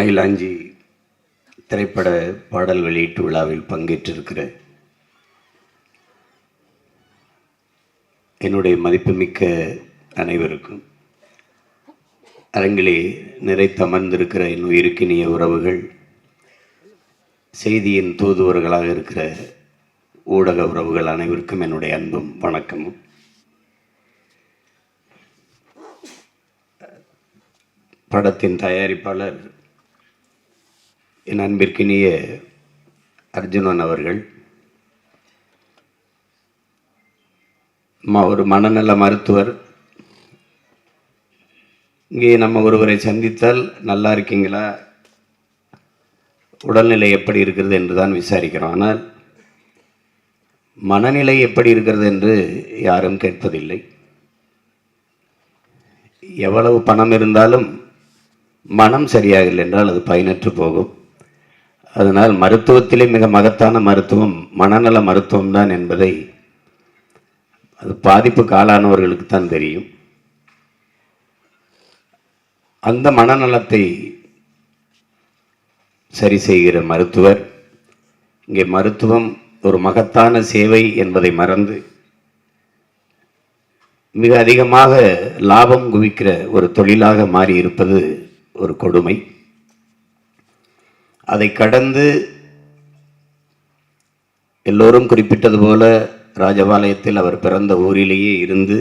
மயிலாஞ்சி திரைப்பட பாடல் வெளியீட்டு விழாவில் பங்கேற்றிருக்கிற என்னுடைய மதிப்புமிக்க அனைவருக்கும், அரங்கிலே நிறைத்தமர்ந்திருக்கிற என் உயிருக்கினிய உறவுகள், செய்தியின் தூதுவர்களாக இருக்கிற ஊடக உறவுகள் அனைவருக்கும் என்னுடைய அன்பும் வணக்கமும். படத்தின் தயாரிப்பாளர் என் அன்பிற்கினிய அர்ஜுனன் அவர்கள், ஒரு மனநல மருத்துவர். இங்கே நம்ம ஒருவரை சந்தித்தால் நல்லா இருக்கீங்களா, உடல்நிலை எப்படி இருக்கிறது என்று தான் விசாரிக்கிறோம். ஆனால் மனநிலை எப்படி இருக்கிறது என்று யாரும் கேட்பதில்லை. எவ்வளவு பணம் இருந்தாலும் மனம் சரியாகவில்லை என்றால் அது பயனற்று போகும். அதனால் மருத்துவத்திலே மிக மகத்தான மருத்துவம் மனநல மருத்துவம் தான் என்பதை அது பாதிப்புக்கு ஆளானவர்களுக்கு தான் தெரியும். அந்த மனநலத்தை சரி செய்கிற மருத்துவர், இங்கே மருத்துவம் ஒரு மகத்தான சேவை என்பதை மறந்து மிக அதிகமாக லாபம் குவிக்கிற ஒரு தொழிலாக மாறி இருப்பது ஒரு கொடுமை. அதை கடந்து எல்லோரும் குறிப்பிட்டது போல ராஜபாளையத்தில் அவர் பிறந்த ஊரிலேயே இருந்து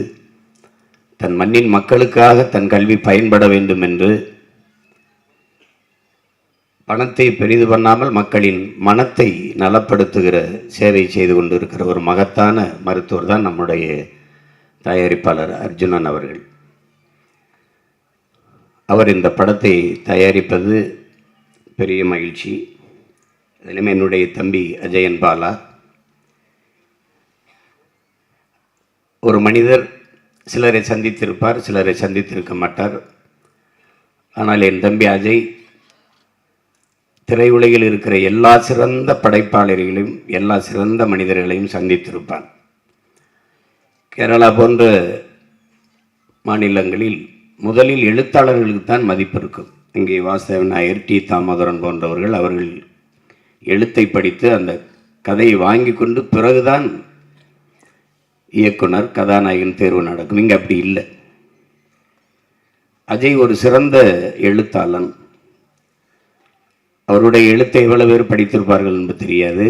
தன் மண்ணின் மக்களுக்காக தன் கல்வி பயன்பட வேண்டும் என்று பணத்தை பெரிது பண்ணாமல் மக்களின் மனத்தை நலப்படுத்துகிற சேவை செய்து கொண்டிருக்கிற ஒரு மகத்தான மருத்துவர் தான் நம்முடைய தயாரிப்பாளர் அர்ஜுனன் அவர்கள். அவர் இந்த படத்தை தயாரிப்பது பெரிய மகிழ்ச்சி. அதிலும் என்னுடைய தம்பி அஜயன் பாலா. ஒரு மனிதர் சிலரை சந்தித்திருப்பார், சிலரை சந்தித்திருக்க மாட்டார். ஆனால் என் தம்பி அஜய் திரையுலகில் இருக்கிற எல்லா சிறந்த படைப்பாளர்களையும் எல்லா சிறந்த மனிதர்களையும் சந்தித்திருப்பான். கேரளா போன்ற மாநிலங்களில் முதலில் எழுத்தாளர்களுக்கு தான் மதிப்பு இருக்கும். இங்கே வாசவன் நாயர், டி தாமோதரன் போன்றவர்கள் அவர்கள் எழுத்தை படித்து அந்த கதையை வாங்கி கொண்டு பிறகுதான் இயக்குனர் கதாநாயகன் தேர்வு நடக்கும். இங்கே அப்படி இல்லை. அஜய் ஒரு சிறந்த எழுத்தாளன். அவருடைய எழுத்தை எவ்வளவு பேர் படித்திருப்பார்கள் என்று தெரியாது.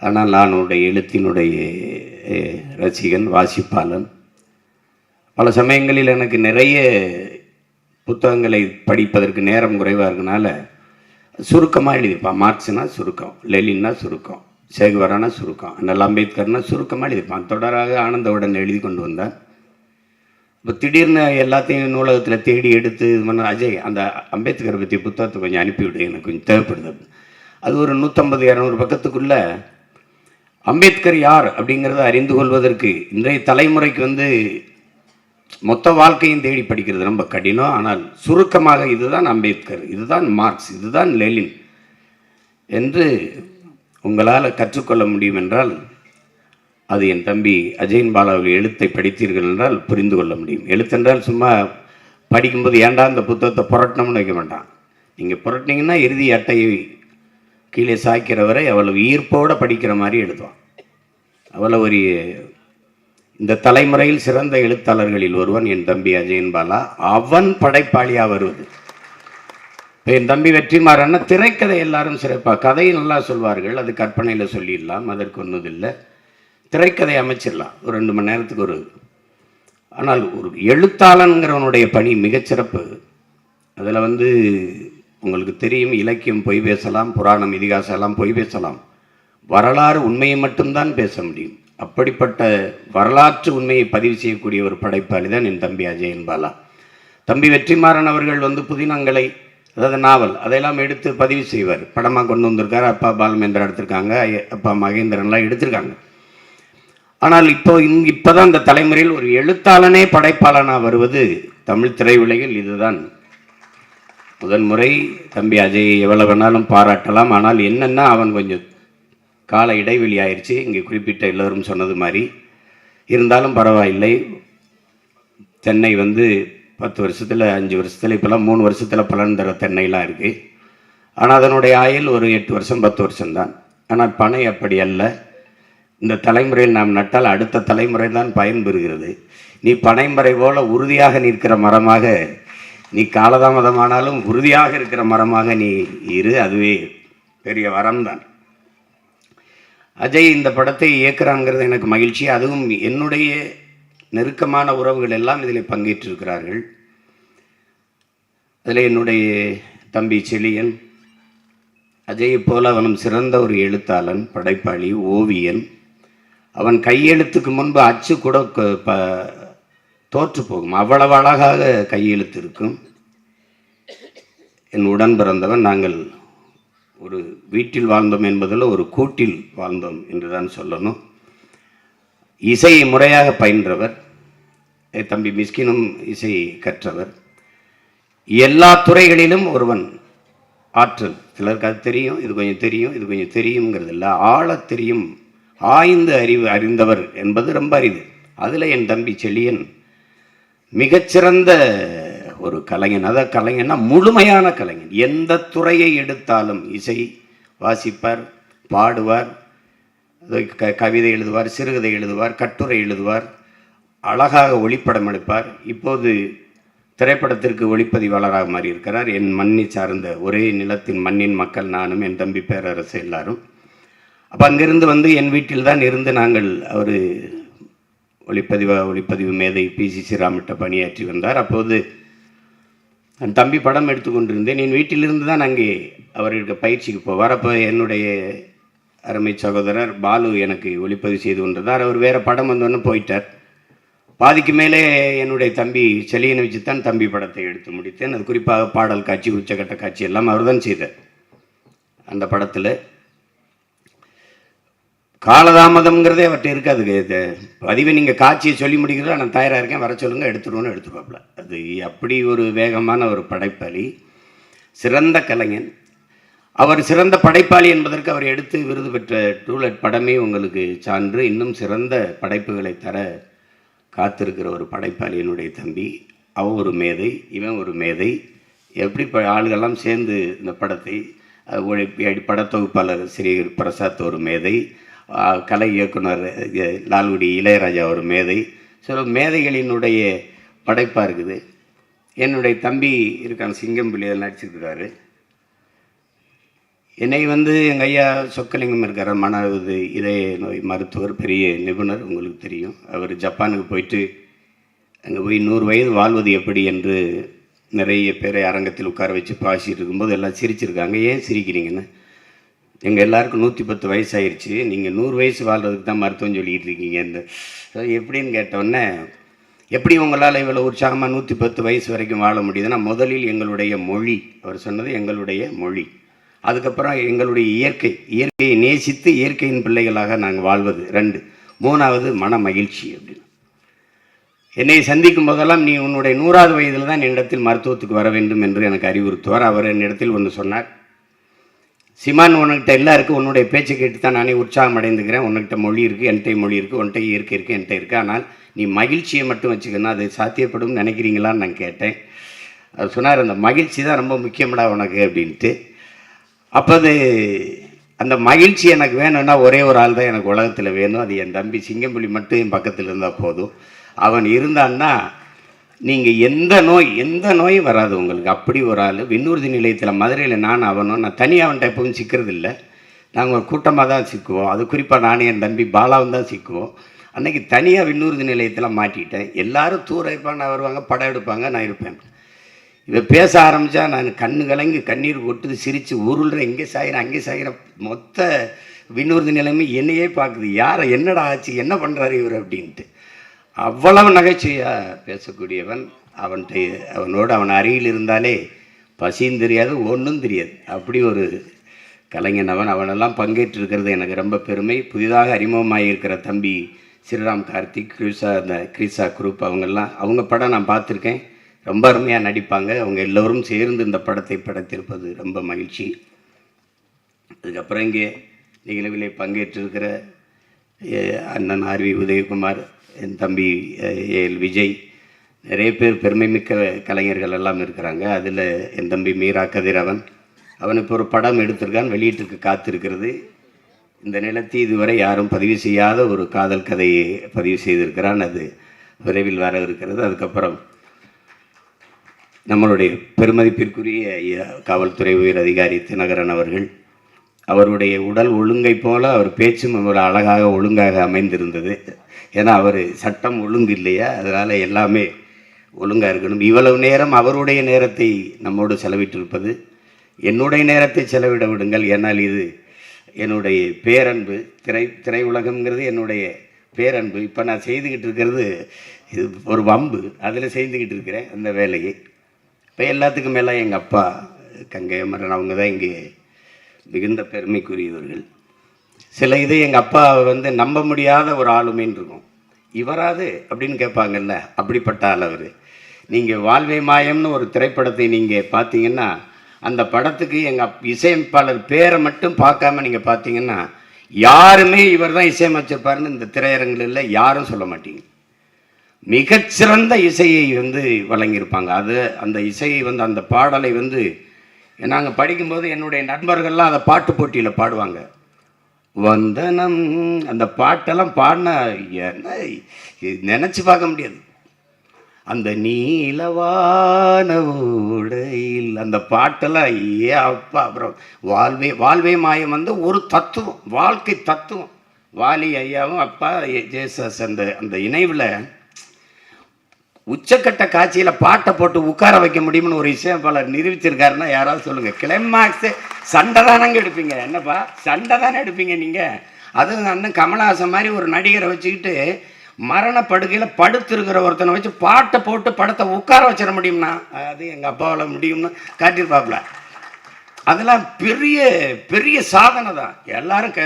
ஆனால் நான் அவருடைய எழுத்தினுடைய ரசிகன், வாசிப்பாளன். பல சமயங்களில் எனக்கு நிறைய புத்தகங்களை படிப்பதற்கு நேரம் குறைவாக இருக்கனால சுருக்கமாக எழுதியிருப்பான். மார்க்ஸ்னா சுருக்கம், லெலின்னா சுருக்கம், சேகுவரானா சுருக்கம், அண்ணல் அம்பேத்கர்னா சுருக்கமாக எழுதியிருப்பான். தொடராக ஆனந்தவுடன் எழுதி கொண்டு வந்தான். இப்போ திடீர்னு எல்லாத்தையும் நூலகத்தில் தேடி எடுத்து இது பண்ண, அஜய் அந்த அம்பேத்கரை பற்றி புத்தகத்தை கொஞ்சம் அனுப்பிவிடு, எனக்கு கொஞ்சம் தேவைப்படுது. அது ஒரு 150-200 பக்கத்துக்குள்ளே அம்பேத்கர் யார் அப்படிங்கிறத அறிந்து கொள்வதற்கு இன்றைய தலைமுறைக்கு மொத்த வாழ்க்கையும் தேடி படிக்கிறது ரொம்ப கடினம். ஆனால் சுருக்கமாக இதுதான் அம்பேத்கர், இதுதான் மார்க்ஸ், இதுதான் லெலின் என்று உங்களால் கற்றுக்கொள்ள முடியும் என்றால் அது என் தம்பி அஜயன் பாலாவுடைய எழுத்தை படித்தீர்கள் என்றால் புரிந்து கொள்ள முடியும். எழுத்தென்றால் சும்மா படிக்கும்போது ஏன்டா இந்த புத்தகத்தை புரட்டணும்னு வைக்க மாட்டான். நீங்கள் புரட்டினீங்கன்னா இறுதி அட்டையை கீழே சாய்க்கிறவரை அவ்வளவு ஈர்ப்போடு படிக்கிற மாதிரி எழுதுவான். அவ்வளோ ஒரு இந்த தலைமுறையில் சிறந்த எழுத்தாளர்களில் ஒருவன் என் தம்பி அஜயன் பாலா. அவன் படைப்பாளியாக வருவது. இப்போ என் தம்பி வெற்றிமாறன்னா திரைக்கதை எல்லாரும் சிறப்பாக கதையை நல்லா சொல்வார்கள். அது கற்பனையில் சொல்லிடலாம், அதற்கு ஒன்றும் இல்லை. திரைக்கதை அமைச்சிடலாம் ஒரு 2 மணி நேரத்துக்கு ஆனால் ஒரு எழுத்தாளனுங்கிறவனுடைய பணி மிகச்சிறப்பு. அதில் உங்களுக்கு தெரியும், இலக்கியம் பொய் பேசலாம், புராணம் இதிகாசம் எல்லாம் பொய் பேசலாம், வரலாறு உண்மையை மட்டும்தான் பேச முடியும். அப்படிப்பட்ட வரலாற்று உண்மையை பதிவு செய்யக்கூடிய ஒரு படைப்பாளி தான் என் தம்பி அஜயன் பாலா. தம்பி வெற்றிமாறன் அவர்கள் புதினங்களை, அதாவது நாவல், அதையெல்லாம் எடுத்து பதிவு செய்வார். படமாக கொண்டு வந்திருக்காரு. அப்பா பாலமேந்திரா எடுத்திருக்காங்க, அப்பா மகேந்திரன்லாம் எடுத்திருக்காங்க. ஆனால் இப்போதான் இந்த தலைமுறையில் ஒரு எழுத்தாளனே படைப்பாளனாக வருவது தமிழ் திரையுலகில் இதுதான் முதன்முறை. தம்பி அஜய் எவ்வளவு வேணாலும் பாராட்டலாம். ஆனால் என்னென்னா அவன் கொஞ்சம் கால இடைவெளி ஆயிடுச்சு, இங்கே குறிப்பிட்ட எல்லோரும் சொன்னது மாதிரி. இருந்தாலும் பரவாயில்லை. சென்னை 10 வருஷத்தில் 5 வருஷத்தில் இப்போல்லாம் 3 வருஷத்தில் பலன் தர தென்னைலாம் இருக்குது. ஆனால் அதனுடைய ஆயுள் ஒரு 8 வருஷம் 10 வருஷம்தான். ஆனால் பனை அப்படி அல்ல. இந்த தலைமுறையில் நாம் நட்டால் அடுத்த தலைமுறை தான் பயன்பெறுகிறது. நீ பனைமரை போல உறுதியாக நிற்கிற மரமாக, நீ காலதாமதமானாலும் உறுதியாக இருக்கிற மரமாக நீ இரு. அதுவே பெரிய வரம்தான். அஜய் இந்த படத்தை இயக்குறாங்கிறது எனக்கு மகிழ்ச்சி. அதுவும் என்னுடைய நெருக்கமான உறவுகள் எல்லாம் இதில் பங்கேற்றிருக்கிறார்கள். அதில் என்னுடைய தம்பி செழியன், அஜயை போல அவனும் சிறந்த ஒரு எழுத்தாளன், படைப்பாளி, ஓவியன். அவன் கையெழுத்துக்கு முன்பு அச்சு கூட தோற்று போகும், அவ்வளவு அழகாக கையெழுத்து இருக்கும். என் உடன் பிறந்தவன். நாங்கள் ஒரு வீட்டில் வாழ்ந்தோம் என்பதில் ஒரு கூட்டில் வாழ்ந்தோம் என்று தான் சொல்லணும். இசையை முறையாக பயின்றவர். தம்பி மிஸ்கினும் இசை கற்றவர். எல்லா துறைகளிலும் ஒருவன் ஆற்றல். சிலருக்கு அது தெரியும், இது கொஞ்சம் தெரியும், இது கொஞ்சம் தெரியுங்கிறது இல்லை, ஆழ தெரியும், ஆய்ந்து அறிந்தவர் என்பது ரொம்ப அரிது. அதில் என் தம்பி செழியன் மிகச்சிறந்த ஒரு கலைஞன். அதாவது கலைஞன்னா முழுமையான கலைஞன். எந்த துறையை எடுத்தாலும் இசை வாசிப்பார், பாடுவார், கவிதை எழுதுவார், சிறுகதை எழுதுவார், கட்டுரை எழுதுவார், அழகாக ஒளிப்படம் எடுப்பார். இப்போது திரைப்படத்திற்கு ஒளிப்பதிவாளராக மாறி இருக்கிறார். என் மண்ணை சார்ந்த ஒரே நிலத்தின் மண்ணின் மக்கள் நானும், என் தம்பி பேரரசு எல்லாரும். அப்போ அங்கிருந்து வந்து என் வீட்டில் தான் இருந்து நாங்கள் அவர் ஒளிப்பதிவு மேதை பிசி ஸ்ரீராமிட்ட பணியாற்றி வந்தார். அப்போது என் தம்பி படம் எடுத்துக்கொண்டிருந்தேன். என் வீட்டிலிருந்து தான் அங்கே அவருக்கு பயிற்சிக்கு போவார். அப்போ என்னுடைய அருமை சகோதரர் பாலு எனக்கு ஒளிப்பதிவு செய்து கொண்டிருந்தார். அவர் வேறு படம் வந்தோன்னு போயிட்டார். பாதிக்கு மேலே என்னுடைய தம்பி செழியனை வச்சு தான் தம்பி படத்தை எடுத்து முடித்தேன். அது குறிப்பாக பாடல் காட்சி, உச்சக்கட்ட காட்சி எல்லாம் அவர் தான் செய்தார். அந்த படத்தில் காலதாமதம்ங்கிறதே அவர்கிட்ட இருக்காது. பதிவை நீங்கள் காட்சியை சொல்லி முடிக்கிறதா, நான் தயாராக இருக்கேன், வர சொல்லுங்கள், எடுத்துருவோன்னு எடுத்துருவாப்புல. அது அப்படி ஒரு வேகமான ஒரு படைப்பாளி, சிறந்த கலைஞன். அவர் சிறந்த படைப்பாளி என்பதற்கு அவர் எடுத்து விருது பெற்ற டூலெட் படமே உங்களுக்கு சான்று. இன்னும் சிறந்த படைப்புகளை தர காத்திருக்கிற ஒரு படைப்பாளி என்னுடைய தம்பி. அவன் ஒரு மேதை, இவன் ஒரு மேதை. எப்படி ஆளுகள்லாம் சேர்ந்து இந்த படத்தை படத்தொகுப்பாளர் ஸ்ரீ பிரசாத் ஒரு மேதை, கலை இயக்குனர் லால்குடி இளையராஜா ஒரு மேதை. சில மேதைகளினுடைய படைப்பாக இருக்குது. என்னுடைய தம்பி இருக்கான சிங்கம்பிள்ளி இதில் நடிச்சிருக்கிறாரு. என்னை வந்து எங்கள் ஐயா சொக்கலிங்கம் இருக்கார், இதய நோய் மருத்துவர், பெரிய நிபுணர், உங்களுக்கு தெரியும். அவர் ஜப்பானுக்கு போயிட்டு அங்கே போய் 100 வயது வாழ்வது எப்படி என்று நிறைய பேரை அரங்கத்தில் உட்கார வச்சு பாசிட்டு இருக்கும்போது எல்லாம் சிரிச்சிருக்காங்க. ஏன் சிரிக்கிறீங்கன்னு, எங்கள் எல்லாருக்கும் 110 வயசு ஆயிடுச்சு, நீங்கள் 100 வயசு வாழ்கிறதுக்கு தான் மருத்துவம் சொல்லிக்கிட்டு இருக்கீங்க. இந்த எப்படின்னு கேட்டோடனே, எப்படி உங்களால் இவ்வளோ உற்சாகமாக 110 வயசு வரைக்கும் வாழ முடியுதுன்னா, முதலில் எங்களுடைய மொழி, அவர் சொன்னது எங்களுடைய மொழி, அதுக்கப்புறம் எங்களுடைய இயற்கையை நேசித்து இயற்கையின் பிள்ளைகளாக நாங்கள் வாழ்வது 2, 3வது மன மகிழ்ச்சி அப்படின்னு. என்னை சந்திக்கும் போதெல்லாம் நீ உன்னுடைய 100வது வயதில் தான் என்னிடத்தில் மருத்துவத்துக்கு வர வேண்டும் என்று எனக்கு அறிவுறுத்துவார். அவர் என்னிடத்தில் ஒன்று சொன்னார், சிமான், உன்கிட்ட எல்லாருக்கும் உன்னுடைய பேச்சை கேட்டு தான் நானே உற்சாகம் அடைந்துக்கிறேன். உன்கிட்ட மொழி இருக்குது, என்கிட்ட மொழி இருக்குது, உன்கிட்ட இயற்கை இருக்குது, என்கிட்ட இருக்குது, ஆனால் நீ மகிழ்ச்சியை மட்டும் வச்சுக்கணும், அது சாத்தியப்படும் நினைக்கிறீங்களான்னு நான் கேட்டேன். அவர் சொன்னார், அந்த மகிழ்ச்சி தான் ரொம்ப முக்கியமாடா உனக்கு அப்படின்ட்டு. அப்போ அந்த மகிழ்ச்சி எனக்கு வேணும்னா ஒரே ஒரு ஆள் தான் எனக்கு உலகத்தில் வேணும், அது என் தம்பி சிங்கம்புலி மட்டும் என் பக்கத்தில் இருந்தால் போதும். அவன் இருந்தான்னா நீங்கள் எந்த நோயும் வராது உங்களுக்கு. அப்படி ஒரு ஆள். விண்ணூர்தி நிலையத்தில் மதுரையில் நான் தனியாக அவன்கிட்ட எப்பவும் சிக்கிறது இல்லை, நாங்கள் ஒரு கூட்டமாக தான் சிக்குவோம். அது குறிப்பாக நானே என் தம்பி பாலாவும் தான் சிக்குவோம். அன்றைக்கி தனியாக விண்ணூர்தி நிலையத்தில் மாட்டிக்கிட்டேன். எல்லோரும் தூர வைப்பாங்க, வருவாங்க, படம் எடுப்பாங்க, நான் இருப்பேன். இதை பேச ஆரம்பித்தா நான் கண்ணு கலங்கி கண்ணீர் கொட்டுது, சிரித்து உருள்றேன், இங்கே சாயிறேன், அங்கே சாயிறேன். மொத்த விண்ணூர்தி நிலைமை என்னையே பார்க்குது, யாரை என்னடா ஆச்சு, என்ன பண்ணுறாரு இவர் அப்படின்ட்டு. அவ்வளவு நகைச்சுவையாக பேசக்கூடியவன். அவனோடு அவன் அருகில் இருந்தாலே பசியும் தெரியாது, ஒன்றும் தெரியாது. அப்படி ஒரு கலைஞன் அவன். அவனெல்லாம் பங்கேற்றிருக்கிறது எனக்கு ரொம்ப பெருமை. புதிதாக அறிமுகமாக இருக்கிற தம்பி ஸ்ரீராம், கார்த்திக், கிரிசா குரூப், அவங்க படம் நான் பார்த்துருக்கேன், ரொம்ப அருமையாக நடிப்பாங்க. அவங்க எல்லோரும் சேர்ந்து இந்த படத்தை படைத்திருப்பது ரொம்ப மகிழ்ச்சி. அதுக்கப்புறம் இங்கே நிகழ்விலே பங்கேற்றிருக்கிற அண்ணன் ஆர்வி உதயகுமார், என் தம்பி ஏஎல் விஜய், நிறைய பேர் பெருமைமிக்க கலைஞர்கள் எல்லாம் இருக்கிறாங்க. அதில் என் தம்பி மீரா கதிரவன், அவன் இப்போ ஒரு படம் எடுத்திருக்கான், வெளியீட்டுக்கு காத்திருக்கிறது. இந்த நிலத்தை இதுவரை யாரும் பதிவு செய்யாத ஒரு காதல் கதையை பதிவு செய்திருக்கிறான். அது விரைவில் வர இருக்கிறது. அதுக்கப்புறம் நம்மளுடைய பெருமதிப்பிற்குரிய காவல்துறை உயர் அதிகாரி தினகரன் அவர்கள், அவருடைய உடல் ஒழுங்கை போல அவர் பேச்சும் ஒரு அழகாக ஒழுங்காக அமைந்திருந்தது. ஏன்னா அவர் சட்டம் ஒழுங்கு இல்லையா, அதனால் எல்லாமே ஒழுங்காக இருக்கணும். இவ்வளவு நேரம் அவருடைய நேரத்தை நம்மோடு செலவிட்டிருப்பது, என்னுடைய நேரத்தை செலவிட விடுங்கள். ஏன்னால் இது என்னுடைய பேரன்பு. திரை உலகம்ங்கிறது என்னுடைய பேரன்பு. இப்போ நான் செய்துக்கிட்டு இருக்கிறது இது ஒரு வம்பு, அதில் செய்துக்கிட்டு இருக்கிறேன் அந்த வேலையை. இப்போ எல்லாத்துக்கும் மேலே எங்கள் அப்பா கங்கை அமரன், அவங்க தான் இங்கே மிகுந்த பெருமைக்குரியவர்கள். சில இது எங்கள் அப்பா நம்ப முடியாத ஒரு ஆளுமைன்னு இருக்கும். இவராது அப்படின்னு கேட்பாங்கல்ல, அப்படிப்பட்ட ஆள் அவர். நீங்கள் வாழ்வே மாயம்னு ஒரு திரைப்படத்தை நீங்கள் பார்த்தீங்கன்னா, அந்த படத்துக்கு எங்கள் இசையமைப்பாளர் பேரை மட்டும் பார்க்காம நீங்கள் பார்த்தீங்கன்னா, யாருமே இவர் தான் இசையமைச்சிருப்பாருன்னு இந்த திரையரங்கில் யாரும் சொல்ல மாட்டீங்க. மிகச்சிறந்த இசையை வழங்கியிருப்பாங்க. அது அந்த இசையை அந்த பாடலை நாங்கள் படிக்கும்போது என்னுடைய நண்பர்கள்லாம் அதை பாட்டு போட்டியில் பாடுவாங்க. வந்தனம் அந்த பாட்டெல்லாம் பாடினா என்ன நினச்சி பார்க்க முடியாது. அந்த நீலவான உடையில் அந்த பாட்டெல்லாம் அப்பா. அப்புறம் வாழ்வே மாயம் ஒரு தத்துவம், வாழ்க்கை தத்துவம். வாலி ஐயாவும் அப்பா ஜேசஸ் அந்த இணைவில் உச்சக்கட்ட காட்சியில் பாட்டை போட்டு உட்கார வைக்க முடியும்னு ஒரு இசையமைப்பாளர் நிரூபிச்சிருக்காருன்னா யாராவது சொல்லுங்கள். கிளைமாக்ஸு சண்டை தானங்க எடுப்பீங்க, என்னப்பா சண்டை தானே எடுப்பீங்க நீங்கள். அதுவும் அண்ணன் கமலஹாசன் மாதிரி ஒரு நடிகரை வச்சுக்கிட்டு மரணப்படுகையில் படுத்திருக்கிற ஒருத்தனை வச்சு பாட்டை போட்டு படத்தை உட்கார வச்சிட முடியும்னா அது எங்கள் அப்பாவில் முடியும்னு காட்டியிருப்பாப்புல. அதெல்லாம் பெரிய பெரிய சாதனை தான். எல்லாரும்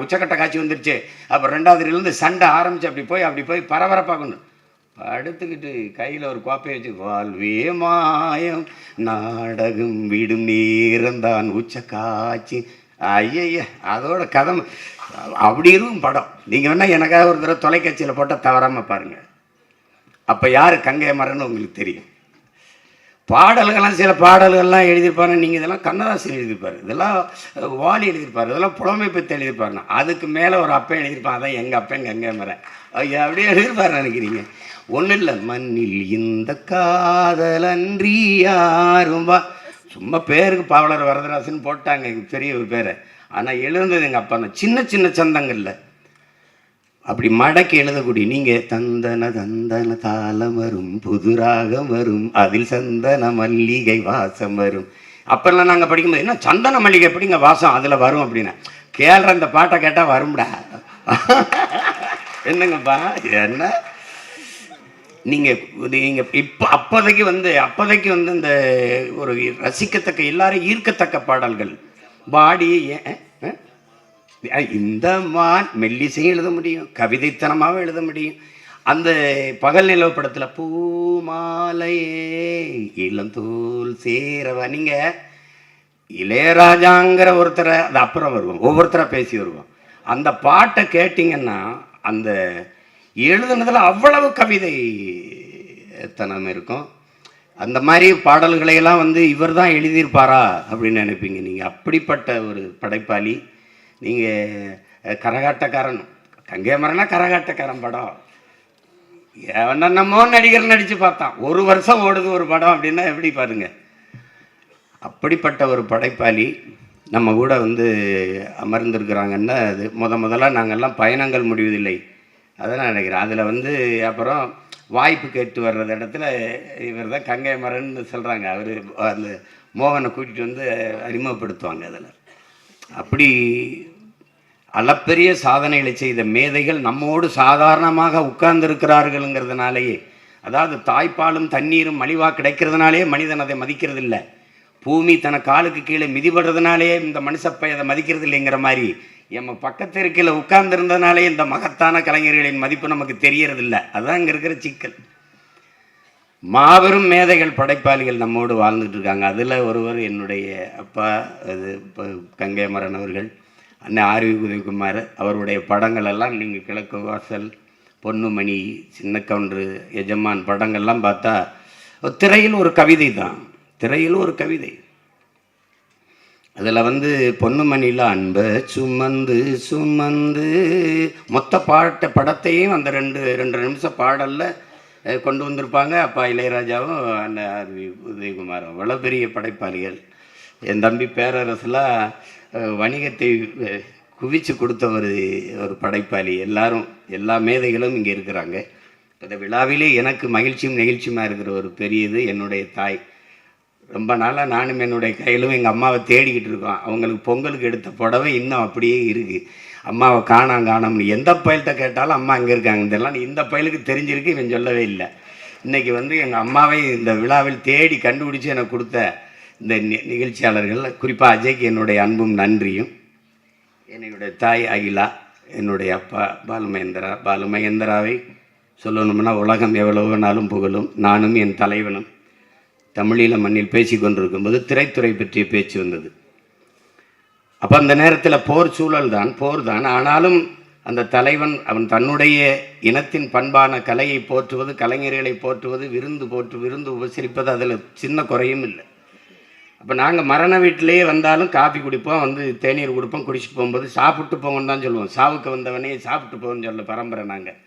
உச்சக்கட்ட காட்சி வந்துருச்சு, அப்புறம் ரெண்டாவதுலேருந்து சண்டை ஆரம்பித்து அப்படி போய் பரபரப்பாகணும். படுத்துக்கிட்டு கையில் ஒரு கோப்பையை வச்சு வாழ்வே மாயம் நாடகம் விடும் நேரம்தான் உச்ச காட்சி. ஐய அதோட கதை அப்படி இருக்கும் படம். நீங்கள் வேணால் எனக்காக ஒரு தடவை தொலைக்காட்சியில் போட்டால் தவறாமல் பாருங்கள். அப்போ யார் கங்கை அமரன்னு உங்களுக்கு தெரியும். பாடல்கள்லாம் சில பாடல்கள்லாம் எழுதியிருப்பாரு. நீங்கள் இதெல்லாம் கண்ணதாசன் எழுதியிருப்பார், இதெல்லாம் வாலி எழுதியிருப்பார், இதெல்லாம் புலமை பற்றி எழுதியிருப்பாருன்னா அதுக்கு மேலே ஒரு அப்பன் எழுதியிருப்பான். அதான் எங்கள் அப்பன் கங்கை அமரன். ஐயா அப்படியே எழுதியிருப்பாரு நினைக்கிறீங்க. ஒன்றும் இல்லை, மண்ணில் இந்த காதலன்றி யாரும் வா. சும்மா பேருக்கு பாவலர் வரதராசன் போட்டாங்க எங்கள் பெரிய ஒரு பேரை. ஆனால் எழுந்தது எங்கள் அப்பா தான். சின்ன சின்ன சந்தங்கள்ல அப்படி மடக்கி எழுதக்கூடிய நீங்கள் தந்தன தந்தன தாளம் வரும், புதுராகம் வரும், அதில் சந்தன மல்லிகை வாசம் வரும். அப்பெல்லாம் நாங்கள் படிக்கும்போது என்ன சந்தன மல்லிகை எப்படிங்க வாசம் அதில் வரும் அப்படின்னா, கேள்ற அந்த பாட்டை கேட்டால் வரும்டா. என்னங்கப்பா என்ன நீங்கள் இப்போ அப்போதைக்கு இந்த ஒரு ரசிக்கத்தக்க எல்லாரும் ஈர்க்கத்தக்க பாடல்கள் பாடி இந்த மெல்லிசையும் எழுத முடியும், கவிதைத்தனமாகவும் எழுத முடியும். அந்த பகல் நிலவு படத்தில் பூமாலையே இளந்தோல் சேரவா. நீங்கள் இளையராஜாங்கிற ஒருத்தரை அது அப்புறம் வருவோம், ஒவ்வொருத்தராக பேசி வருவோம். அந்த பாட்டை கேட்டிங்கன்னா அந்த எழுதுனதில் அவ்வளவு கவிதை தனம் இருக்கும். அந்த மாதிரி பாடல்களையெல்லாம் இவர் தான் எழுதியிருப்பாரா அப்படின்னு நினைப்பீங்க நீங்கள். அப்படிப்பட்ட ஒரு படைப்பாளி. நீங்கள் கரகாட்டக்காரன், கங்கை அமரனா கரகாட்டக்காரன் படம் என்னமோ நடிகர் நடித்து பார்த்தான், ஒரு வருஷம் ஓடுது ஒரு படம் அப்படின்னா எப்படி பாருங்க. அப்படிப்பட்ட ஒரு படைப்பாளி நம்ம கூட அமர்ந்திருக்கிறாங்கன்னா அது முதல்ல நாங்கள்லாம் பயணங்கள் முடிவதில்லை அதான் நினைக்கிறேன். அதில் அப்புறம் வாய்ப்பு கேட்டு வர்றது இடத்துல இவர் தான் கங்கை அமரன்னு சொல்கிறாங்க. அவர் அந்த மோகனை கூட்டிகிட்டு அறிமுகப்படுத்துவாங்க. அதில் அப்படி அளப்பெரிய சாதனைகளை செய்த மேதைகள் நம்மோடு சாதாரணமாக உட்கார்ந்துருக்கிறார்கள்ங்கிறதுனாலேயே, அதாவது தாய்ப்பாலும் தண்ணீரும் மலிவாக கிடைக்கிறதுனாலேயே மனிதன் அதை மதிக்கிறது இல்லை. பூமி தன காலுக்கு கீழே மிதிபடுறதுனாலேயே இந்த மனுஷப்பை அதை மதிக்கிறது இல்லைங்கிற மாதிரி நம்ம பக்கத்து இருக்கையில் உட்கார்ந்துருந்ததுனாலே இந்த மகத்தான கலைஞர்களின் மதிப்பு நமக்கு தெரியறதில்லை. அதுதான் இங்கே இருக்கிற சிக்கல். மாபெரும் மேதைகள் படைப்பாளிகள் நம்மோடு வாழ்ந்துட்டு இருக்காங்க. அதில் ஒருவர் என்னுடைய அப்பா அது கங்கை அமரன் அவர்கள், அண்ணன் ஆர்வி உதயகுமார். அவருடைய படங்கள் எல்லாம் நீங்கள் கிழக்கு வாசல், பொன்னுமணி, சின்ன கவுண்டரு, எஜமான் படங்கள்லாம் பார்த்தா திரையில் ஒரு கவிதை தான், திரையில் ஒரு கவிதை. அதில் வந்து பொன்னுமணியில் அன்பை சுமந்து சுமந்து மொத்த படத்தையும் அந்த ரெண்டு நிமிஷம் பாடலில் கொண்டு வந்திருப்பாங்க. அப்பா இளையராஜாவும் அந்த உதயகுமாரும் அவ்வளோ பெரிய படைப்பாளிகள். என் தம்பி பேரரசுலாம் வணிகத்தை குவிச்சு கொடுத்த ஒரு படைப்பாளி. எல்லா மேதைகளும் இங்கே இருக்கிறாங்க. இந்த விழாவிலே எனக்கு மகிழ்ச்சியும் நெகிழ்ச்சியுமாக இருக்கிற ஒரு பெரியது என்னுடைய தாய். ரொம்ப நாளாக நானும் என்னுடைய கையிலும் எங்கள் அம்மாவை தேடிக்கிட்டு இருக்கோம். அவங்களுக்கு பொங்கலுக்கு எடுத்த புடவை இன்னும் அப்படியே இருக்குது. அம்மாவை காணாமனு எந்த பயல்கிட்ட கேட்டாலும் அம்மா அங்கே இருக்காங்க. இதெல்லாம் இந்த பயலுக்கு தெரிஞ்சிருக்கு, இவன் சொல்லவே இல்லை. இன்றைக்கி வந்து எங்கள் அம்மாவை இந்த விழாவில் தேடி கண்டுபிடிச்சி எனக்கு கொடுத்த இந்த நிகழ்ச்சியாளர்கள், குறிப்பாக அஜய்க்கு என்னுடைய அன்பும் நன்றியும். என்னுடைய தாய் அகிலா, என்னுடைய அப்பா பாலுமகேந்திராவை சொல்லணும்னா உலகம் எவ்வளவு நாளும் புகழும். நானும் என் தலைவனும் தமிழீழ மண்ணில் பேசி கொண்டிருக்கும்போது திரைத்துறை பற்றிய பேச்சு வந்தது. அப்போ அந்த நேரத்தில் போர் தான். ஆனாலும் அந்த தலைவன் அவன் தன்னுடைய இனத்தின் பண்பான கலையை போற்றுவது, கலைஞர்களை போற்றுவது, விருந்து உபசரிப்பது, அதில் சின்ன குறையும் இல்லை. அப்போ நாங்கள் மரண வீட்டிலேயே வந்தாலும் காஃபி குடிப்போம், வந்து தேநீர் கொடுப்போம். குடிச்சிட்டு போகும்போது சாப்பிட்டு போங்கன்னு தான் சொல்லுவோம். சாவுக்கு வந்தவனே சாப்பிட்டு போகணும்னு சொல்ல பரம்பரை நாங்கள்.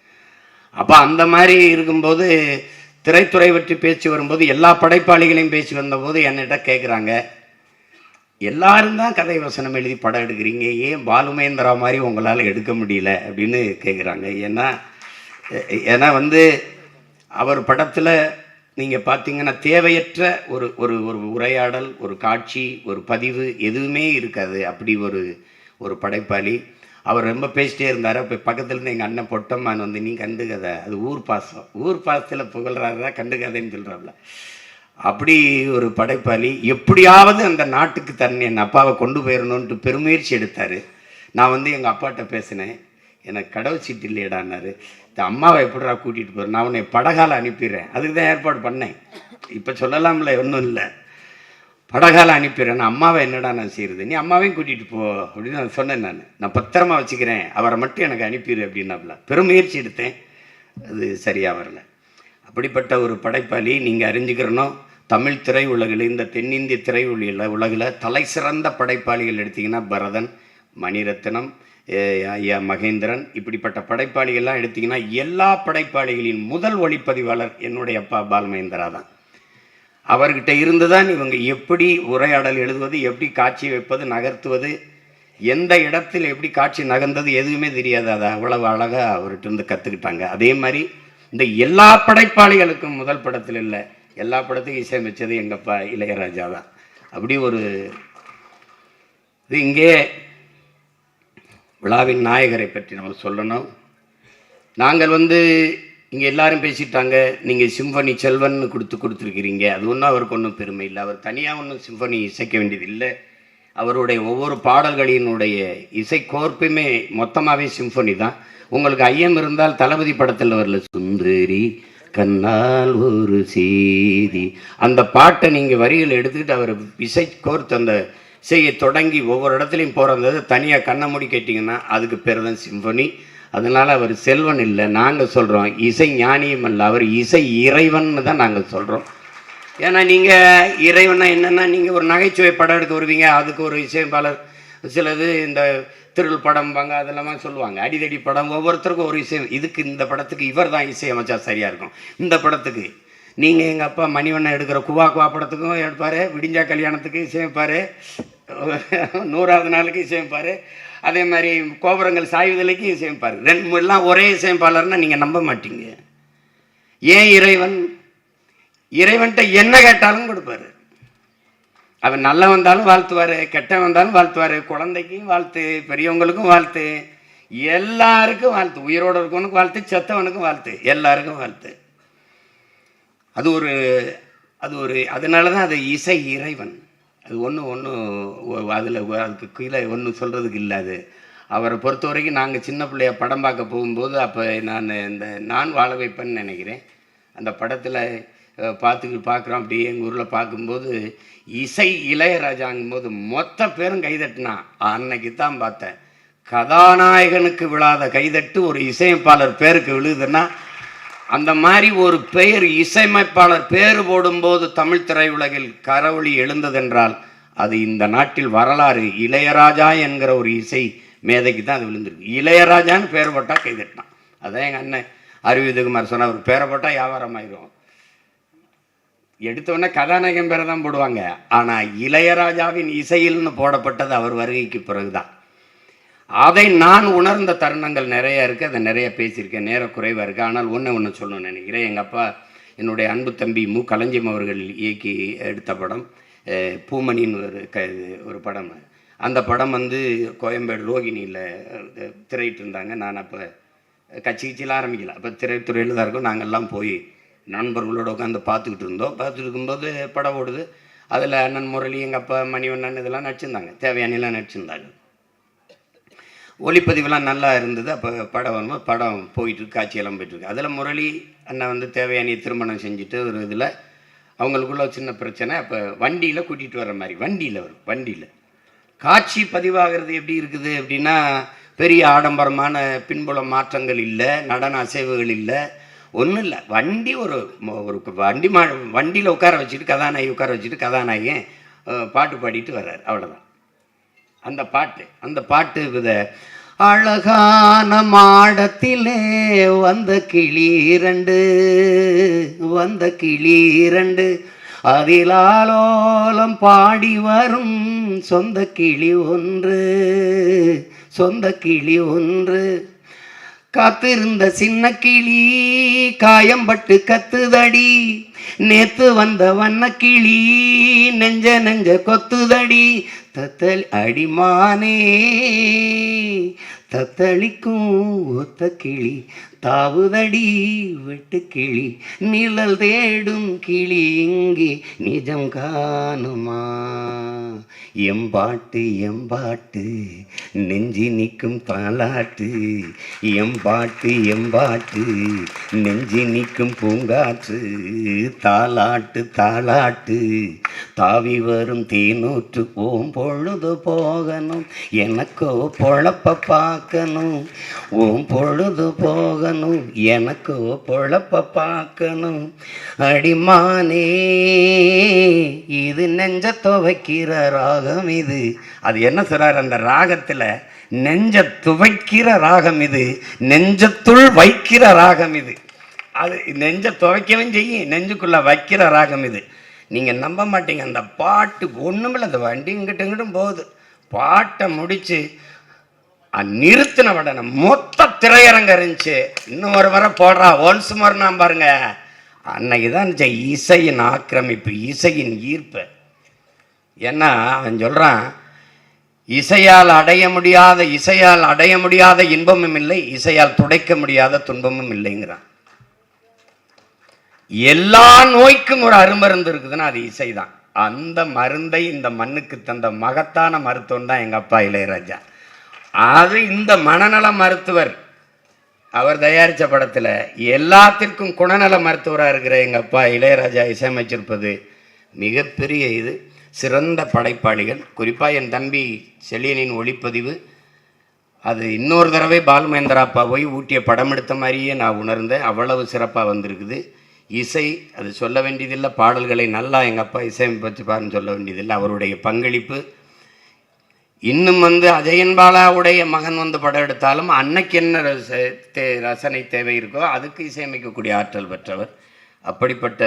அப்போ அந்த மாதிரி இருக்கும்போது திரைத்துறை பற்றி பேச்சு வரும்போது எல்லா படைப்பாளிகளையும் பேசி வந்தபோது என்னிட்ட கேட்குறாங்க, எல்லாரும் தான் கதை வசனம் எழுதி படம் எடுக்கிறீங்க, ஏன் பாலுமகேந்திரா மாதிரி உங்களால் எடுக்க முடியல அப்படின்னு கேட்குறாங்க. ஏன்னா வந்து அவர் படத்தில் நீங்கள் பார்த்தீங்கன்னா தேவையற்ற ஒரு உரையாடல், ஒரு காட்சி, ஒரு பதிவு எதுவுமே இருக்காது. அப்படி ஒரு படைப்பாளி. அவர் ரொம்ப பேசிட்டே இருந்தார். இப்போ பக்கத்துலேருந்து எங்கள் அண்ணன் பொட்டம்மான் வந்து, நீ கண்டுக்கதை, அது ஊர் பாசத்தில் புகழ்றாரா, கண்டுக்கதைன்னு சொல்கிறாப்புல. அப்படி ஒரு படைப்பாளி. எப்படியாவது அந்த நாட்டுக்கு என் அப்பாவை கொண்டு போயிடணுன்ட்டு பெருமுயற்சி எடுத்தார். நான் வந்து எங்கள் அப்பாட்ட பேசினேன், எனக்கு கடவுள் சீட்டு இல்லையடான்னாரு. இந்த அம்மாவை எப்படிடா கூட்டிகிட்டு போகிறேன், நான் உன்னை படகால அனுப்பிடுறேன், அதுக்கு தான் ஏற்பாடு பண்ணேன். இப்போ சொல்லலாம்ல, ஒன்றும் இல்லை, படகால அனுப்பிடுறேன். நான் அம்மாவை என்னடா நான் செய்கிறது, நீ அம்மாவையும் கூட்டிகிட்டு போ அப்படின்னு நான் சொன்னேன். நான் பத்திரமா வச்சுக்கிறேன், அவரை மட்டும் எனக்கு அனுப்பிடு அப்படின்னாப்புல. பெருமுயற்சி எடுத்தேன், அது சரியாக வரல. அப்படிப்பட்ட ஒரு படைப்பாளி நீங்கள் அறிஞ்சுக்கிறணும். தமிழ் திரை உலகில், இந்த தென்னிந்திய திரை உலகில் தலை சிறந்த படைப்பாளிகள் எடுத்திங்கன்னா பரதன், மணிரத்னம், ஐயா மகேந்திரன், இப்படிப்பட்ட படைப்பாளிகள்லாம் எடுத்திங்கன்னா எல்லா படைப்பாளிகளின் முதல் ஒளிப்பதிவாளர் என்னுடைய அப்பா பாலுமகேந்திரா தான். அவர்கிட்ட இருந்து தான் இவங்க எப்படி உரையாடல் எழுதுவது, எப்படி காட்சி வைப்பது, நகர்த்துவது, எந்த இடத்தில் எப்படி காட்சி நகர்ந்தது எதுவுமே தெரியாது. அதை அவ்வளவு அழகாக அவர்கிட்ட இருந்து கற்றுக்கிட்டாங்க. அதே மாதிரி இந்த எல்லா படைப்பாளிகளுக்கும் முதல் படத்தில் இல்லை, எல்லா படத்துக்கும் இசையமைச்சது எங்கப்பா இளையராஜா தான். அப்படி ஒரு இது. இங்கே விழாவின் நாயகரை பற்றி நம்ம சொல்லணும். நாங்கள் வந்து இங்கே எல்லாரும் பேசிட்டாங்க, நீங்கள் சிம்பனி செல்வன் கொடுத்துருக்கிறீங்க. அது ஒன்றும் அவருக்கு ஒன்றும் பெருமை இல்லை. அவர் தனியாக ஒன்றும் சிம்பனி இசைக்க வேண்டியது இல்லை. அவருடைய ஒவ்வொரு பாடல்களினுடைய இசை கோர்ப்புமே மொத்தமாகவே சிம்பனி தான். உங்களுக்கு ஐயம் இருந்தால் தளபதி படத்தில் வரல, சுந்தரி கண்ணால் ஒரு செய்தி, அந்த பாட்டை நீங்கள் வரிகள் எடுத்துக்கிட்டு அவர் இசை கோர்த்து அந்த இசையை தொடங்கி ஒவ்வொரு இடத்துலையும் போகிறது தனியாக கண்ணை மூடி கேட்டிங்கன்னா அதுக்கு பேர் தான் சிம்பனி. அதனால் அவர் செல்வன் இல்லை, நாங்கள் சொல்கிறோம் இசை ஞானியும் அல்ல, அவர் இசை இறைவன் தான் நாங்கள் சொல்கிறோம். ஏன்னா நீங்கள் இறைவனா என்னென்னா, நீங்கள் ஒரு நகைச்சுவை படம் எடுக்க வருவீங்க, அதுக்கு ஒரு இசையமைப்பாளர், சிலது இந்த திருள் படம்பாங்க, அதெல்லாம் சொல்லுவாங்க, அடிதடி படம், ஒவ்வொருத்தருக்கும் ஒரு இசை. இதுக்கு இந்த படத்துக்கு இவர் தான் இசை அமைச்சா சரியாக இருக்கும். இந்த படத்துக்கு நீங்கள் எங்கள் அப்பா மணிவண்ணன் எடுக்கிற குவா படத்துக்கும் எடுப்பார், விடிஞ்சா கல்யாணத்துக்கு இசையமைப்பார், 100வது நாளுக்கு இசையமைப்பார், அதே மாதிரி கோபுரங்கள் சாய்வதலைக்கு இசையமைப்பார். எல்லாம் ஒரே இசையமைப்பாளர்னால் நீங்கள் நம்ப மாட்டீங்க. ஏன் இறைவன்கிட்ட என்ன கேட்டாலும் கொடுப்பார். அவன் நல்ல வந்தாலும் வாழ்த்துவார், கெட்ட வந்தாலும் வாழ்த்துவார், குழந்தைக்கும் வாழ்த்து, பெரியவங்களுக்கும் வாழ்த்து, எல்லாருக்கும் வாழ்த்து, உயிரோடு இருக்கவனுக்கும் வாழ்த்து, செத்தவனுக்கும் வாழ்த்து, எல்லாருக்கும் வாழ்த்து. அதனால தான் அது இசை இறைவன். அது அதுக்கு கீழே ஒன்றும் சொல்கிறதுக்கு இல்லை. அது அவரை பொறுத்த வரைக்கும் நாங்கள் சின்ன பிள்ளைய படம் பார்க்க போகும்போது, அப்போ நான் வாழ வைப்பேன்னு நினைக்கிறேன், அந்த படத்தில் பார்க்குறோம். அப்படியே எங்கள் ஊரில் பார்க்கும்போது இசை இளையராஜாங்கும்போது மொத்த பேரும் கைதட்டினா. அன்னைக்கு தான் பார்த்தேன், கதாநாயகனுக்கு விழாத கைதட்டு ஒரு இசையமைப்பாளர் பேருக்கு விழுதுன்னா, அந்த மாதிரி ஒரு பெயர் இசையமைப்பாளர் பேர் போடும்போது தமிழ் திரையுலகில் கரவொளி எழுந்ததென்றால் அது இந்த நாட்டில் வரலாறு. இளையராஜா என்கிற ஒரு இசை மேதைக்கு தான் அது விழுந்திருக்கு. இளையராஜான்னு பேர் போட்டால் கைதட்டினான். அதான் எங்கள் அண்ணன் அருவிதகுமார் சொன்னால் ஒரு பேரை போட்டால் வியாபாரம் ஆயிடும். எடுத்தோடனே கதாநாயகன் பேரை தான் போடுவாங்க. ஆனால் இளையராஜாவின் இசையில்னு போடப்பட்டது அவர் வருகைக்கு பிறகுதான். அதை நான் உணர்ந்த தருணங்கள் நிறைய இருக்குது. அதை நிறைய பேசியிருக்கேன், நேர குறைவாக இருக்குது. ஆனால் ஒன்று சொல்லணும்னு நினைக்கிறேன். எங்கள் அப்பா என்னுடைய அன்பு தம்பி மு களஞ்சியம் அவர்கள் இயக்கி எடுத்த படம் பூமணின்னு ஒரு படம். அந்த படம் கோயம்பேடு ரோகிணியில் திரையிட்டு இருந்தாங்க. நான் அப்போ கட்சியில் ஆரம்பிக்கல, அப்போ திரைத்துறையில் தான் இருக்கும். நாங்கள்லாம் போய் நண்பர்களோடு உட்காந்து பார்த்துக்கிட்டு இருந்தோம். பார்த்துட்டு இருக்கும்போது படம் ஓடுது. அதில் அண்ணன் முரளி, எங்கள் அப்பா மணிவண்ணன் இதெல்லாம் நடிச்சிருந்தாங்க, தேவையானலாம் நடிச்சிருந்தாங்க. ஒளிப்பதிவெல்லாம் நல்லா இருந்தது. அப்போ படம் வரும்போது படம் போயிட்டுருக்கு, காட்சியெல்லாம் போயிட்டுருக்கு. அதில் முரளி அண்ணன் தேவையானியை திருமணம் செஞ்சுட்டு ஒரு இதில் அவங்களுக்குள்ள சின்ன பிரச்சனை. அப்போ வண்டியில் கூட்டிகிட்டு வர்ற மாதிரி வண்டியில் காட்சி பதிவாகிறது எப்படி இருக்குது அப்படின்னா, பெரிய ஆடம்பரமான பின்புல மாற்றங்கள் இல்லை, நடன அசைவுகள் இல்லை, ஒன்றும் இல்லை. வண்டி ஒரு வண்டியில் உட்கார வச்சுட்டு கதாநாயகி உட்கார வச்சுட்டு கதாநாயகன் பாட்டு பாடிட்டு வர்றாரு, அவ்வளோதான். அந்த பாட்டு வித அழகான மாடத்திலே வந்த கிளி இரண்டு அதிலாலோலம் பாடி வரும் சொந்த கிளி ஒன்று காத்திருந்த சின்ன கிளி காயம்பட்டு கத்துதடி, நேத்து வந்த வண்ண கிளி நெஞ்ச கொத்துதடி, தத்தல் அடிமானே தத்தளிக்கும் ஒத்த கிளி தாவுதடி வெட்டு கிளி நிழல் தேடும் கிளி இங்கே நிஜம் காணுமா, எம்பாட்டு நெஞ்சி நிற்கும் தாலாட்டு, எம்பாட்டு நெஞ்சி நிற்கும் பூங்காற்று, தாலாட்டு தாவி வரும் தேனூற்று ஓம் பொழுது போகணும், எனக்கோ பொழப்ப பார்க்கணும், ஓம் பொழுது போகணும், எனக்கோ பொழப்ப பார்க்கணும், அடிமானே இது நெஞ்ச துவைக்கிற ராகம் இது. அது என்ன சொல்றார் அந்த ராகத்தில்? நெஞ்ச துவைக்கிற ராகம் இது, நெஞ்சத்துள் வைக்கிற ராகம் இது. அது நெஞ்ச துவைக்கவும் செய்யும், நெஞ்சுக்குள்ள வைக்கிற ராகம் இது. நீங்கள் நம்ப மாட்டீங்க, அந்த பாட்டு ஒன்றுமில்லை, அந்த வண்டி இங்கிட்டும் போகுது, பாட்டை முடித்து நிறுத்தின உடனே மொத்த திரையரங்க இருந்துச்சு. இன்னும் ஒரு முறை போடுறா ஒன்ஸ் மோர் நான் பாருங்க. அன்னைக்கு தான் இருந்துச்சு இசையின் ஆக்கிரமிப்பு, இசையின் ஈர்ப்பு. ஏன்னா அவன் சொல்கிறான், இசையால் அடைய முடியாத இன்பமும் இல்லை, இசையால் துடைக்க முடியாத துன்பமும் இல்லைங்கிறான். எல்லா நோய்க்கும் ஒரு அருமருந்து இருக்குதுன்னா அது இசை தான். அந்த மருந்தை இந்த மண்ணுக்கு தந்த மகத்தான மருத்துவம் தான் எங்கள் அப்பா இளையராஜா. அது இந்த மனநல மருத்துவர் அவர் தயாரித்த படத்தில் எல்லாத்திற்கும் குணநல மருத்துவராக இருக்கிற எங்கள் அப்பா இளையராஜா இசையமைச்சிருப்பது மிகப்பெரிய இது. சிறந்த படைப்பாளிகள். குறிப்பாக என் தம்பி செழியனின் ஒளிப்பதிவு, அது இன்னொரு தடவை பாலுமேந்திரா அப்பா போய் ஊட்டிய படம் எடுத்த மாதிரியே நான் உணர்ந்தேன். அவ்வளவு சிறப்பாக வந்திருக்குது. இசை அது சொல்ல வேண்டியதில்லை, பாடல்களை நல்லா எங்கள் அப்பா இசையமைப்பாருன்னு சொல்ல வேண்டியதில்லை. அவருடைய பங்களிப்பு இன்னும் அஜயன் பாலாவுடைய மகன் படம் எடுத்தாலும் அன்னைக்கு என்ன ரசனை தேவை இருக்கோ அதுக்கு இசையமைக்கக்கூடிய ஆற்றல் பெற்றவர். அப்படிப்பட்ட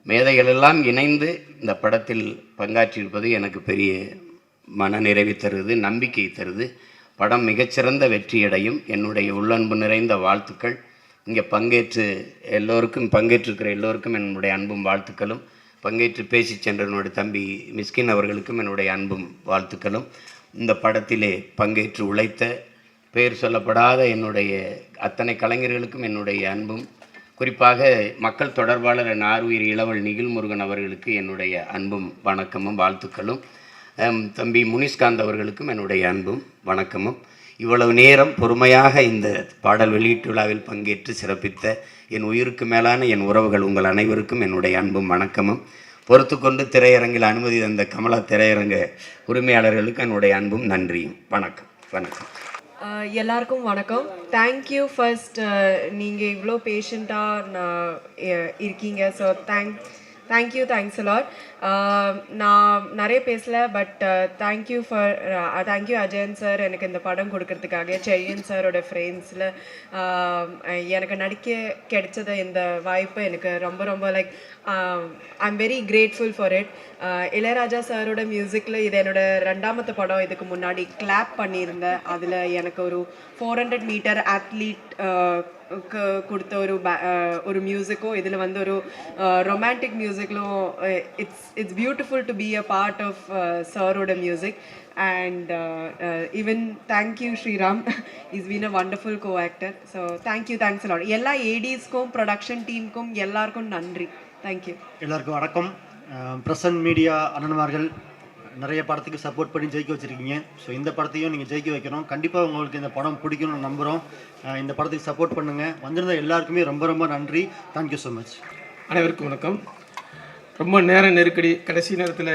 மேதைகள் எல்லாம் இணைந்து இந்த படத்தில் பங்காற்றியிருப்பது எனக்கு பெரிய மன நிறைவை தருது, நம்பிக்கை தருது. படம் மிகச்சிறந்த வெற்றியடையும். என்னுடைய உள்ளன்பு நிறைந்த வாழ்த்துக்கள். இங்கே பங்கேற்றிருக்கிற எல்லோருக்கும் என்னுடைய அன்பும் வாழ்த்துக்களும், பங்கேற்று பேசி சென்ற என்னுடைய தம்பி மிஸ்கின் அவர்களுக்கும் என்னுடைய அன்பும் வாழ்த்துக்களும், இந்த படத்திலே பங்கேற்று உழைத்த பெயர் சொல்லப்படாத என்னுடைய அத்தனை கலைஞர்களுக்கும் என்னுடைய அன்பும், குறிப்பாக மக்கள் தொடர்பாளர் ஆர்வீர் இளவல் நிகில் முருகன் அவர்களுக்கு என்னுடைய அன்பும் வணக்கமும் வாழ்த்துக்களும், தம்பி முனிஸ்காந்த் அவர்களுக்கும் என்னுடைய அன்பும் வணக்கமும். இவ்வளவு நேரம் பொறுமையாக இந்த பாடல் வெளியீட்டு விழாவில் பங்கேற்று சிறப்பித்த என் உயிருக்கு மேலான என் உறவுகள் உங்கள் அனைவருக்கும் என்னுடைய அன்பும் வணக்கமும். பொறுத்து கொண்டு திரையரங்கில் அனுமதி தந்த கமலா திரையரங்க உரிமையாளர்களுக்கு என்னுடைய அன்பும் நன்றியும். வணக்கம். எல்லாருக்கும் வணக்கம். Thank you first. நீங்கள் இவ்வளோ பேஷண்ட்டாக இருக்கீங்க. So thanks a lot. நான் நிறைய பேசல, பட் தேங்க்யூ அஜயன் சார் எனக்கு இந்த படம் கொடுக்கறதுக்காக. செழியன் சாரோட ஃப்ரெண்ட்ஸில் எனக்கு நடிக்க கிடைச்சத இந்த வாய்ப்பு எனக்கு ரொம்ப ரொம்ப like I am very grateful for it. Ilaiyaraaja சாரோட மியூசிக்கில் இது என்னோட ரெண்டாமத்து படம். இதுக்கு முன்னாடி கிளாப் பண்ணியிருந்தேன். அதில் எனக்கு ஒரு 400 மீட்டர் அத்லீட் கொடுத்த ஒரு மியூசிக்கும், இதில் வந்து ஒரு ரொமான்டிக் மியூசிக்லும் it's beautiful to be a part of சாரோட music. And even thank you Sriram. He's been a wonderful co-actor. So thanks a lot. எல்லா ஏடிஸ்க்கும் ப்ரொடக்ஷன் டீமுக்கும் எல்லாருக்கும் நன்றி. தேங்க்யூ. எல்லாருக்கும் வணக்கம். பிரசன்ட் மீடியா அண்ணன்மார்கள் நிறைய படத்துக்கு சப்போர்ட் பண்ணி ஜெயிக்க வச்சுருக்கீங்க. ஸோ இந்த படத்தையும் நீங்கள் ஜெயிக்க வைக்கணும். கண்டிப்பாக உங்களுக்கு இந்த படம் பிடிக்கணும்னு நம்புகிறோம். இந்த படத்துக்கு சப்போர்ட் பண்ணுங்கள். வந்திருந்த எல்லாருக்குமே ரொம்ப ரொம்ப நன்றி. Thank you so much. அனைவருக்கும் வணக்கம். ரொம்ப நெருக்கடி கடைசி நேரத்தில்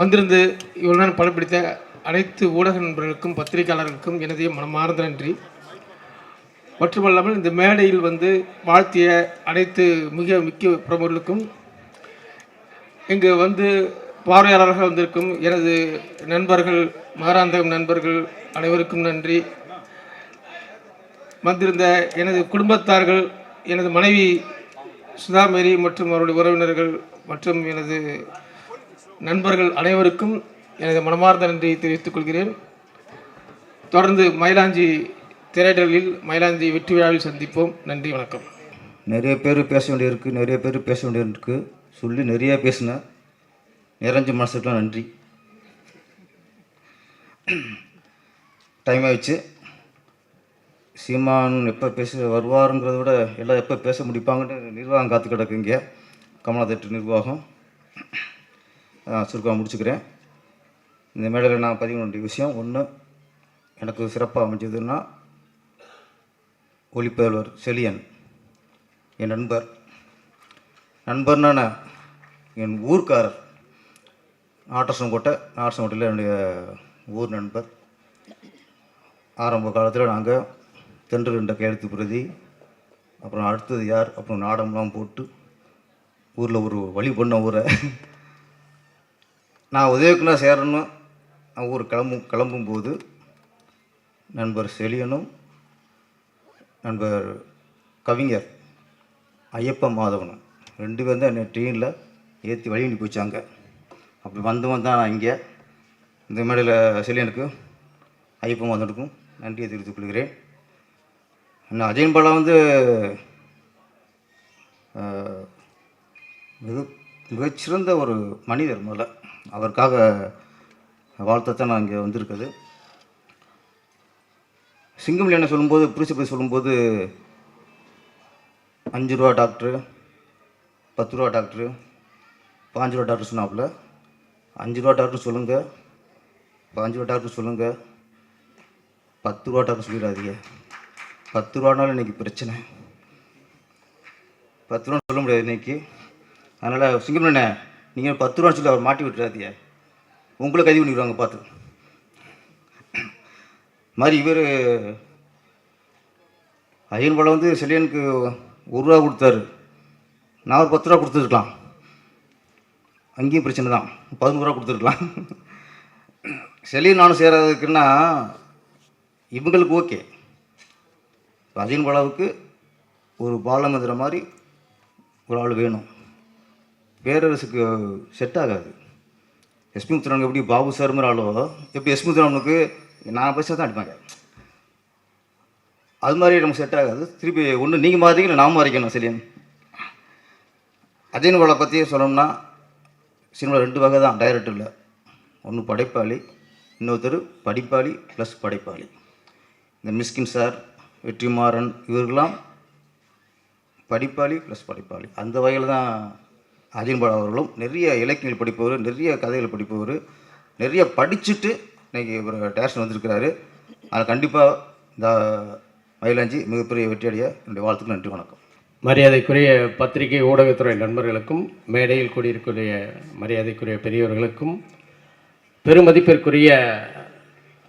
வந்திருந்து இவ்வளோ நேரம் படம் பிடித்த அனைத்து ஊடக நண்பர்களுக்கும் பத்திரிகையாளர்களுக்கும் எனது மனமார்ந்த நன்றி. மட்டுமல்லாமல் இந்த மேடையில் வாழ்த்திய அனைத்து முக்கிய பிரமுகர்களுக்கும், இங்கு பார்வையாளர்கள் வந்திருக்கும் எனது நண்பர்கள், மகராந்தகம் நண்பர்கள் அனைவருக்கும் நன்றி. வந்திருந்த எனது குடும்பத்தார்கள், எனது மனைவி சுதாமேரி மற்றும் அவருடைய உறவினர்கள் மற்றும் எனது நண்பர்கள் அனைவருக்கும் எனது மனமார்ந்த நன்றியை தெரிவித்துக் கொள்கிறேன். தொடர்ந்து மயிலாஞ்சி திரையிடலில் மயிலாஞ்சி வெற்றி விழாவில் சந்திப்போம். நன்றி, வணக்கம். நிறைய பேர் பேச வேண்டியிருக்கு சொல்லி நிறைய பேசினேன். நிறைஞ்ச மனசுக்கெலாம் நன்றி. டைம் ஆயிடுச்சு. சீமான் எப்போ வருவாருங்கிறத விட எல்லாம் எப்போ பேச முடிப்பாங்கன்னு நிர்வாகம் காத்து கிடக்குங்க. கமலா தேட்டர் நிர்வாகம். சுருக்கமாக முடிச்சுக்கிறேன். இந்த மேடையில் நான் பதிவு வேண்டிய விஷயம் ஒன்று, எனக்கு சிறப்பாக அமைஞ்சதுன்னா ஒளிப்பதிவர் செழியன் என் நண்பர்னா என் ஊர்க்காரர். நாட்டரசன்கோட்டையில் என்னுடைய ஊர் நண்பர். ஆரம்ப காலத்தில் நாங்கள் தென்று 2 கையெழுத்து பிரதி, அப்புறம் அடுத்தது யார், அப்புறம் நாடகம்லாம் போட்டு ஊரில் ஒரு வழி பண்ண ஊரை நான் உதயக்குள்ளே சேரணும். ஊர் கிளம்பும்போது நண்பர் செழியனும் நண்பர் கவிஞர் ஐயப்ப மாதவனும் 2 பேரும் தான் என்னை ட்ரெயினில் ஏற்றி வழி அனுப்பி வச்சாங்க. அப்படி வந்தவன் தான் நான் இங்கே இந்த மேடையில் செழியனுக்கு ஐயப்ப மாதவனுக்கும் நன்றியை தெரிவித்துக் கொள்கிறேன். இன்னும் அஜயன் பாலா மிகச்சிறந்த ஒரு மனிதர். முதல்ல அவருக்காக வாழ்த்தத்தான் நான் இங்கே வந்திருக்குது. சிங்கமில் என்ன சொல்லும்போது, பிரின்சிபல் சொல்லும்போது 5 ரூபா டாக்டரு, 10 ரூபா டாக்டரு, 5 ரூபா டாக்டர் சொன்னாப்புல. 5 ரூபா டாக்டர் சொல்லுங்கள், 5 ரூபா டாக்டர் சொல்லுங்கள், 10 ரூபா டாக்டர் சொல்லிடாதீங்க. 10 ரூபானாலும் இன்றைக்கி பிரச்சனை. 10 ரூபா சொல்ல முடியாது இன்றைக்கி. அதனால் சிங்கம்ண்ணே, நீங்கள் 10 ரூபான்னு சொல்லி அவர் மாட்டி விட்டுறாதீங்க, உங்களை கைது பண்ணிடுவாங்க பார்த்து. மாதிரி இவர் அஜயன் பாலா செழியனுக்கு 1 ரூபா கொடுத்தாரு. நான் ஒரு 10 ரூபா கொடுத்துருக்கலாம். அங்கேயும் பிரச்சனை தான். 11 ரூபா கொடுத்துருக்கலாம். செழியன் நானும் சேராதுக்குன்னா இவங்களுக்கு ஓகே. அஜயன் பாலாவுக்கு ஒரு பாலமந்திர மாதிரி ஒரு ஆள் வேணும். பேரரசுக்கு செட் ஆகாது. எஸ்பி முத்துராமன் எப்படி பாபு சார் மாதிரி ஆளோ, எப்படி எஸ்பி முத்துராமனுக்கு நான் பைசா தான் அடிப்பாங்க. அது மாதிரி நமக்கு செட் ஆகாது. திருப்பி ஒன்று நீங்கள் மாறிங்க, இல்லை நான் மாறிக்கணும். செழியன் அஜயன் பாலா பற்றி சொல்லணும்னா சினிமா 2 வகை தான் டைரக்டரில். ஒன்று படைப்பாளி, இன்னொருத்தர் படிப்பாளி ப்ளஸ் படைப்பாளி. இந்த மிஸ்கின் சார், வெற்றிமாறன் இவர்களெலாம் படிப்பாளி ப்ளஸ் படைப்பாளி. அந்த வகையில் தான் அஜயன் பாலா அவர்களும். நிறைய இலக்கியங்கள் படிப்பவர், நிறைய கதைகள் படிப்பவர், நிறைய படிச்சுட்டு இன்றைக்கி இவர் டேரக்ஷன் வந்திருக்கிறாரு. அதில் கண்டிப்பாக இந்த மயிலாஞ்சி மிகப்பெரிய வெற்றியடைய என்னுடைய வாழ்த்துக்கள். நன்றி, வணக்கம். மரியாதைக்குரிய பத்திரிகை ஊடகத்துறை நண்பர்களுக்கும், மேடையில் கூடியிருக்கிற மரியாதைக்குரிய பெரியவர்களுக்கும், பெருமதிப்பிற்குரிய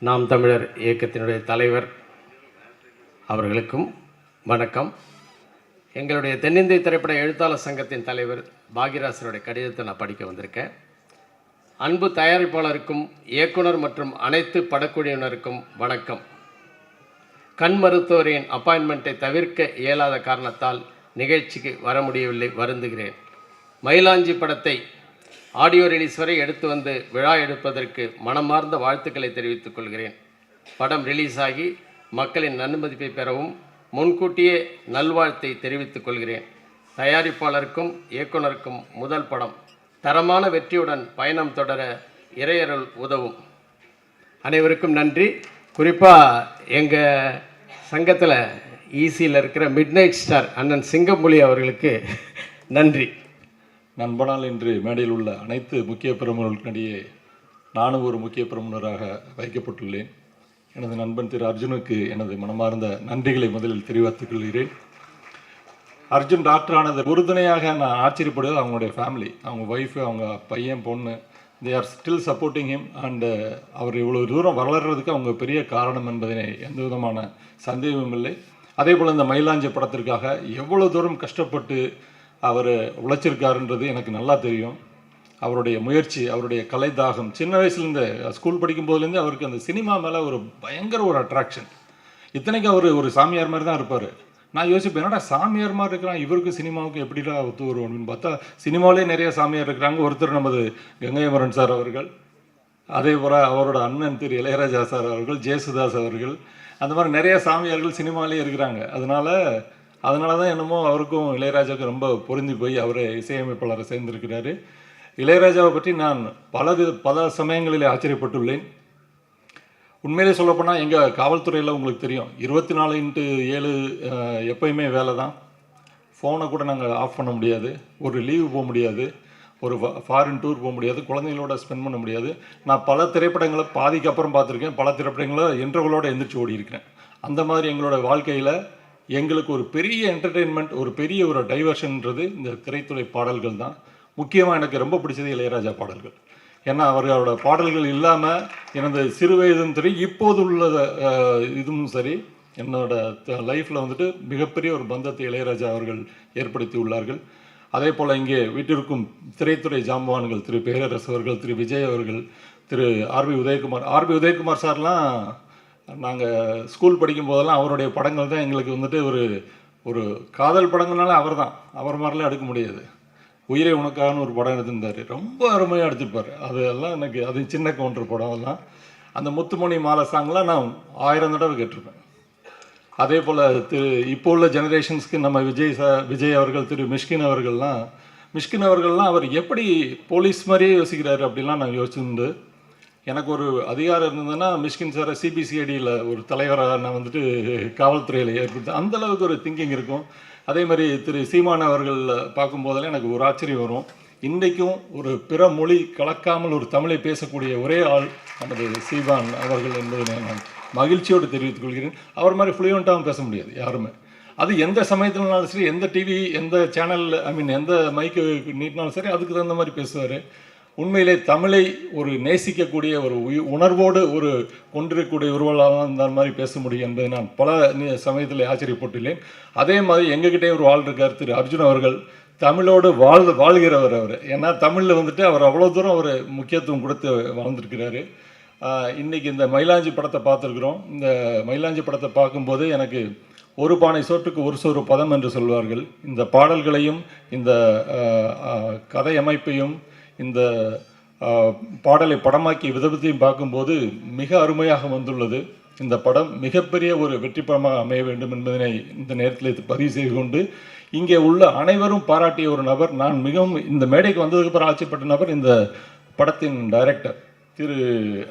நாம் தமிழர் இயக்கத்தினுடைய தலைவர் அவர்களுக்கும் வணக்கம். எங்களுடைய தென்னிந்திய திரைப்பட எழுத்தாளர் சங்கத்தின் தலைவர் பாக்யராசனுடைய கடிதத்தை நான் படிக்க வந்திருக்கேன். அன்பு தயாரிப்பாளருக்கும் இயக்குனர் மற்றும் அனைத்து படக்குழுவினருக்கும் வணக்கம். கண் மருத்துவரின் அப்பாயின்மெண்ட்டை தவிர்க்க இயலாத காரணத்தால் நிகழ்ச்சிக்கு வர முடியவில்லை, வருந்துகிறேன். மயிலாஞ்சி படத்தை ஆடியோ ரிலீஸ் வரை எடுத்து வந்து விழா எடுப்பதற்கு மனமார்ந்த வாழ்த்துக்களை தெரிவித்துக் கொள்கிறேன். படம் ரிலீஸ் ஆகி மக்களின் நன்மதிப்பை பெறவும் முன்கூட்டியே நல்வாழ்த்தை தெரிவித்துக் கொள்கிறேன். தயாரிப்பாளருக்கும் இயக்குனருக்கும் முதல் படம் தரமான வெற்றியுடன் பயணம் தொடர இறையருள் உதவும். அனைவருக்கும் நன்றி. குறிப்பாக எங்கள் சங்கத்தில் ஈசியில் இருக்கிற மிட்நைட் ஸ்டார் அண்ணன் சிங்கம்புலி அவர்களுக்கு நன்றி. நண்பனால் இன்று மேடையில் உள்ள அனைத்து முக்கிய பிரமுகர்களுக்கிடையே நானும் ஒரு முக்கிய பிரமுகராக வைக்கப்பட்டுள்ளேன். எனது நண்பன் திரு அர்ஜுனுக்கு எனது மனமார்ந்த நன்றிகளை முதலில் தெரிவித்துக் கொள்கிறேன். அர்ஜுன் டாக்டர் ஆனது உறுதுணையாக நான் ஆச்சரியப்படுவது அவங்களுடைய ஃபேமிலி, அவங்க ஒய்ஃபு, அவங்க பையன், பொண்ணு, they are still supporting him. And அவர் இவ்வளோ தூரம் வளர்கிறதுக்கு அவங்க பெரிய காரணம் என்பதனை எந்த விதமான சந்தேகமும் இல்லை. அதே போல் இந்த மயிலாஞ்சி படத்திற்காக எவ்வளோ தூரம் கஷ்டப்பட்டு அவர் உழைச்சிருக்காருன்றது எனக்கு நல்லா தெரியும். அவருடைய முயற்சி, அவருடைய கலை தாகம், சின்ன வயசுலேருந்து ஸ்கூல் படிக்கும் போதுலேருந்து அவருக்கு அந்த சினிமா மேலே ஒரு பயங்கர ஒரு அட்ராக்ஷன். இத்தனைக்கு அவர் ஒரு சாமியார் மாதிரி தான் இருப்பார். நான் யோசிப்பேன், என்னடா சாமியார் மாதிரி இருக்கிறான், இவருக்கு சினிமாவுக்கு எப்படிடா ஒத்து வரும் அப்படின்னு பார்த்தா சினிமாவிலே நிறைய சாமியார் இருக்கிறாங்க. ஒருத்தர் நமது கங்கையமரன் சார் அவர்கள், அதே போல் அவரோட அண்ணன் திரு இளையராஜா சார் அவர்கள், ஜேசுதாஸ் அவர்கள், அந்த மாதிரி நிறைய சாமியார்கள் சினிமாவிலே இருக்கிறாங்க. அதனால தான் என்னமோ அவருக்கும் இளையராஜாவுக்கு ரொம்ப பொருந்தி போய் அவரை இசையமைப்பாளரை சேர்ந்திருக்கிறாரு. இளையராஜாவை பற்றி நான் பல சமயங்களில் ஆச்சரியப்பட்டுள்ளேன். உண்மையிலே சொல்லப்போனால் எங்கள் காவல்துறையில் உங்களுக்கு தெரியும் 24/7 எப்போயுமே வேலை தான். ஃபோனை கூட நாங்கள் ஆஃப் பண்ண முடியாது, ஒரு லீவு போக முடியாது, ஒரு ஃபாரின் டூர் போக முடியாது, குழந்தைங்களோட ஸ்பெண்ட் பண்ண முடியாது. நான் பல திரைப்படங்களை பாதிக்கு அப்புறம் பார்த்துருக்கேன், பல திரைப்படங்களை இன்டர்வலோடு எந்திரிச்சு ஓடி இருக்கிறேன். அந்த மாதிரி எங்களோட வாழ்க்கையில் எங்களுக்கு ஒரு பெரிய என்டர்டெயின்மெண்ட், ஒரு பெரிய ஒரு டைவர்ஷன்ன்றது இந்த திரைத்துறை பாடல்கள் தான். முக்கியமாக எனக்கு ரொம்ப பிடிச்சது இளையராஜா பாடல்கள். ஏன்னா அவர்களோட பாடல்கள் இல்லாமல் எனது சிறு வயதும் சரி, இப்போது உள்ள இதுவும் சரி, என்னோட லைஃப்பில் வந்துட்டு மிகப்பெரிய ஒரு பந்தத்தை இளையராஜா அவர்கள் ஏற்படுத்தி உள்ளார்கள். அதே போல் இங்கே வீட்டிற்கும் திரைத்துறை ஜாம்பவான்கள் திரு பேரரசு அவர்கள், திரு விஜய் அவர்கள், திரு ஆர்பி உதயகுமார் சார்லாம் நாங்கள் ஸ்கூல் படிக்கும் போதெல்லாம் அவருடைய படங்கள் தான் எங்களுக்கு வந்துட்டு ஒரு காதல் படங்கள்னால அவர் மாதிரிலாம் எடுக்க முடியாது. உயிரை உனக்காகனு ஒரு படம் எடுத்திருந்தார், ரொம்ப அருமையாக எடுத்துருப்பார். அதெல்லாம் எனக்கு அது சின்ன கவுண்டர் படம் எல்லாம். அந்த முத்துமணி மாலை சாங்லாம் நான் 1000 தடவை கேட்டிருப்பேன். அதே போல் இப்போ உள்ள ஜெனரேஷன்ஸ்க்கு நம்ம விஜய் அவர்கள், திரு மிஷ்கின் அவர்கள்லாம் அவர் எப்படி போலீஸ் மாதிரியே யோசிக்கிறாரு அப்படிலாம் நான் யோசிச்சுருந்து. எனக்கு ஒரு அதிகாரம் இருந்ததுன்னா மிஷ்கின் சாரை சிபிசிஐடியில் ஒரு தலைவராக நான் வந்துட்டு காவல்துறையில் ஏற்படுத்தேன். அந்தளவுக்கு ஒரு திங்கிங் இருக்கும். அதே மாதிரி திரு சீமான் அவர்கள் பார்க்கும்போதெல்லாம் எனக்கு ஒரு ஆச்சரியம் வரும். இன்றைக்கும் ஒரு பிற மொழி கலக்காமல் ஒரு தமிழை பேசக்கூடிய ஒரே ஆள் நமது சீமான் அவர்கள் என்பதை நான் மகிழ்ச்சியோடு தெரிவித்துக் கொள்கிறேன். அவர் மாதிரி ஃப்ளூயண்ட்டாகவும் பேச முடியாது யாருமே. அது எந்த சமயத்துலனாலும் சரி, எந்த டிவி, எந்த சேனல், எந்த மைக்கு நீட்டினாலும் சரி, அதுக்கு தகுந்த மாதிரி பேசுவார். உண்மையிலே தமிழை ஒரு நேசிக்கக்கூடிய ஒரு உணர்வோடு ஒரு கொண்டிருக்கக்கூடிய உருவலாக அந்த மாதிரி பேச முடியும் என்பதை நான் பல சமயத்தில் ஆச்சரியப்பட்டுள்ளேன். அதே மாதிரி எங்ககிட்டே ஒரு ஆள் இருக்கார், திரு அர்ஜுன் அவர்கள். தமிழோடு வாழ்கிறவர் அவர். ஏன்னா தமிழில் வந்துட்டு அவர் அவ்வளோ தூரம் ஒரு முக்கியத்துவம் கொடுத்து வாழ்ந்துருக்கிறாரு. இன்றைக்கி இந்த மயிலாஞ்சி படத்தை பார்த்துருக்குறோம். இந்த மயிலாஞ்சி படத்தை பார்க்கும்போது எனக்கு ஒரு பானை சோற்றுக்கு ஒரு சோறு பதம் என்று சொல்வார்கள். இந்த பாடல்களையும் இந்த கதை அமைப்பையும் இந்த பாடலை படமாக்கிய விதத்தையும் பார்க்கும்போது மிக அருமையாக வந்துள்ளது. இந்த படம் மிகப்பெரிய ஒரு வெற்றி படமாக அமைய வேண்டும் என்பதனை இந்த நேரத்தில் பதிவு செய்து கொண்டு, இங்கே உள்ள அனைவரும் பாராட்டிய ஒரு நபர், நான் மிகவும் இந்த மேடைக்கு வந்ததுக்கப்புறம் ஆச்சரியப்பட்ட நபர் இந்த படத்தின் டைரக்டர் திரு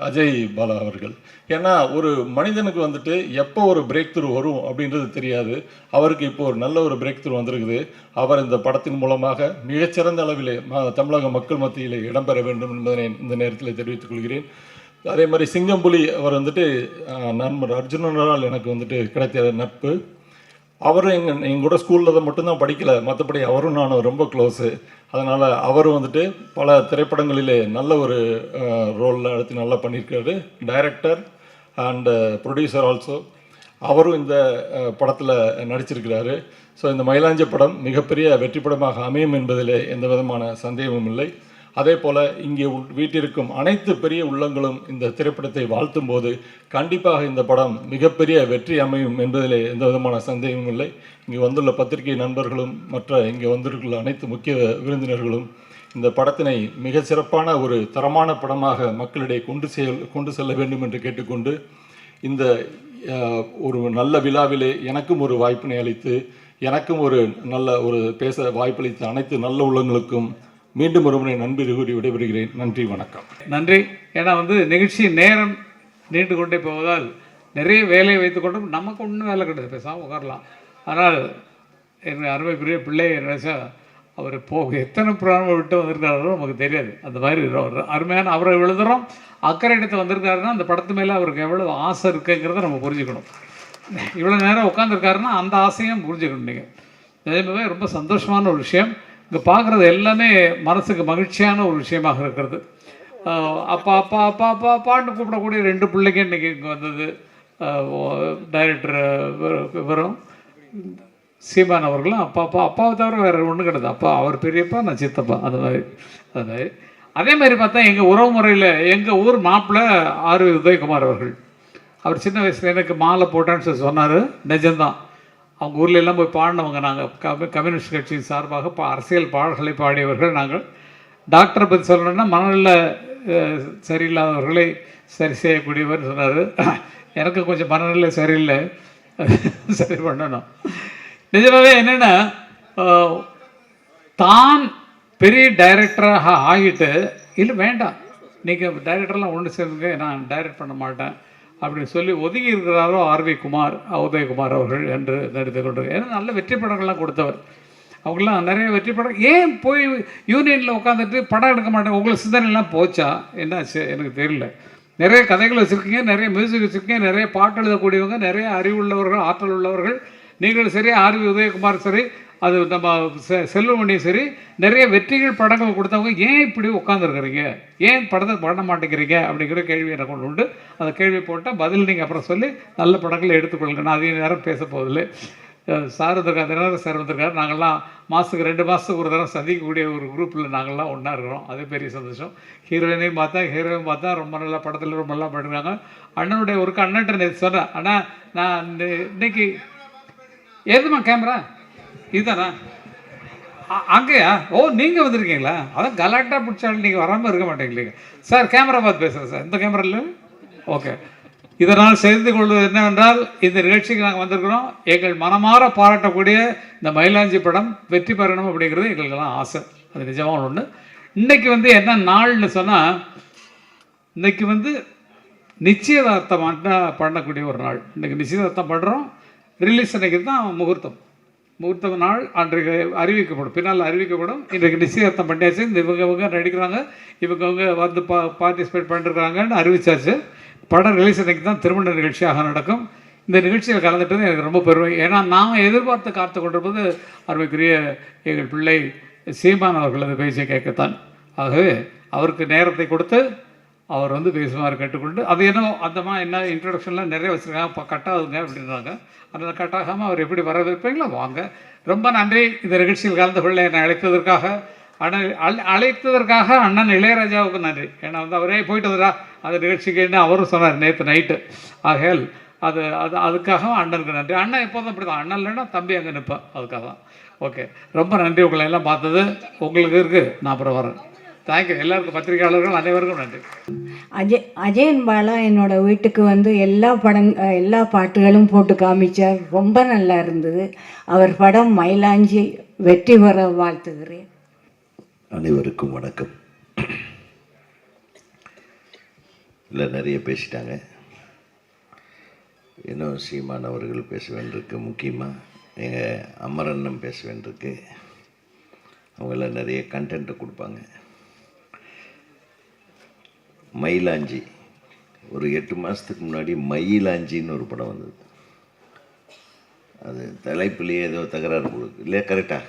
அஜய் பாலா அவர்கள். ஏன்னா ஒரு மனிதனுக்கு வந்துட்டு எப்போ ஒரு பிரேக் த்ரூ வரும் அப்படின்றது தெரியாது. அவருக்கு இப்போ ஒரு நல்ல ஒரு பிரேக் த்ரூ வந்திருக்குது. அவர் இந்த படத்தின் மூலமாக மிகச்சிறந்த அளவிலே தமிழக மக்கள் மத்தியிலே இடம்பெற வேண்டும் என்பதனை இந்த நேரத்தில் தெரிவித்துக் கொள்கிறேன். அதே மாதிரி சிங்கம்புலி அவர் வந்துட்டு நண்பர் அர்ஜுனனால் எனக்கு வந்துட்டு கிடைத்த நட்பு. அவரும் எங்கூட ஸ்கூலில் தான் மட்டும்தான் படிக்கலை, மற்றபடி அவரும் நானும் ரொம்ப க்ளோஸு. அதனால் அவரும் வந்துட்டு பல திரைப்படங்களிலே நல்ல ஒரு ரோலில் எடுத்து நல்லா பண்ணியிருக்காரு. டைரக்டர் அண்ட் ப்ரொடியூசர் ஆல்சோ, அவரும் இந்த படத்தில் நடிச்சிருக்கிறாரு. ஸோ இந்த மயிலாஞ்சி படம் மிகப்பெரிய வெற்றி படமாக அமையும் என்பதில் எந்த விதமான சந்தேகமும் இல்லை. அதே போல் இங்கே வீட்டிற்கும் அனைத்து பெரிய உள்ளங்களும் இந்த திரைப்படத்தை வாழ்த்தும் போது கண்டிப்பாக இந்த படம் மிகப்பெரிய வெற்றி அமையும் என்பதில் எந்த விதமான சந்தேகமும் இல்லை. இங்கே வந்துள்ள பத்திரிகை நண்பர்களும் மற்ற இங்கே வந்திருக்கிற அனைத்து முக்கிய விருந்தினர்களும் இந்த படத்தினை மிக சிறப்பான ஒரு தரமான படமாக மக்களிடையே கொண்டு செல்ல வேண்டும் என்று கேட்டுக்கொண்டு, இந்த ஒரு நல்ல விழாவிலே எனக்கும் ஒரு வாய்ப்பினை அளித்து, எனக்கும் ஒரு நல்ல ஒரு பேச வாய்ப்பளித்த அனைத்து நல்ல உள்ளங்களுக்கும் மீண்டும் ஒருமுறை நன்றி கூறி விடைபெறுகிறேன். நன்றி, வணக்கம். நன்றி. ஏன்னா நிகழ்ச்சி நேரம் நீண்டு கொண்டே போவதால் நிறைய வேலையை வைத்துக்கொண்டும் நமக்கு ஒன்றும் வேலை கிடையாது, பேசாமல் உட்காரலாம். ஆனால் எங்கள் அருமைக்குரிய பிள்ளை ராஜா அவர் எத்தனை புராணம் விட்டு வந்திருக்காரோ நமக்கு தெரியாது. அந்த மாதிரி அருமையான அவரை எழுதுகிறோம், அக்கறை எடுத்து வந்திருக்காருன்னா அந்த படத்து மேலே அவருக்கு எவ்வளோ ஆசை இருக்குங்கிறத நம்ம புரிஞ்சுக்கணும். இவ்வளோ நேரம் உட்காந்துருக்காருன்னா அந்த ஆசையும் புரிஞ்சுக்கணும். நீங்கள் நிஜமாவே ரொம்ப சந்தோஷமான ஒரு விஷயம். இங்கே பார்க்குறது எல்லாமே மனசுக்கு மகிழ்ச்சியான ஒரு விஷயமாக இருக்கிறது. அப்பா அப்பா அப்பா அப்பா அப்பான்னு கூப்பிடக்கூடிய 2 பிள்ளைங்க இன்றைக்கி இங்கே வந்தது. டைரக்டர் வரும் சீமான் அவர்களும் அப்பா அப்பா அப்பாவை தவிர வேறு ஒன்றும் கிடையாது. அப்பா அவர் பெரியப்பா, நான் சித்தப்பா, அது மாதிரி. அதே மாதிரி பார்த்தா எங்கள் உறவு முறையில் எங்கள் ஊர் மாப்பிள்ளை ஆர்வி உதயகுமார் அவர்கள், அவர் சின்ன வயசில் எனக்கு மாலை போட்டான்னு சொன்னார். நிஜம்தான். அவங்க ஊரில் எல்லாம் போய் பாடினவங்க நாங்கள். கம்யூனிஸ்ட் கட்சியின் சார்பாக அரசியல் பாடல்களை பாடியவர்கள் நாங்கள். டாக்டரை பற்றி சொல்லணுன்னா மனநல சரியில்லாதவர்களை சரி செய்யக்கூடியவர் சொன்னார். எனக்கு கொஞ்சம் மனநிலை சரியில்லை, சரி பண்ணணும். நிஜமாகவே என்னென்னா, தான் பெரிய டைரக்டராக ஆகிட்டு இல்லை வேண்டாம் நீங்கள் டைரக்டர்லாம் ஒன்று சேர்ந்துங்க, நான் டைரக்ட் பண்ண மாட்டேன் அப்படின்னு சொல்லி ஒதுங்கி இருக்கிறாரோ உதயகுமார் அவர்கள் என்று நடித்து கொண்டிருக்கார். ஏன்னா நல்ல வெற்றி படங்கள்லாம் கொடுத்தவர். அவங்களாம் நிறைய வெற்றி படம். ஏன் போய் யூனியனில் உட்காந்துட்டு படம் எடுக்க மாட்டேன், உங்களுக்கு சிந்தனைலாம் போச்சா என்னாச்சு எனக்கு தெரியல. நிறைய கதைகள் வச்சுருக்கீங்க, நிறைய மியூசிக் வச்சுருக்கீங்க, நிறைய பாட்டு எழுதக்கூடியவங்க, நிறைய அறிவுள்ளவர்கள், ஆற்றல் உள்ளவர்கள். நீங்களும் சரி, ஆர்வி உதயகுமார் சரி, அது நம்ம செல்வமணியும் சரி, நிறைய வெற்றிகள் படங்கள் கொடுத்தவங்க. ஏன் இப்படி உட்காந்துருக்குறீங்க, ஏன் படத்தை பண்ண மாட்டேங்கிறீங்க அப்படிங்கிற கேள்வி எனக்கு கொண்டு உண்டு. அந்த கேள்வி போட்டால் பதில் நீங்கள் அப்புறம் சொல்லி நல்ல படங்களை எடுத்துக்கொள்ளுங்க. நான் அதிக நேரம் பேச போதில்லை. சார் வந்திருக்காரு, தினகரன் சார் வந்திருக்காரு. நாங்கள்லாம் மாதத்துக்கு 2 மாதத்துக்கு ஒரு தடவை சந்திக்கக்கூடிய ஒரு குரூப்பில் நாங்கள்லாம் ஒன்றா இருக்கிறோம். அதே பெரிய சந்தோஷம். ஹீரோயினையும் பார்த்தா ரொம்ப நல்லா படத்தில் ரொம்ப நல்லா பண்ணிருக்காங்க. அண்ணனுடைய ஒருக்கு அண்ணன்ட்ட நேற்று சொன்னேன், அண்ணா நான் இன்னைக்கு ஏதுமா கேமரா இதுதானா அங்கேயா? ஓ நீங்கள் வந்திருக்கீங்களா? அதான் கலாட்டா பிடிச்சாலும் நீங்கள் வராமல் இருக்க மாட்டேங்களீங்க சார். கேமரா பார்த்து பேசுகிறேன் சார், இந்த கேமரா இல்லை. ஓகே. இதனால் செய்து கொள்வது என்னவென்றால், இந்த நிகழ்ச்சிக்கு நாங்கள் வந்திருக்கிறோம். எங்கள் மனமாற பாராட்டக்கூடிய இந்த மயிலாஞ்சி படம் வெற்றி பெறணும் அப்படிங்கிறது எங்களுக்கெல்லாம் ஆசை. அது நிஜமான ஒன்று. இன்றைக்கி என்ன நாள்னு சொன்னால், இன்றைக்கி நிச்சயதார்த்தம் பண்ணக்கூடிய ஒரு நாள். இன்றைக்கி நிச்சயதார்த்தம் பண்ணுறோம். ரிலீஸ் அன்றைக்கி தான் முகூர்த்த நாள் அன்றைக்கு அறிவிக்கப்படும், பின்னால் அறிவிக்கப்படும். இன்றைக்கு நிச்சயதார்த்தம் பண்ணியாச்சு. இந்த இவங்க நடிக்கிறாங்க, இவங்க பார்ட்டிசிபேட் பண்ணிருக்கிறாங்கன்னு அறிவிச்சாச்சு. படம் ரிலீஸ் அன்றைக்கி தான் திருமண நிகழ்ச்சியாக நடக்கும். இந்த நிகழ்ச்சியில் கலந்துட்டது எனக்கு ரொம்ப பெருமை. ஏன்னா நாம் எதிர்பார்த்து காத்து கொண்டிருப்பது அருமைக்குரிய எங்கள் பிள்ளை சீமான் அவர்களது பேச்சை கேட்கத்தான். ஆகவே அவருக்கு நேரத்தை கொடுத்து அவர் பேசுமாறு கேட்டுக்கொண்டு, அது என்ன இன்ட்ரடக்ஷன்லாம் நிறைய வச்சுருக்காங்க, கட்டாகுங்க அப்படின்றாங்க. அதனால் கட்டாகாமல் அவர் எப்படி வரவேற்பீங்களோ வாங்க. ரொம்ப நன்றி. இந்த நிகழ்ச்சியில் கலந்து கொள்ள என்னை அழைத்ததற்காக அண்ணன் இளையராஜாவுக்கு நன்றி. ஏன்னா அவரே போயிட்டு வந்துடா அந்த நிகழ்ச்சிக்குன்னு அவரும் சொன்னார் நேற்று நைட்டு. ஆகையால் அதுக்காக அண்ணனுக்கு நன்றி. அண்ணன் எப்போதும் அப்படி தான், அண்ணன் இல்லைன்னா தம்பி அங்கே நிற்பேன், அதுக்காக தான். ஓகே, ரொம்ப நன்றி. உங்களை எல்லாம் பார்த்தது உங்களுக்கு இருக்குது. நான் அப்புறம் வரேன். தேங்க்யூ. எல்லாருக்கும், பத்திரிகையாளர்கள் அனைவருக்கும் நன்றி. அஜயன் பாலா என்னோட வீட்டுக்கு எல்லா பாட்டுகளும் போட்டு காமிச்சார். ரொம்ப நல்லா இருந்தது. அவர் படம் மயிலாஞ்சி வெற்றி பெற வாழ்த்துகிறேன். அனைவருக்கும் வணக்கம். இல்லை, நிறைய பேசிட்டாங்க. இன்னும் சீமான் அவர்கள் பேச வேண்டியிருக்கு. முக்கியமாக எங்கள் அமரண்ணம் பேச வேண்டியிருக்கு. அவங்களாம் நிறைய கண்டென்ட்டை கொடுப்பாங்க. மயிலாஞ்சி ஒரு 8 மாதத்துக்கு முன்னாடி மயிலாஞ்சின்னு ஒரு படம் வந்தது. அது தலைப்புலேயே ஏதோ தகராறு கொடுக்கு இல்லையா? கரெக்டா?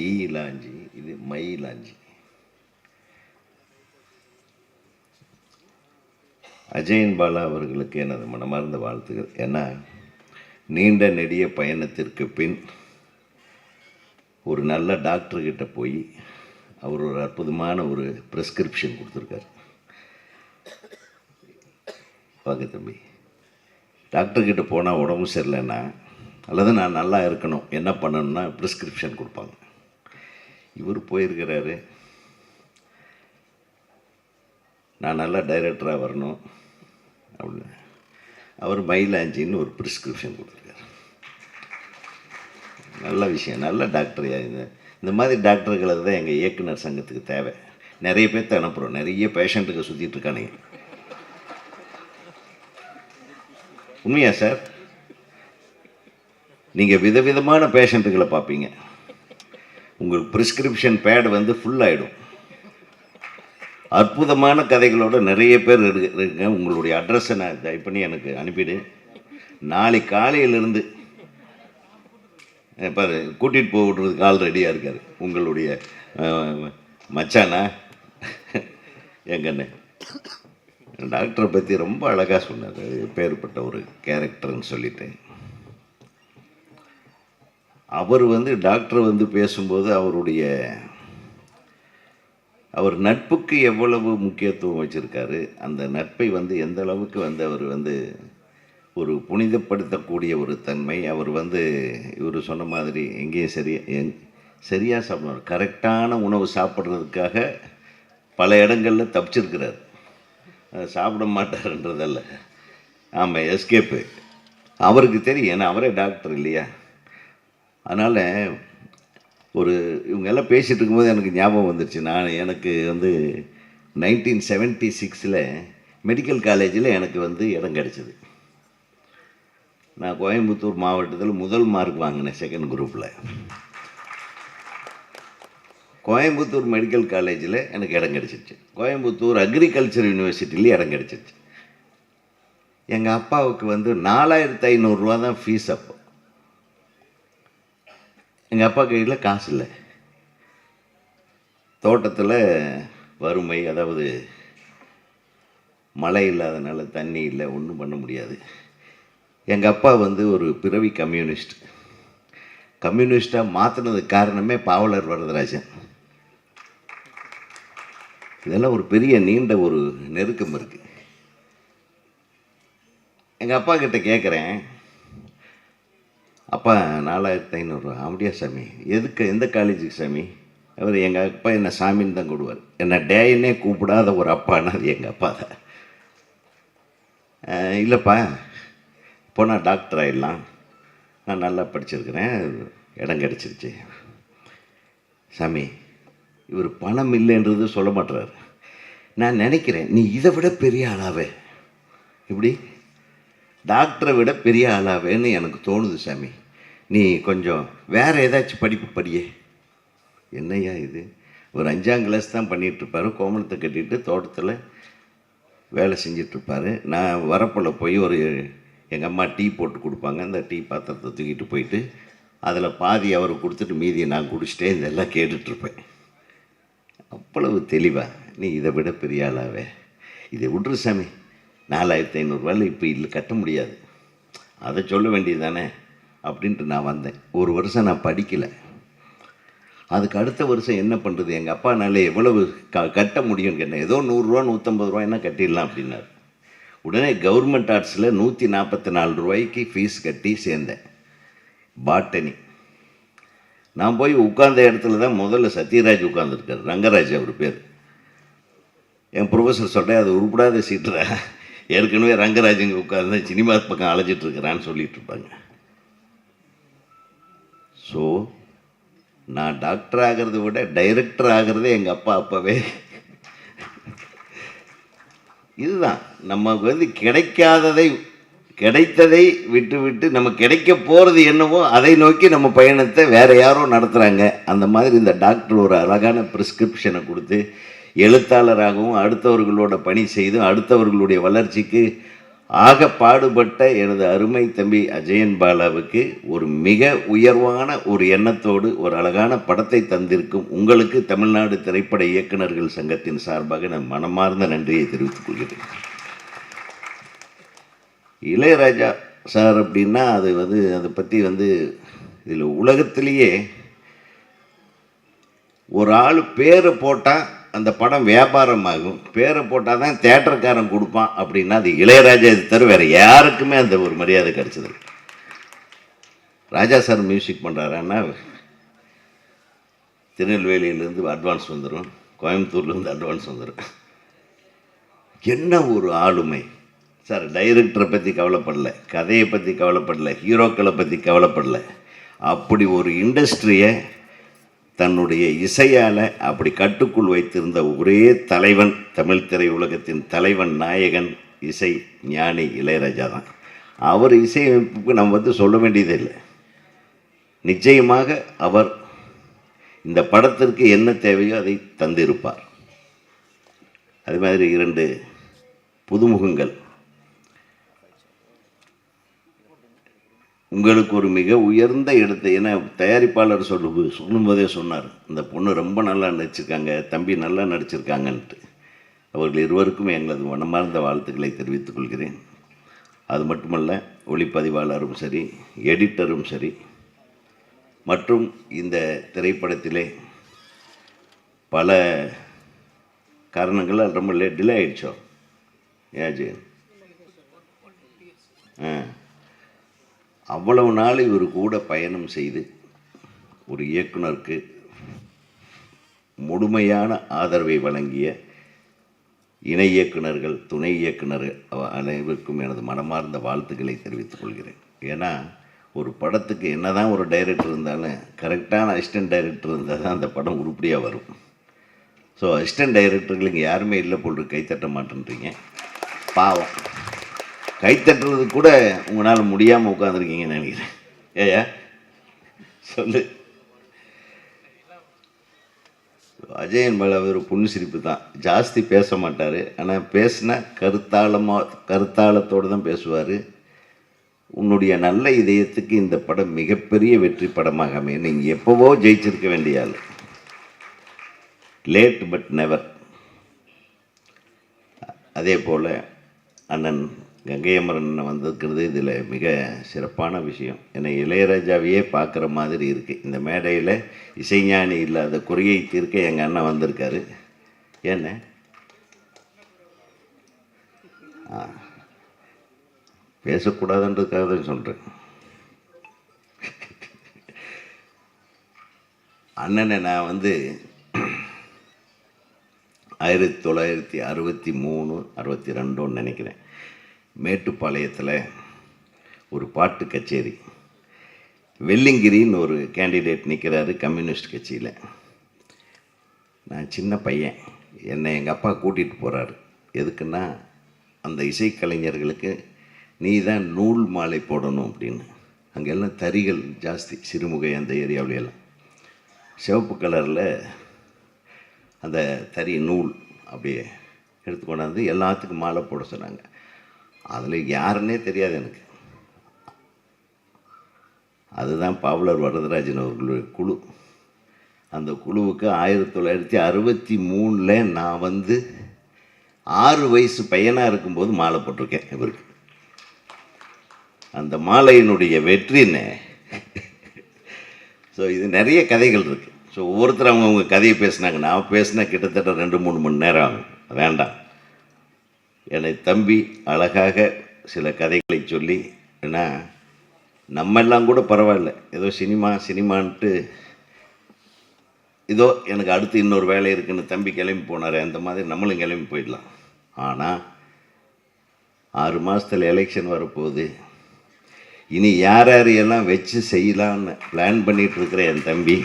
ஈலாஞ்சி, இது மயிலாஞ்சி. அஜயன் பாலா அவர்களுக்கு எனது மனமார்ந்த வாழ்த்துக்கள். ஏன்னா நீண்ட நெடிய பயணத்திற்கு பின் ஒரு நல்ல டாக்டர்கிட்ட போய் அவர் ஒரு அற்புதமான ஒரு ப்ரெஸ்கிரிப்ஷன் கொடுத்துருக்காரு. வாங்க தம்பி, டாக்டர்கிட்ட போனால் உடம்பு சரியில்லைன்னா அல்லது நான் நல்லா இருக்கணும் என்ன பண்ணணும்னா ப்ரிஸ்கிரிப்ஷன் கொடுப்பாங்க. இவர் போயிருக்கிறாரு, நான் நல்லா டைரக்டராக வரணும் அப்படின்னு அவர் மயிலாஞ்சின்னு ஒரு ப்ரிஸ்கிரிப்ஷன் கொடுத்துருக்காரு. நல்ல விஷயம், நல்ல டாக்டரையா. இந்த மாதிரி டாக்டர்களை தான் எங்கள் இயக்குனர் சங்கத்துக்கு தேவை. நிறைய பேர்த்த அனுப்புகிறோம், நிறைய பேஷண்ட்டுக்கு சுற்றிட்டு இருக்கானுங்க. உண்மையா சார்? நீங்கள் விதவிதமான பேஷண்ட்டுகளை பார்ப்பீங்க. உங்களுக்கு ப்ரிஸ்கிரிப்ஷன் பேட் வந்து ஃபுல்லாகிடும். அற்புதமான கதைகளோட நிறைய பேர் இருக்குங்க. உங்களுடைய அட்ரஸை நான் டைப் பண்ணி எனக்கு அனுப்பிடு. நாளைக்கு காலையிலேருந்து பாரு கூட்டிகிட்டு போய் விட்றதுக்கு ஆள் ரெடியாக இருக்கார். உங்களுடைய மச்சானா எங்கன்னு டாக்டரை பற்றி ரொம்ப அழகாக சொன்னார். பேர்பட்ட ஒரு கேரக்டர்னு சொல்லிட்டு அவர் வந்து டாக்டர் வந்து பேசும்போது அவர் நட்புக்கு எவ்வளவு முக்கியத்துவம் வச்சுருக்காரு, அந்த நட்பை வந்து எந்த அளவுக்கு வந்து அவர் வந்து ஒரு புனிதப்படுத்தக்கூடிய ஒரு தன்மை. அவர் வந்து இவர் சொன்ன மாதிரி எங்கேயும் சரியாக சாப்பிடுவார். கரெக்டான உணவு சாப்பிட்றதுக்காக பல இடங்களில் தப்பிச்சிருக்கிறார். சாப்பிட மாட்டார்ன்றதல்ல, ஆமாம் எஸ்கேப்பு அவருக்கு தெரியும். ஏன்னா அவரே டாக்டர் இல்லையா. அதனால் இவங்கெல்லாம் பேசிகிட்டு இருக்கும்போது எனக்கு ஞாபகம் வந்துடுச்சு. எனக்கு வந்து 1976 மெடிக்கல் காலேஜில் எனக்கு வந்து இடம் கிடச்சிது. நான் கோயம்புத்தூர் மாவட்டத்தில் முதல் மார்க் வாங்கினேன் செகண்ட் குரூப்பில். கோயம்புத்தூர் மெடிக்கல் காலேஜில் எனக்கு இடம் கிடச்சிருச்சு. கோயம்புத்தூர் அக்ரிகல்ச்சர் யூனிவர்சிட்டிலேயும் இடம் கிடச்சிருச்சு. எங்கள் அப்பாவுக்கு வந்து 4500 ரூபா தான் ஃபீஸ். அப்போ எங்கள் அப்பா கையில் காசு இல்லை. தோட்டத்தில் வறுமை, அதாவது மழை இல்லாதனால தண்ணி இல்லை, ஒன்றும் பண்ண முடியாது. எங்கள் அப்பா வந்து ஒரு பிறவி கம்யூனிஸ்டாக மாற்றினதுக்கு காரணமே பாவலர் வரதராஜன். இதெல்லாம் ஒரு பெரிய நீண்ட ஒரு நெருக்கம் இருக்குது. எங்கள் அப்பா கிட்ட கேட்குறேன், அப்பா 4500 ரூபா. அப்படியா சாமி? எதுக்கு, எந்த காலேஜுக்கு சாமி? அவர் எங்கள் அப்பா என்னை சாமின்னு தான் கூடுவார். என்னை டேன்னே கூப்பிடாத ஒரு அப்பான்னா அது எங்கள் அப்பா தான். இல்லைப்பா, இப்போ நான் டாக்டர் ஆகிடலாம், நான் நல்லா படிச்சிருக்கிறேன், இடம் கிடச்சிருச்சு. சாமி, இவர் பணம் இல்லைன்றது சொல்ல மாட்டுறாரு. நான் நினைக்கிறேன் நீ இதை விட பெரிய ஆளாவே, இப்படி டாக்டரை விட பெரிய ஆளாவேன்னு எனக்கு தோணுது சாமி. நீ கொஞ்சம் வேறு ஏதாச்சும் படிப்பு படியே. என்னையா இது? ஒரு 5ஆம் கிளாஸ் தான் பண்ணிகிட்ருப்பார். கோமணத்தை கட்டிட்டு தோட்டத்தில் வேலை செஞ்சிட்ருப்பார். நான் வரப்பில் போய் எங்கள் அம்மா டீ போட்டு கொடுப்பாங்க. அந்த டீ பாத்திரத்தை தூக்கிட்டு போயிட்டு அதில் பாதி அவருக்கு கொடுத்துட்டு மீதியை நான் குடிச்சிட்டே இதெல்லாம் கேட்டுட்ருப்பேன். அவ்வளவு தெளிவாக நீ இதை விட பெரிய ஆளாவே, இதை விட்ரு சாமி, 4500 ரூபாயில் இப்போ இல்லை கட்ட முடியாது, அதை சொல்ல வேண்டியது தானே அப்படின்ட்டு நான் வந்தேன். ஒரு வருஷம் நான் படிக்கலை. அதுக்கு அடுத்த வருஷம் என்ன பண்ணுறது, எங்கள் அப்பானால எவ்வளவு கட்ட முடியும்னு கேட்டேன். ஏதோ 100 ரூபா 150 ரூபாய்னா கட்டிடலாம் அப்படின்னாரு. உடனே கவர்மெண்ட் ஆர்ட்ஸில் 144 ரூபாய்க்கு ஃபீஸ் கட்டி சேர்ந்தேன். பாட்டனி. நான் போய் உட்கார்ந்த இடத்துல தான் முதல்ல சத்யராஜ் உட்கார்ந்துருக்காரு. ரங்கராஜ் அவர் பேர். என் ப்ரொஃபஸர் சொல்கிறேன், அது உருப்படாத சீட்டுறா, ஏற்கனவே ரங்கராஜ் இங்கே உட்கார்ந்து சினிமா பக்கம் அலைஞ்சிட்ருக்கிறான்னு சொல்லிட்டு இருப்பாங்க. ஸோ நான் டாக்டர் ஆகிறத விட டைரக்டர் ஆகிறதே எங்கள் அப்பா அப்போவே. இதுதான் நமக்கு வந்து கிடைத்ததை விட்டு நம்ம கிடைக்க போகிறது என்னவோ அதை நோக்கி நம்ம பயணத்தை வேறு யாரோ நடத்துகிறாங்க. அந்த மாதிரி இந்த டாக்டர் ஒரு அழகான ப்ரிஸ்கிரிப்ஷனை கொடுத்து எழுத்தாளராகவும் அடுத்தவர்களோட பணி செய்தும் அடுத்தவர்களுடைய வளர்ச்சிக்கு ஆக பாடுபட்ட எனது அருமை தம்பி அஜயன் பாலாவுக்கு ஒரு மிக உயர்வான ஒரு எண்ணத்தோடு ஒரு அழகான படத்தை தந்திருக்கும் உங்களுக்கு தமிழ்நாடு திரைப்பட இயக்குநர்கள் சங்கத்தின் சார்பாக நான் மனமார்ந்த நன்றியை தெரிவித்துக் கொள்கிறேன். இளையராஜா சார் அப்படின்னா அது வந்து அதை பற்றி வந்து இதில் உலகத்திலேயே ஒரு ஆள் பேரை போட்டால் அந்த படம் வியாபாரமாகும், பேரை போட்டால் தான் தேட்டருக்காரன் கொடுப்பான் அப்படின்னா அது இளையராஜா இது தவிர வேறு யாருக்குமே அந்த ஒரு மரியாதை கிடச்சிது. ராஜா சார் மியூசிக் பண்ணுறாருன்னா திருநெல்வேலியிலேருந்து அட்வான்ஸ் வந்துடும், கோயம்புத்தூர்லேருந்து அட்வான்ஸ் வந்துடும். என்ன ஒரு ஆளுமை சார்! டைரக்டரை பற்றி கவலைப்படல, கதையை பற்றி கவலைப்படல, ஹீரோக்களை பற்றி கவலைப்படல. அப்படி ஒரு இண்டஸ்ட்ரியை தன்னுடைய இசையால் அப்படி கட்டுக்குள் வைத்திருந்த ஒரே தலைவன், தமிழ் திரையுலகத்தின் தலைவன், நாயகன், இசை ஞானி இளையராஜா தான். அவர் இசையமைப்புக்கு நம்ம வந்து சொல்ல வேண்டியதே இல்லை. நிச்சயமாக அவர் இந்த படத்திற்கு என்ன தேவையோ அதை தந்திருப்பார். அது மாதிரி 2 புதுமுகங்கள். உங்களுக்கு ஒரு மிக உயர்ந்த இடத்தை, ஏன்னா தயாரிப்பாளர் சொல்லும்போதே சொன்னார், இந்த பொண்ணு ரொம்ப நல்லா நடிச்சிருக்காங்க, தம்பி நல்லா நடிச்சிருக்காங்கன்ட்டு. அவர்கள் இருவருக்கும் எங்களது மனமார்ந்த வாழ்த்துக்களை தெரிவித்துக் கொள்கிறேன். அது மட்டுமல்ல, ஒளிப்பதிவாளரும் சரி, எடிட்டரும் சரி, மற்றும் இந்த திரைப்படத்திலே பல காரணங்களால் ரொம்ப டிலே ஆகிடுச்சோ ஏஜென் அவ்வளவு நாள் இவர் கூட பயணம் செய்து ஒரு இயக்குனருக்கு முழுமையான ஆதரவை வழங்கிய இணை இயக்குனர்கள், துணை இயக்குனர்கள் அனைவருக்கும் எனது மனமார்ந்த வாழ்த்துக்களை தெரிவித்துக் கொள்கிறேன். ஏன்னா ஒரு படத்துக்கு என்ன தான் ஒரு டைரக்டர் இருந்தாலும் கரெக்டான அசிஸ்டன்ட் டைரக்டர் இருந்தால் தான் அந்த படம் உருப்படியாக வரும். ஸோ அசிஸ்டன்ட் டைரக்டர்கள் இங்கே யாருமே இல்லை போல் கைத்தட்ட மாட்டேன்றீங்க. பாவம், கைத்தட்டுறது கூட உங்களால் முடியாமல் உட்காந்துருக்கீங்கன்னு நினைக்கிறேன். ஏயா சொல்லு. அஜயன் மேலே ஒரு புண்ணு சிரிப்பு தான், ஜாஸ்தி பேச மாட்டார். ஆனால் பேசினா கருத்தாளத்தோடு தான் பேசுவார். உன்னுடைய நல்ல இதயத்துக்கு இந்த படம் மிகப்பெரிய வெற்றி படமாக அமையும். நீங்கள் எப்போவோ ஜெயிச்சிருக்க வேண்டிய ஆள். Late but never. அதே போல் அண்ணன் கங்கை அமரன் வந்திருக்கிறது இதில் மிக சிறப்பான விஷயம். ஏன்னா இளையராஜாவையே பார்க்குற மாதிரி இருக்குது. இந்த மேடையில் இசைஞானி இல்லாத குறையை தீர்க்க எங்கள் அண்ணன் வந்திருக்காரு. ஏன்னு பேசக்கூடாதுன்றதுக்காக தான் சொல்கிறேன். அண்ணனை நான் வந்து 1963, 62 நினைக்கிறேன், மேட்டுப்பாளையத்தில் ஒரு பாட்டு கச்சேரி, வெள்ளிங்கிரின்னு ஒரு கேண்டிடேட் நிற்கிறாரு கம்யூனிஸ்ட் கட்சியில். நான் சின்ன பையன், என்னை எங்கள் அப்பா கூட்டிகிட்டு போகிறாரு. எதுக்குன்னா அந்த இசைக்கலைஞர்களுக்கு நீ தான் நூல் மாலை போடணும் அப்படின்னு. அங்கெல்லாம் தறிகள் ஜாஸ்தி, சிறுமுகை அந்த ஏரியாவிலெல்லாம் சிவப்பு கலரில் அந்த தறி நூல் அப்படியே எடுத்துக்கொண்டாந்து எல்லாத்துக்கும் மாலை போட சொன்னாங்க. அதில் யாருன்னே தெரியாது எனக்கு. அதுதான் பாவலர் வரதராஜன் அவர்களுடைய குழு. அந்த குழுவுக்கு 1963 நான் வந்து 6 வயசு பையனாக இருக்கும்போது மாலை போட்டிருக்கேன் இவருக்கு. அந்த மாலையினுடைய வெற்றின்னு ஸோ இது நிறைய கதைகள் இருக்குது. ஸோ ஒவ்வொருத்தர் அவங்க கதையை பேசினாங்க. நான் பேசினா கிட்டத்தட்ட 2-3 மணி நேரம் ஆகும். வேண்டாம், என்னை தம்பி அழகாக சில கதைகளை சொல்லி, ஏன்னா நம்ம எல்லாம் கூட பரவாயில்ல, ஏதோ சினிமான்ட்டு இதோ எனக்கு அடுத்து இன்னொரு வேலை இருக்குன்னு தம்பி கிளம்பி போனார், அந்த மாதிரி நம்மளும் கிளம்பி போயிடலாம். ஆனால் 6 மாதத்தில் எலெக்ஷன் வரப்போகுது. இனி யார் யாரையெல்லாம் வச்சு செய்யலான்னு பிளான் பண்ணிகிட்ருக்கிற என் தம்பி,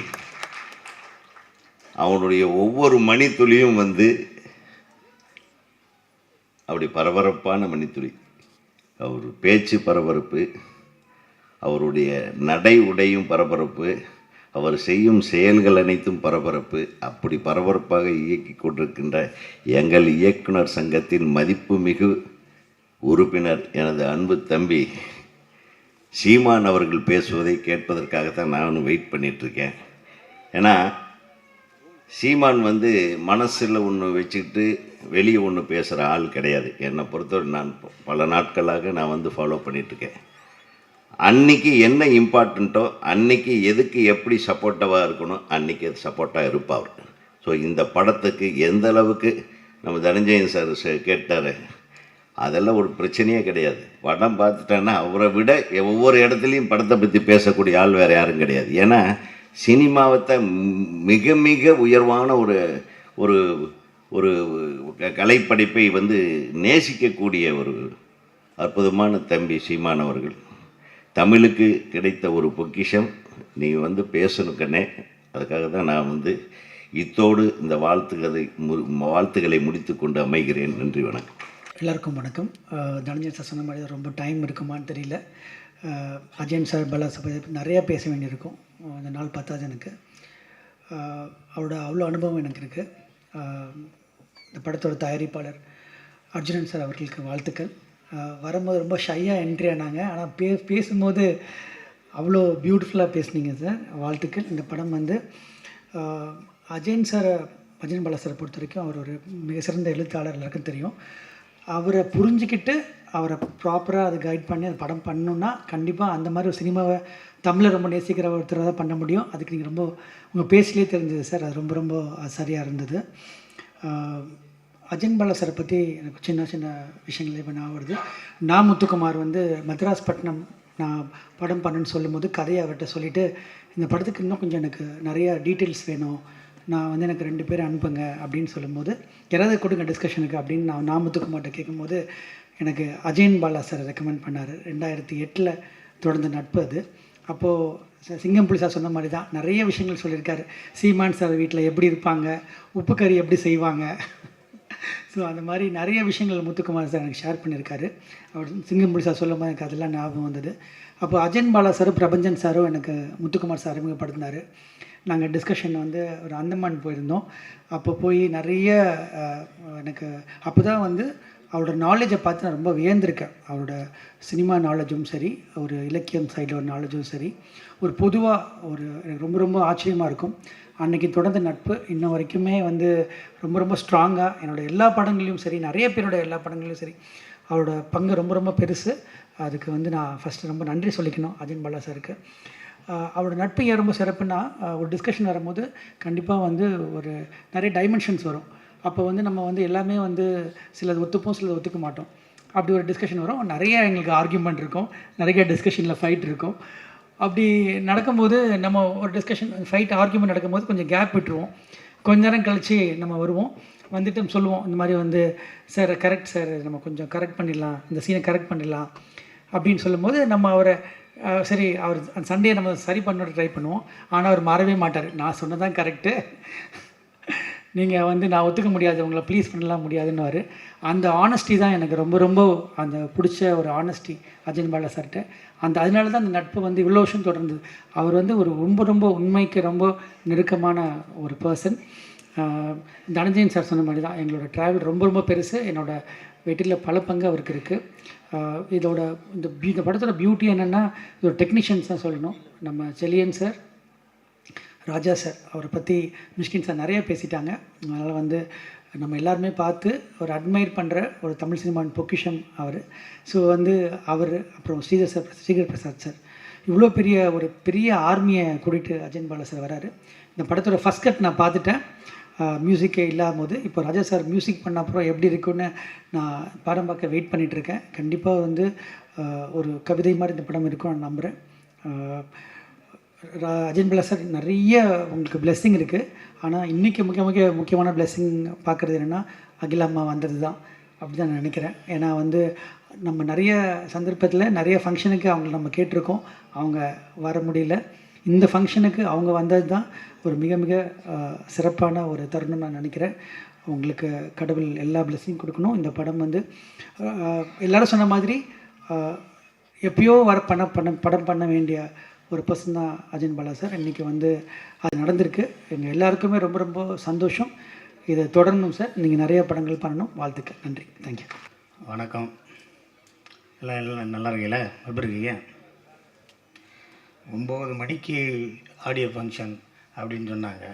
அவனுடைய ஒவ்வொரு மணித்துளியும் வந்து அப்படி பரபரப்பான மணித்துளி. அவர் பேச்சு பரபரப்பு, அவருடைய நடை உடையும் பரபரப்பு, அவர் செய்யும் செயல்கள் அனைத்தும் பரபரப்பு. அப்படி பரபரப்பாக இயக்கி கொண்டிருக்கின்ற எங்கள் இயக்குனர் சங்கத்தின் மதிப்புமிகு உறுப்பினர் எனது அன்பு தம்பி சீமான் அவர்கள் பேசுவதை கேட்பதற்காகத்தான் நானும் வெயிட் பண்ணிகிட்ருக்கேன். ஏன்னா சீமான் வந்து மனசில் ஒன்று வச்சுக்கிட்டு வெளியே ஒன்று பேசுகிற ஆள் கிடையாது. என்னை பொறுத்தவரை நான் பல நாட்களாக நான் வந்து ஃபாலோ பண்ணிகிட்ருக்கேன். அன்னைக்கு என்ன இம்பார்ட்டண்ட்டோ, அன்னைக்கு எதுக்கு எப்படி சப்போர்ட்டிவாக இருக்கணும், அன்றைக்கி அது சப்போர்ட்டாக இருப்பார். ஸோ இந்த படத்துக்கு எந்த அளவுக்கு நம்ம தனஞ்சயன் சார் கேட்டார், அதெல்லாம் ஒரு பிரச்சனையே கிடையாது. படம் பார்த்துட்டேன்னா அவரை விட ஒவ்வொரு இடத்துலையும் படத்தை பற்றி பேசக்கூடிய ஆள் வேறு யாரும் கிடையாது. ஏன்னா சினிமாவத்தை மிக மிக உயர்வான ஒரு ஒரு ஒரு கலைப்படைப்பை வந்து நேசிக்கக்கூடிய ஒரு அற்புதமான தம்பி சீமான் அவர்கள். தமிழுக்கு கிடைத்த ஒரு பொக்கிஷம். நீ வந்து பேசணும் கண்ணே, அதுக்காக தான் நான் வந்து இத்தோடு இந்த வாழ்த்துக்களை முடித்து கொண்டு அமைகிறேன். நன்றி, வணக்கம். எல்லாருக்கும் வணக்கம். தனஞ்சயன் சார் சொன்ன மாதிரி ரொம்ப டைம் இருக்குமான்னு தெரியல. அஜயன் சார், பாலா சார் நிறையா பேச வேண்டியிருக்கும். அந்த நாள் பார்த்தாது எனக்கு. அவரோட அவ்வளோ அனுபவம் எனக்கு இருக்குது. இந்த படத்தோட தயாரிப்பாளர் அர்ஜுனன் சார் அவர்களுக்கு வாழ்த்துக்கள். வரும்போது ரொம்ப ஷையாக என்ட்ரி ஆனாங்க, ஆனால் பேசும்போது அவ்வளோ பியூட்டிஃபுல்லாக பேசுனீங்க சார், வாழ்த்துக்கள். இந்த படம் வந்து அஜயன் பாலா சாரை பொறுத்த வரைக்கும் அவர் ஒரு மிக சிறந்த எழுத்தாளர், எல்லாருக்கும் தெரியும். அவரை புரிஞ்சுக்கிட்டு அவரை ப்ராப்பராக அதை கைட் பண்ணி அந்த படம் பண்ணணுன்னா கண்டிப்பாக அந்த மாதிரி ஒரு சினிமாவை தமிழை ரொம்ப நேசிக்கிற ஒருத்தரை தான் பண்ண முடியும். அதுக்கு நீங்கள் ரொம்ப உங்கள் பேசிலே தெரிஞ்சது சார், அது ரொம்ப ரொம்ப சரியாக இருந்தது. அஜயன் பாலா சாரை பற்றி எனக்கு சின்ன சின்ன விஷயங்கள் இப்போ நான் வருது. நான் முத்துக்குமார் வந்து மத்ராஸ் பட்டினம் நான் படம் பண்ணுன்னு சொல்லும்போது கதையை அவர்கிட்ட சொல்லிவிட்டு, இந்த படத்துக்கு இன்னும் கொஞ்சம் எனக்கு நிறைய டீட்டெயில்ஸ் வேணும், நான் வந்து எனக்கு 2 பேர் அனுப்புங்க அப்படின்னு சொல்லும்போது, யாராவது கொடுங்க டிஸ்கஷனுக்கு அப்படின்னு நான் முத்துக்குமார்கிட்ட கேட்கும்போது எனக்கு அஜயன் பாலா சார் ரெக்கமெண்ட் பண்ணார். 2008 தொடர்ந்த நட்பு அது. அப்போது சிங்கம் புலி சார் சொன்ன மாதிரி தான் நிறைய விஷயங்கள் சொல்லியிருக்காரு. சீமான் சார் வீட்டில் எப்படி இருப்பாங்க, உப்பு கறி எப்படி செய்வாங்க, ஸோ அந்த மாதிரி நிறைய விஷயங்கள் முத்துக்குமார் சார் எனக்கு ஷேர் பண்ணியிருக்காரு. அவர் சிங்கம் புலி சார் சொல்லும் போது எனக்கு அதெல்லாம் ஞாபகம் வந்தது. அப்போ அஜயன் பாலா சாரும் பிரபஞ்சன் சாரும் எனக்கு முத்துக்குமார் சார் அறிமுகப்படுத்தினார். நாங்கள் டிஸ்கஷன் வந்து ஒரு அந்தமான் போயிருந்தோம். அப்போ போய் நிறைய எனக்கு அப்போ தான் வந்து அவரோட நாலேஜை பார்த்து நான் ரொம்ப வியந்திருக்கேன். அவரோட சினிமா நாலேஜும் சரி, ஒரு இலக்கியம் சைடில் ஒரு நாலேஜும் சரி, ஒரு பொதுவாக ஒரு எனக்கு ரொம்ப ரொம்ப ஆச்சரியமாக இருக்கும். அன்றைக்கி தொடர்ந்த நட்பு இன்னும் வரைக்குமே வந்து ரொம்ப ரொம்ப ஸ்ட்ராங்காக என்னோடய எல்லா படங்களையும் சரி, நிறைய பேரோட எல்லா படங்களையும் சரி, அவரோட பங்கு ரொம்ப ரொம்ப பெருசு. அதுக்கு வந்து நான் ஃபஸ்ட்டு ரொம்ப நன்றி சொல்லிக்கணும் அஜயன் பாலா சாருக்கு. அவரோட நட்பு ஏன் ரொம்ப சிறப்புன்னா, ஒரு டிஸ்கஷன் வரும்போது கண்டிப்பாக வந்து ஒரு நிறைய டைமென்ஷன்ஸ் வரும். அப்போ வந்து நம்ம வந்து எல்லாமே வந்து சிலது ஒத்துப்போம், சிலது ஒத்துக்க மாட்டோம். அப்படி ஒரு டிஸ்கஷன் வரும். நிறைய எங்களுக்கு ஆர்கியூமெண்ட் இருக்கும், நிறைய டிஸ்கஷனில் ஃபைட் இருக்கும். அப்படி நடக்கும்போது நம்ம ஒரு டிஸ்கஷன் ஃபைட் ஆர்கியூமெண்ட் நடக்கும்போது கொஞ்சம் கேப் விட்டுருவோம். கொஞ்ச நேரம் கழித்து நம்ம வருவோம், வந்துட்டு சொல்லுவோம் இந்த மாதிரி வந்து சார் கரெக்ட் சார், நம்ம கொஞ்சம் கரெக்ட் பண்ணிடலாம், இந்த சீனை கரெக்ட் பண்ணிடலாம் அப்படின்னு சொல்லும்போது நம்ம அவரை சரி அவர் அந்த சண்டையை நம்ம சரி பண்ண ட்ரை பண்ணுவோம். ஆனால் அவர் மாறவே மாட்டார். நான் சொன்னதான் கரெக்டு, நீங்கள் வந்து நான் ஒத்துக்க முடியாது, உங்களை ப்ளீஸ் பண்ணலாம் முடியாதுன்னுவார். அந்த ஆனஸ்டி தான் எனக்கு ரொம்ப ரொம்ப அந்த பிடிச்ச ஒரு ஆனஸ்டி அஜயன் பாலா சார்கிட்ட. அதனால தான் அந்த நட்பு வந்து இவ்வளோ வருஷம் தொடர்ந்தது. அவர் வந்து ஒரு ரொம்ப ரொம்ப உண்மைக்கு ரொம்ப நெருக்கமான ஒரு பர்சன். தனஞ்சயன் சார் சொன்ன மாதிரி தான் எங்களோட ட்ராவல் ரொம்ப ரொம்ப பெருசு. என்னோடய வெற்றியில் பல பங்கு அவருக்கு இருக்குது. இந்த படத்தோட பியூட்டி என்னென்னா, இதோட டெக்னீஷியன்ஸ் தான் சொல்லணும். நம்ம செலியன் சார், ராஜா சார், அவரை பற்றி மிஷ்கின் சார் நிறைய பேசிட்டாங்க. அதனால் வந்து நம்ம எல்லாருமே பார்த்து ஒரு அட்மையர் பண்ணுற ஒரு தமிழ் சினிமாவின் பொக்கிஷம் அவர். ஸோ வந்து அவர், அப்புறம் ஸ்ரீகர் பிரசாத் சார், இவ்வளோ ஒரு பெரிய ஆர்மியை கூட்டிகிட்டு அஜயன் பாலா சார் வராரு. இந்த படத்தோட ஃபஸ்ட் கட் நான் பார்த்துட்டேன், மியூசிக்கே இல்லாத போது. இப்போ ராஜா சார் மியூசிக் பண்ண அப்புறம் எப்படி இருக்குன்னு நான் படம் பார்க்க வெயிட் பண்ணிகிட்ருக்கேன். கண்டிப்பாக வந்து ஒரு கவிதை மாதிரி இந்த படம் இருக்கும் நான் நம்புகிறேன். அஜயன் பாலா சார் நிறைய உங்களுக்கு பிளெஸ்ஸிங் இருக்குது. ஆனால் இன்றைக்கி முக்கியமான பிளெஸ்ஸிங் பார்க்குறது என்னென்னா, அகிலா அம்மா வந்தது தான், அப்படி தான் நான் நினைக்கிறேன். ஏன்னா வந்து நம்ம நிறைய சந்தர்ப்பத்தில் நிறைய ஃபங்க்ஷனுக்கு அவங்கள நம்ம கேட்டிருக்கோம், அவங்க வர முடியல. இந்த ஃபங்க்ஷனுக்கு அவங்க வந்தது தான் ஒரு மிக மிக சிறப்பான ஒரு தருணம் நான் நினைக்கிறேன். உங்களுக்கு கடவுள் எல்லா பிளெஸ்ஸிங் கொடுக்கணும். இந்த படம் வந்து எல்லோரும் சொன்ன மாதிரி எப்பயோ படம் பண்ண வேண்டிய ஒரு பர்சன் தான் அஜயன் பாலா சார். இன்றைக்கி வந்து அது நடந்திருக்கு. எங்கள் எல்லாருக்குமே ரொம்ப ரொம்ப சந்தோஷம். இதை தொடரணும் சார், நீங்கள் நிறைய படங்கள் பண்ணணும். வாழ்த்துக்கள். நன்றி. தேங்க்யூ. வணக்கம். எல்லாம் நல்லா இருக்கீங்களா? எப்படி இருக்கீங்க? 9 மணிக்கு ஆடியோ ஃபங்க்ஷன் அப்படின்னு சொன்னாங்க.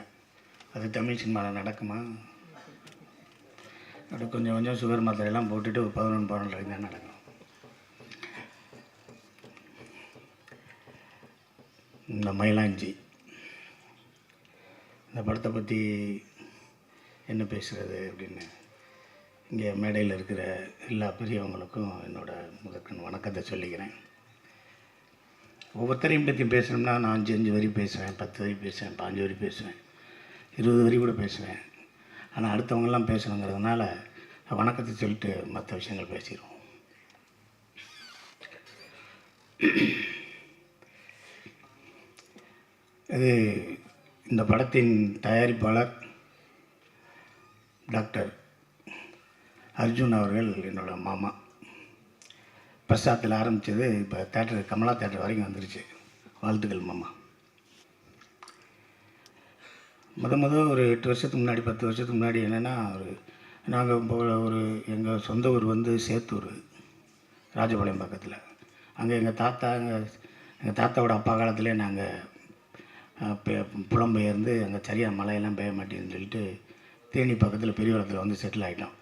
அது தமிழ் சினிமாவில் நடக்குமா? அப்படி கொஞ்சம் கொஞ்சம் சுகர் மாத்திரையெல்லாம் போட்டுட்டு ஒரு 11-12 தான் நடக்கும். இந்த மயிலாஞ்சி இந்த படத்தை பற்றி என்ன பேசுகிறது அப்படின்னு இங்கே மேடையில் இருக்கிற எல்லா பெரியவங்களுக்கும் என்னோடய முதற்கண் வணக்கத்தை சொல்லிக்கிறேன். ஒவ்வொருத்தரையும் பற்றி பேசணும்னா நான் 5 வரி பேசுவேன், 10 வரி பேசுவேன், 15 வரி பேசுவேன், 20 வரி கூட பேசுவேன். ஆனால் அடுத்தவங்கெல்லாம் பேசணுங்கிறதுனால வணக்கத்தை சொல்லிட்டு மற்ற விஷயங்கள் பேசிடுவோம். இது இந்த படத்தின் தயாரிப்பாளர் டாக்டர் அர்ஜுன் அவர்கள் என்னோட மாமா. பிரசாத்தில் ஆரம்பித்தது இப்போ தேட்டர் கமலா தேட்டர் வரைக்கும் வந்துருச்சு. வாழ்த்துக்கள் மாமா. ஒரு 8 வருஷத்துக்கு முன்னாடி 10 வருஷத்துக்கு முன்னாடி என்னென்னா நாங்கள் இப்போ எங்கள் சொந்த ஊர் வந்து சேத்தூர், ராஜபாளையம் பக்கத்தில். அங்கே எங்கள் தாத்தாவோட அப்பா காலத்திலே நாங்கள் புலம்பெயர்ந்து அங்கே சரியாக மழையெல்லாம் பெய்ய மாட்டேன்னு சொல்லிட்டு தேனி பக்கத்தில் பெரியவளத்தில் வந்து செட்டில் ஆகிட்டோம்.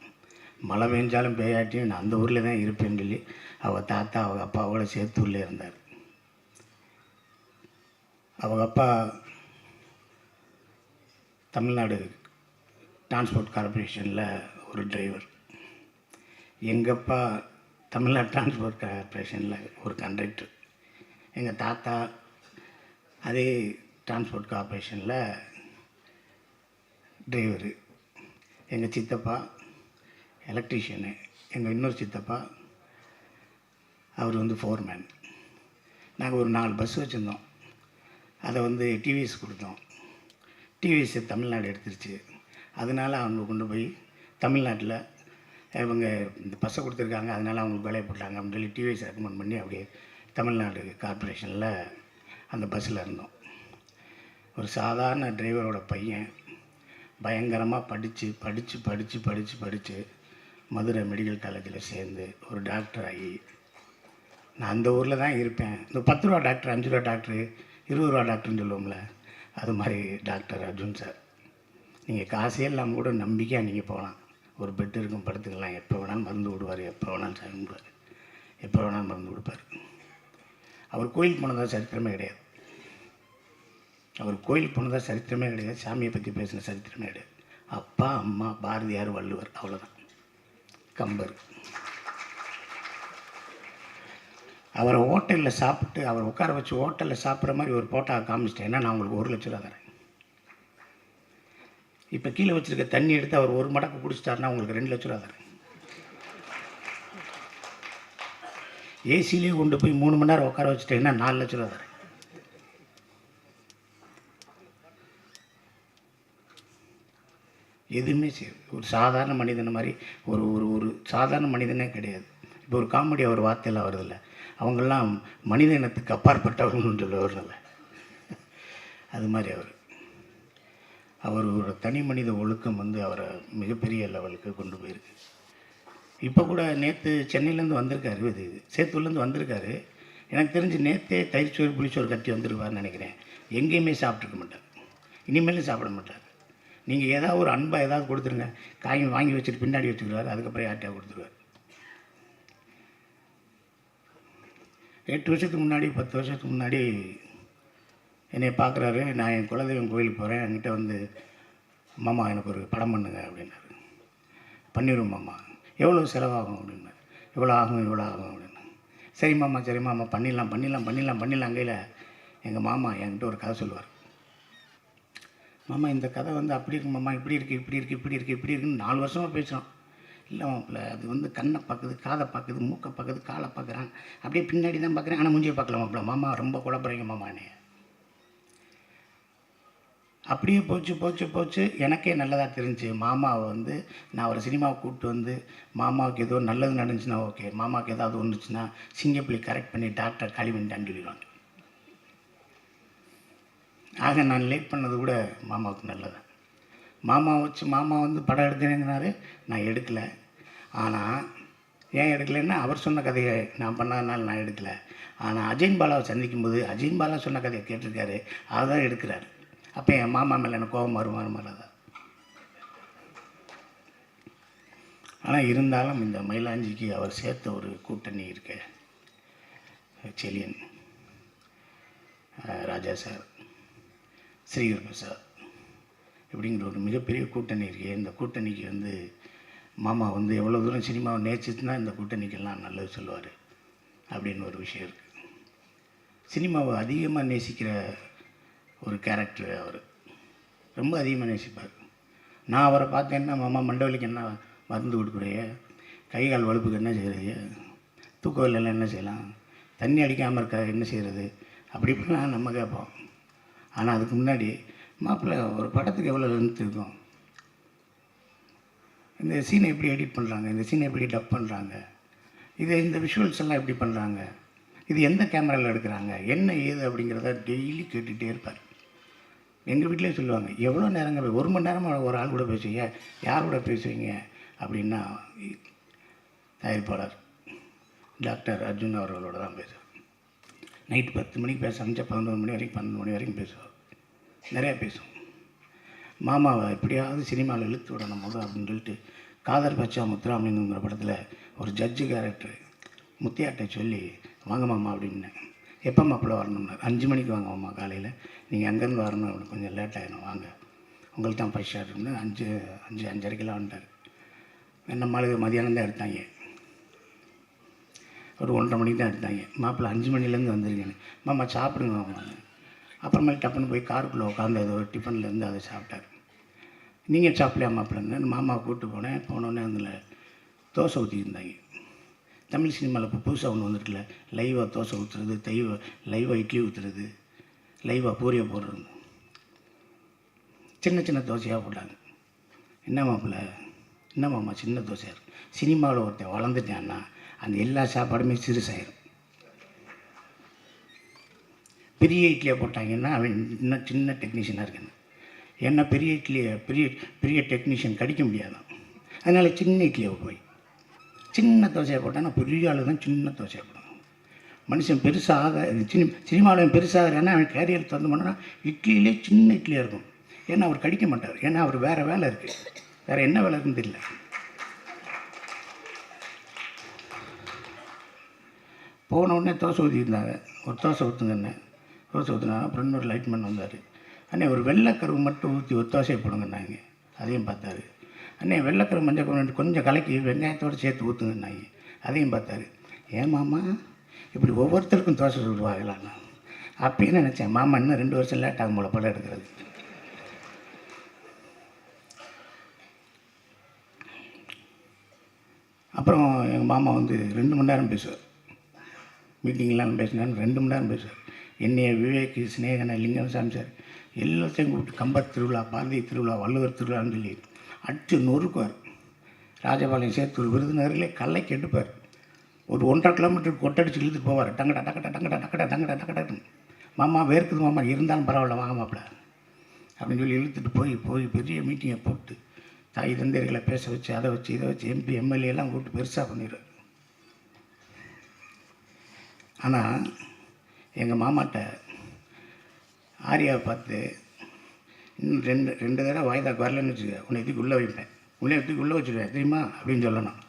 மழை பெஞ்சாலும் பெய்யாட்டியும் நான் அந்த ஊரில் தான் இருப்பேன்னு சொல்லி அவங்க தாத்தா அவங்க அப்பாவோட சேத்தூரில் இருந்தார். அவங்க அப்பா தமிழ்நாடு டிரான்ஸ்போர்ட் கார்பரேஷனில் ஒரு டிரைவர். எங்கள் அப்பா தமிழ்நாடு டிரான்ஸ்போர்ட் கார்பரேஷனில் ஒரு கண்டக்டர். எங்கள் தாத்தா அதே டிரான்ஸ்போர்ட் கார்பரேஷனில் டிரைவரு. எங்கள் சித்தப்பா எலக்ட்ரீஷியனு. எங்கள் இன்னொரு சித்தப்பா அவர் வந்து ஃபோர்மேன். நாங்கள் ஒரு 4 பஸ் வச்சுருந்தோம். அதை வந்து டிவிஎஸ் கொடுத்தோம். டிவிஎஸ் தமிழ்நாடு எடுத்துருச்சு. அதனால் அவங்க கொண்டு போய் தமிழ்நாட்டில் இவங்க இந்த பஸ்ஸை கொடுத்துருக்காங்க, அதனால் அவங்களுக்கு வேலையை போட்டாங்க அப்படின்னு சொல்லி டிவிஎஸ் ரெக்கமெண்ட் பண்ணி அப்படியே தமிழ்நாடு கார்பரேஷனில் அந்த பஸ்ஸில் இருந்தோம். ஒரு சாதாரண டிரைவரோட பையன் பயங்கரமாக படித்து மதுரை மெடிக்கல் காலேஜில் சேர்ந்து ஒரு டாக்டர் ஆகி நான் அந்த ஊரில் தான் இருப்பேன். இந்த 10 ரூபா டாக்டர், 5 ரூபா டாக்டரு, 20 ரூபா டாக்டர்னு சொல்லுவோம்ல, அது மாதிரி டாக்டர் அர்ஜுன் சார். நீங்கள் காசே இல்லாமல் கூட நம்பிக்கையாக நீங்கள் போகலாம். ஒரு பெட்டு இருக்கும், படுத்துக்கலாம். எப்போ வேணாலும் மருந்து விடுவார், எப்போ வேணாலும் சாமி விடுவார், எப்போ வேணாலும் மருந்து கொடுப்பார். அவர் கோயிலுக்கு போனதாக சரித்திரமே கிடையாது. சாமியை பற்றி பேசின சரித்திரமே கிடையாது. அப்பா, அம்மா, பாரதியார், வள்ளுவர், அவ்வளோதான். கம்பர். அவரை ஹோட்டலில் சாப்பிட்டு அவர் உட்கார வச்சு ஹோட்டலில் சாப்பிட்ற மாதிரி ஒரு போட்டா காமிச்சிட்டேன்னா நான் உங்களுக்கு 1 லட்ச ரூபா தரேன். இப்போ கீழே வச்சுருக்க தண்ணி எடுத்து அவர் 1 மடக்கு குடிச்சிட்டாருன்னா உங்களுக்கு 2 லட்ச ரூபா தரேன். ஏசிலேயே கொண்டு போய் 3 மணி நேரம் உட்கார வச்சுட்டேன்னா 4 லட்ச ரூபா தரேன். எதுவுமே ஒரு சாதாரண மனிதனை மாதிரி ஒரு சாதாரண மனிதனே கிடையாது. இப்போ ஒரு காமெடி அவர் வார்த்தையெல்லாம் வருதில்ல, அவங்கெல்லாம் மனித இனத்துக்கு அப்பாற்பட்டவர்கள்னு சொல்ல வரல. அது மாதிரி அவரோட தனி மனித ஒழுக்கம் வந்து அவரை மிகப்பெரிய லெவலுக்கு கொண்டு போயிருக்கு. இப்போ கூட நேற்று சென்னையிலேருந்து வந்திருக்காரு, இது சேத்தூர்லேருந்து வந்திருக்காரு. எனக்கு தெரிஞ்சு நேற்றே தயிர்ச்சோறு புளிச்சோறு கட்டி வந்துருவார்னு நினைக்கிறேன். எங்கேயுமே சாப்பிட்ருக்க மாட்டார், இனிமேலும் சாப்பிட மாட்டார். நீங்கள் ஏதாவது ஒரு அன்பாக ஏதாவது கொடுத்துருங்க, காய் வாங்கி வச்சுட்டு பின்னாடி வச்சுக்கிறாரு, அதுக்கப்புறம் யார்கிட்டயா கொடுத்துருவார். 8 வருஷத்துக்கு முன்னாடி 10 வருஷத்துக்கு முன்னாடி என்னை பார்க்குறாரு. நான் என் குலதெய்வம் கோயிலுக்கு போகிறேன். என்கிட்ட வந்து மாமா எனக்கு ஒரு படம் பண்ணுங்க அப்படின்னாரு. பண்ணிடுவோம் மாமா. எவ்வளோ செலவாகும் அப்படின்னாரு. இவ்வளோ ஆகும் அப்படின்னு. சரி மாமா பண்ணிடலாம். கையில் எங்கள் மாமா என்கிட்ட ஒரு கதை சொல்லுவார். மாமா இந்த கதை வந்து அப்படி இருக்கு மாமா, இப்படி இருக்குன்னு 4 வருஷமாக பேசுகிறோம். இல்லை மாப்பிள்ள, அது வந்து கண்ணை பார்க்குது, காதை பார்க்குது, மூக்கை பார்க்குது, காலை பார்க்குறான், அப்படியே பின்னாடி தான் பார்க்குறேன், ஆனால் மூஞ்சியை பார்க்கல மாப்பிள்ள. மாமா ரொம்ப குழப்பறீங்க மாமா என்னைய. அப்படியே போச்சு. எனக்கே நல்லதாக தெரிஞ்சு மாமாவை வந்து நான் ஒரு சினிமாவை கூப்பிட்டு வந்து மாமாவுக்கு ஏதோ நல்லது நடந்துச்சுன்னா ஓகே, மாமாவுக்கு ஏதாவது ஒன்றுச்சுன்னா சிங்கப்பள்ளி கரெக்ட் பண்ணி டாக்டர் காலி பண்ணிட்டான்னு சொல்லிடுவாங்க. ஆக நான் லேட் பண்ணது கூட மாமாவுக்கு நல்லது. மாமா வந்து படம் எடுக்கிறேங்கனாரு, நான் எடுக்கலை. ஆனால் ஏன் எடுக்கலைன்னா அவர் சொன்ன கதையை நான் பண்ணாதனால நான் எடுக்கலை. ஆனால் அஜயன் பாலாவை சந்திக்கும் போது அஜயன் பாலா சொன்ன கதையை கேட்டிருக்காரு, அதை தான் எடுக்கிறாரு. அப்போ என் மாமா மேலே எனக்கு கோபம் வராதா? ஆனால் இருந்தாலும் இந்த மயிலாஞ்சிக்கு அவர் சேர்த்த ஒரு கூட்டணி இருக்க, செலியன், ராஜா சார், ஸ்ரீகர் பிரசாத் இப்படிங்கிற ஒரு மிகப்பெரிய கூட்டணி இருக்குது. இந்த கூட்டணிக்கு வந்து மாமா வந்து எவ்வளோ தூரம் சினிமாவை நேசிச்சுன்னா இந்த கூட்டணிக்கெல்லாம் நல்லது சொல்லுவார் அப்படின்னு ஒரு விஷயம் இருக்குது. சினிமாவை அதிகமாக நேசிக்கிற ஒரு கேரக்டர் அவர், ரொம்ப அதிகமாக நேசிப்பார். நான் அவரை பார்த்தேன்னா, மாமா மண்டவலிக்கு என்ன மருந்து கொடுக்குறைய, கை கால் வலுப்புக்கு என்ன செய்கிறது, தூக்கம் இல்லைன்னா என்ன செய்யலாம், தண்ணி அடிக்காமல் இருக்க என்ன செய்கிறது, அப்படி இப்படிலாம் நம்ம கேட்போம். ஆனால் அதுக்கு முன்னாடி மாப்பிள்ளை ஒரு படத்துக்கு எவ்வளோ லென்த் இருக்கும், இந்த சீனை எப்படி எடிட் பண்ணுறாங்க, இந்த சீனை எப்படி டப் பண்ணுறாங்க, இந்த விஷுவல்ஸ் எல்லாம் எப்படி பண்ணுறாங்க, இது எந்த கேமராவில் எடுக்கிறாங்க, என்ன ஏது அப்படிங்கிறத டெய்லி கேட்டுகிட்டே இருப்பார். எங்கள் வீட்டிலே சொல்லுவாங்க, எவ்வளோ நேரங்க 1 மணி நேரமாக ஒரு ஆள் கூட பேசுவீங்க, யார் கூட பேசுவீங்க அப்படின்னா தயாரிப்பாளர் டாக்டர் அர்ஜுன் அவர்களோட தான் பேசுவார். நைட்டு 10 மணிக்கு பேச ஆரம்பிச்சா 11 மணி வரைக்கும் 12 மணி வரைக்கும் பேசுவார். நிறையா பேசுவோம். மாமாவை எப்படியாவது சினிமாவில் இழுத்து விடணும் போது அப்படின்னு சொல்லிட்டு காதர் பச்சா முத்துராமலிங்கங்கிற படத்தில் ஒரு ஜட்ஜு கேரக்டர் முத்தியாட்டை சொல்லி, வாங்க மாமா அப்படின்னு, எப்போ மாப்பிள்ளை வரணும்னா 5 மணிக்கு வாங்க மாமா காலையில், நீங்கள் அங்கேருந்து வரணும், அப்படி கொஞ்சம் லேட் ஆகிடும், வாங்க உங்களுக்கு தான் ஃபர்ஸ்ட் ஷாட் இருந்து 5:30 வந்துட்டார். நம்மளுக்கு மதியானம் தான் எடுத்தாங்க, ஒரு 1:30 மணிக்கு தான் எடுத்தாங்க. மாப்பிள்ளை 5 மணிலேருந்து வந்துருக்கேன்னு, மாமா சாப்பிடுங்க மாமா. அப்புறமேல் டப்புன்னு போய் காருக்குள்ளே உட்காந்து ஏதோ டிஃபன்லேருந்து அதை சாப்பிட்டார். நீங்கள் சாப்பிடலையா மாப்பிள்ளைன்னு மாமாவை கூப்பிட்டு போனோடனே அதில் தோசை ஊற்றிருந்தாங்க. தமிழ் சினிமாவில் இப்போ புதுசாக ஒன்று வந்துருக்குல்ல, லைவாக தோசை ஊற்றுறது, லைவாக இட்லி ஊற்றுறது, லைவாக பூரியை போடுறது, சின்ன சின்ன தோசையாக போட்டாங்க. என்ன மாப்பிள்ளை, என்ன மாமா சின்ன தோசையாக இருக்கும், சினிமாவில் ஒருத்தன் வளர்ந்துட்டான்னா அந்த எல்லா சாப்பாடுமே சிறுசாயிரும். பெரிய இட்லியை போட்டாங்கன்னா அவன் இன்னும் சின்ன டெக்னீஷியனாக இருக்கணும். ஏன்னா பெரிய இட்லியை பெரிய டெக்னீஷியன் கடிக்க முடியாதான், அதனால் சின்ன இட்லியை போய் சின்ன தோசையை போட்டால் நான் பெரிய ஆளு தான் சின்ன தோசையை போடணும். மனுஷன் பெருசாக சினிமாவில் பெருசாகிறேன்னா அவன் கேரியர் திறந்து பண்ணால் இட்லியிலே சின்ன இட்லியாக இருக்கும். ஏன்னா அவர் கடிக்க மாட்டார், ஏன்னா அவர் வேறு வேலை இருக்குது, வேறு என்ன வேலை இருக்குன்னு தெரியல. போன உடனே தோசை ஊற்றிருந்தாங்க, ஒரு தோசை ஊற்றுங்கண்ணே, தோசை ஊற்றுனாங்க. அப்புறம் இன்னொரு லைட்மேன் வந்தார், அண்ணே ஒரு வெள்ளைக்கருவு மட்டும் ஊற்றி ஒரு தோசையை போடுங்கன்னாங்க. அதையும் பார்த்தாரு. அண்ணே வெள்ளைக்கருவு மஞ்சள் கொண்டு கொஞ்சம் கலக்கி வெங்காயத்தோடு சேர்த்து ஊற்றுங்கன்னாங்க. அதையும் பார்த்தாரு. ஏன் மாமா இப்படி ஒவ்வொருத்தருக்கும் தோசை சுடுவாங்களாண்ணா அப்படின்னு நினச்சேன். மாமா இன்னும் 2 வருஷம் லேட் ஆகும் போல படம் எடுக்கிறது. அப்புறம் எங்கள் மாமா வந்து 2 மணி நேரம் பேசுவார். மீட்டிங்லாம் பேசினாலும் 2 மணி நேரம் பேசுவார். என்னைய விவேக், சினேகனை, லிங்கசாமி சார் எல்லாத்தையும் கூப்பிட்டு கம்பர் திருவிழா, பாரதி திருவிழா, வள்ளுவர் திருவிழான்னு சொல்லி அடித்து நொறுக்குவார். ராஜபாளையம் சேத்தூர் விருதுநகரிலே கல்லைக்கு எடுப்பார். ஒரு 1.5 கிலோமீட்டர் கொட்டடிச்சு இழுத்துட்டு போவார். டங்கடா டக்கடா டங்கடா டக்கடா டங்கடா டக்கடான்னு. மாமா வேர்க்குது மாமா, இருந்தாலும் பரவாயில்ல வாங்க மாப்பிள்ள அப்படின்னு சொல்லி இழுத்துட்டு போய் பெரிய மீட்டிங்கை போட்டு தாய் தந்தையர்களை பேச வச்சு, அதை வச்சு இதை வச்சு எம்பி எம்எல்ஏ எல்லாம் கூப்பிட்டு பெருசாக பண்ணிடுவார். ஆனால் எங்கள் மாமாட்ட ஆரியாவை பார்த்து இன்னும் ரெண்டு தடவை வாய்தாக்கு வரலன்னு வச்சுக்க, உன்னை எதுக்கு உள்ளே வைப்பேன், உன்னை எதுக்கு உள்ளே வச்சுருவேன் தெரியுமா அப்படின்னு சொல்லணும்.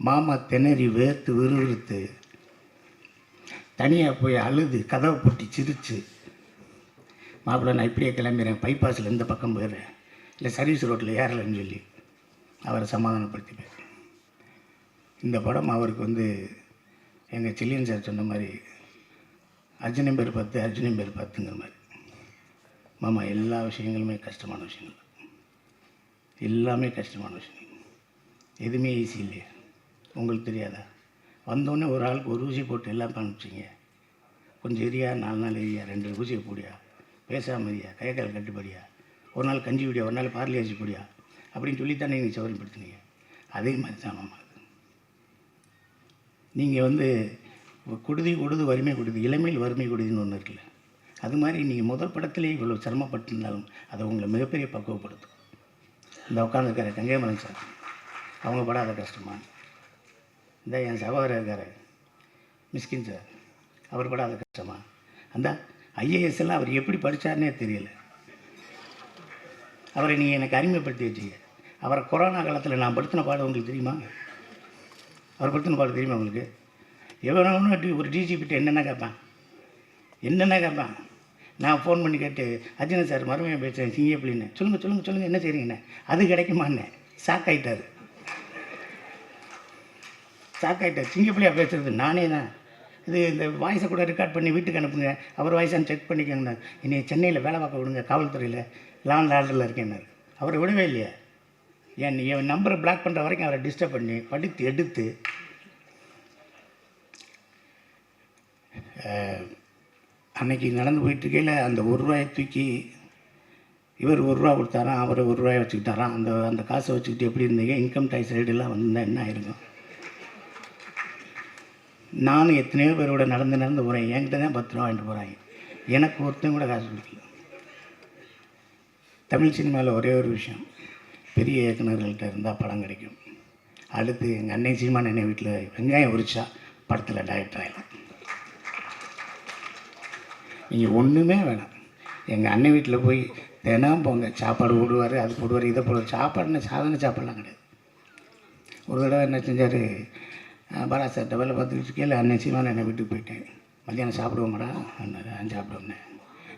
மாமா திணறி வேர்த்து விறுவிறுத்து தனியாக போய் அழுது கதவை போட்டி சிரித்து, மாப்பிள்ளை நான் இப்படியே கிளம்பிடுறேன், பைபாஸில் இந்த பக்கம் போயிடுறேன், இல்லை சர்வீஸ் ரோட்டில் ஏறலைன்னு சொல்லி அவரை சமாதானப்படுத்திப்பேன். இந்த படம் அவருக்கு வந்து எங்கள் செல்லியன் சார் சொன்ன மாதிரி அர்ஜுனன் பேர் 10 அர்ஜுனன் பேர் 10ங்கிற மாதிரி. மாமா எல்லா விஷயங்களுமே கஷ்டமான விஷயங்கள், எல்லாமே கஷ்டமான விஷயங்கள், எதுவுமே ஈஸி இல்லையா உங்களுக்கு தெரியாதா? வந்தோடனே ஒரு ஆளுக்கு ஒரு ஊசி போட்டு எல்லாம் காமிச்சிங்க, கொஞ்சம் எரியா 4 நாள் எரியா, 2 ஊசியை போடியா, பேசாமல் எரியா, கைக்கால் கட்டுப்படியா, ஒரு நாள் கஞ்சி குடியா, ஒரு நாள் பார்லி அரிசி போடியா அப்படின்னு சொல்லித்தானே நீங்கள் சௌகரியப்படுத்துனீங்க. அதே மாதிரி தான் மாமா நீங்கள் வந்து கொடுது வறுமை கொடுது, இளமையில் வறுமை கொடுதுன்னு ஒன்று இருக்குல்ல, அது மாதிரி நீங்கள் முதல் படத்திலே இவ்வளோ சிரமப்பட்டிருந்தாலும் அதை உங்களை மிகப்பெரிய பக்குவப்படுத்தும். இந்த உட்காந்துருக்கார கங்கைமரன் சார், அவங்க படாத கஷ்டமா? இந்த என் சகோதரர் இருக்கார் மிஸ்கின் சார், அவர் படாத கஷ்டமா? அந்த ஐஏஎஸ் எல்லாம் அவர் எப்படி படித்தார்னே தெரியல. அவரை நீ எனக்கு அறிமுகப்படுத்தி வச்சுக்க. அவரை கொரோனா காலத்தில் நான் படுத்தின பாடு உங்களுக்கு தெரியுமா? அவர் படுத்தின பாடு தெரியுமா உங்களுக்கு? எவனோ ஒரு டிஜிபிட்ட என்னென்ன கேட்பான். நான் ஃபோன் பண்ணி கேட்டு, அர்ஜுனன் சார் மறுமையாக பேசுகிறேன் சிங்கப்பிள்ளைன்னு, சொல்லுங்கள் என்ன செய்றீங்கண்ணே? அது கிடைக்குமாண்ணே? ஷாக்காயிட்டார். சிங்கப்பிள்ளையாக பேசுகிறது நானே தான். இது இந்த வாய்ஸை கூட ரெக்கார்ட் பண்ணி வீட்டுக்கு அனுப்புங்க, அவர் வாய்ஸான்னு செக் பண்ணிக்கோங்கண்ணா. என்னை சென்னையில் வேலை பார்க்க விடுங்க, காவல்துறையில் லாண்ட் ஆர்டரில் இருக்கேன்னாரு. அவரை விடவே இல்லையா? என் நம்பரை பிளாக் பண்ணுற வரைக்கும் அவரை டிஸ்டர்ப் பண்ணி படித்து எடுத்து அன்னைக்கு நடந்து போயிட்டுருக்கையில் அந்த ₹1 தூக்கி இவர் ₹1 கொடுத்தாராம், அவர் ₹1 வச்சுக்கிட்டாராம். அந்த காசை வச்சுக்கிட்டு எப்படி இருந்தீங்க? இன்கம் டேக்ஸ் ரைடெல்லாம் வந்திருந்தால் என்ன ஆயிருக்கும்? நானும் எத்தனையோ பேரோட நடந்து போகிறேன். என்கிட்ட தான் ₹10 வாங்கிட்டு போகிறாங்க. எனக்கு ஒருத்தன் கூட காசு கொடுக்கல. தமிழ் சினிமாவில் ஒரே ஒரு விஷயம், பெரிய இயக்குநர்கள்ட்ட இருந்தால் படம் கிடைக்கும். அடுத்து எங்கள் அன்னை சீமான் அண்ணன் வீட்டில் வெங்காயம் உரிச்சா படத்தில் டைரக்டர் ஆகிடும். நீங்கள் ஒன்றுமே வேணாம், எங்கள் அண்ணன் வீட்டில் போய் தினம் போங்க, சாப்பாடு போடுவார், அது போடுவார், இதை போடுவார். சாப்பாடுன்னு சாதாரண சாப்பாடெலாம் கிடையாது. ஒரு தடவை என்ன செஞ்சார், பாலா சார்கிட்ட வேலை பார்த்துக்கிட்டு இருக்கையில் அண்ணன் சீமான் அண்ணன் வீட்டுக்கு போயிட்டேன். மத்தியானம் சாப்பிடுவோம்டா அண்ணன். நான் சாப்பிடுவேன்.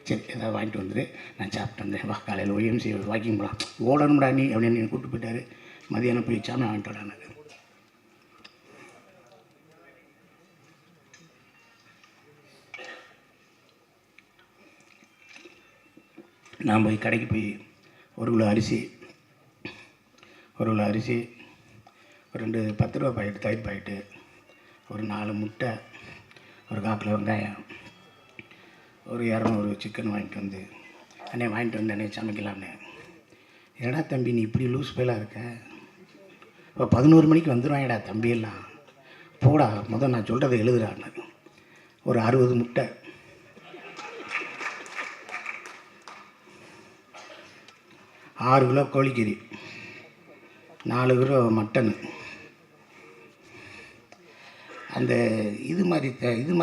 சரி ஏதாவது வாங்கிட்டு வந்துடு, நான் சாப்பிட்டு வந்தேன். வா காலையில் OMC வாக்கிங் போகலாம், ஓடணும்டா நீ அப்படின்னு என்னை கூப்பிட்டு போயிட்டார். மதியானம் போய் சாமி வாங்கிட்டு வரானு. நான் போய் கடைக்கு போய் 1 கிலோ அரிசி, 2 ₹10 பாக்கெட்டு தயிர் பாக்கெட்டு, ஒரு 4 முட்டை, ஒரு 1/4 கிலோ வெங்காயம், ஒரு 200 சிக்கன் வாங்கிட்டு வந்து அண்ணே அண்ணே சமைக்கலாம்னே. ஏடா தம்பி நீ இப்படி லூஸ் பேலாக இருக்க? இப்போ 11 மணிக்கு வந்துடுவாங்கடா தம்பியெல்லாம், போடா முதல் நான் சொல்கிறத எழுதுறான்னு. ஒரு 60 முட்டை, 6 கிலோ கோழிக்கறி, 4 கிலோ மட்டனு, அந்த இது மாதிரி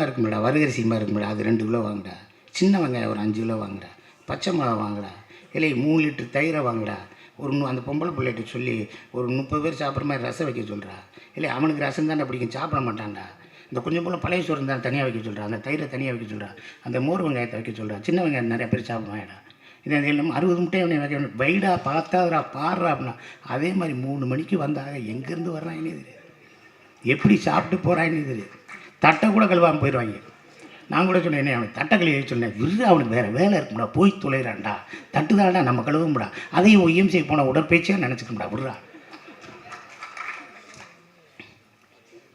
இருக்கும்டா, வரகரிசி மாதிரி இருக்கும்டா, அது 2 கிலோ வாங்குடா. சின்ன வெங்காயம் ஒரு 5 கிலோ வாங்குடா. பச்சை மிளகா வாங்குடா. இல்லை 3 லிட்டர் தயிரை வாங்குடா. அந்த பொம்பளை பிள்ளைகிட்ட சொல்லி ஒரு 30 பேர் சாப்பிட்ற மாதிரி ரசம் வைக்க சொல்கிறா. இல்லை அவனுக்கு ரசம் தானே பிடிக்கும், சாப்பிட மாட்டான்டா. இந்த கொஞ்சம் போல் பழைய சோறு தான் தனியாக வைக்க சொல்கிறா, அந்த தயிரை தனியாக வைக்க சொல்கிறா, அந்த மோர் வெங்காயத்தை வைக்க சொல்கிறா. சின்ன வெங்காயம் நிறைய பேர் சாப்பிடுவாங்கடா. இதை இல்லாமல் 60 முட்டையை அவனை வைக்க வைடா பார்த்தாதுரா பாடுறா அப்படின்னா. அதே மாதிரி 3 மணிக்கு வந்தாக எங்கேருந்து வர்றாங்கன்னே தெரியாது, எப்படி சாப்பிட்டு போகிறாங்கன்னே தெரியாது. தட்டை கூட கழுவாமல் போயிடுவாங்க. நான் கூட சொன்னேன், என்ன அவனுக்கு தட்டை கழுவி சொன்னேன், விரு அவனுக்கு வேறு வேலை இருக்கும்டா, போய் தொலைகிறான்டா, தட்டு தான்டா நம்ம கழுவும்டா, அதையும் OMC போன உடற்பயிற்சியாக நினச்சிக்கணும்டா, விட்றா.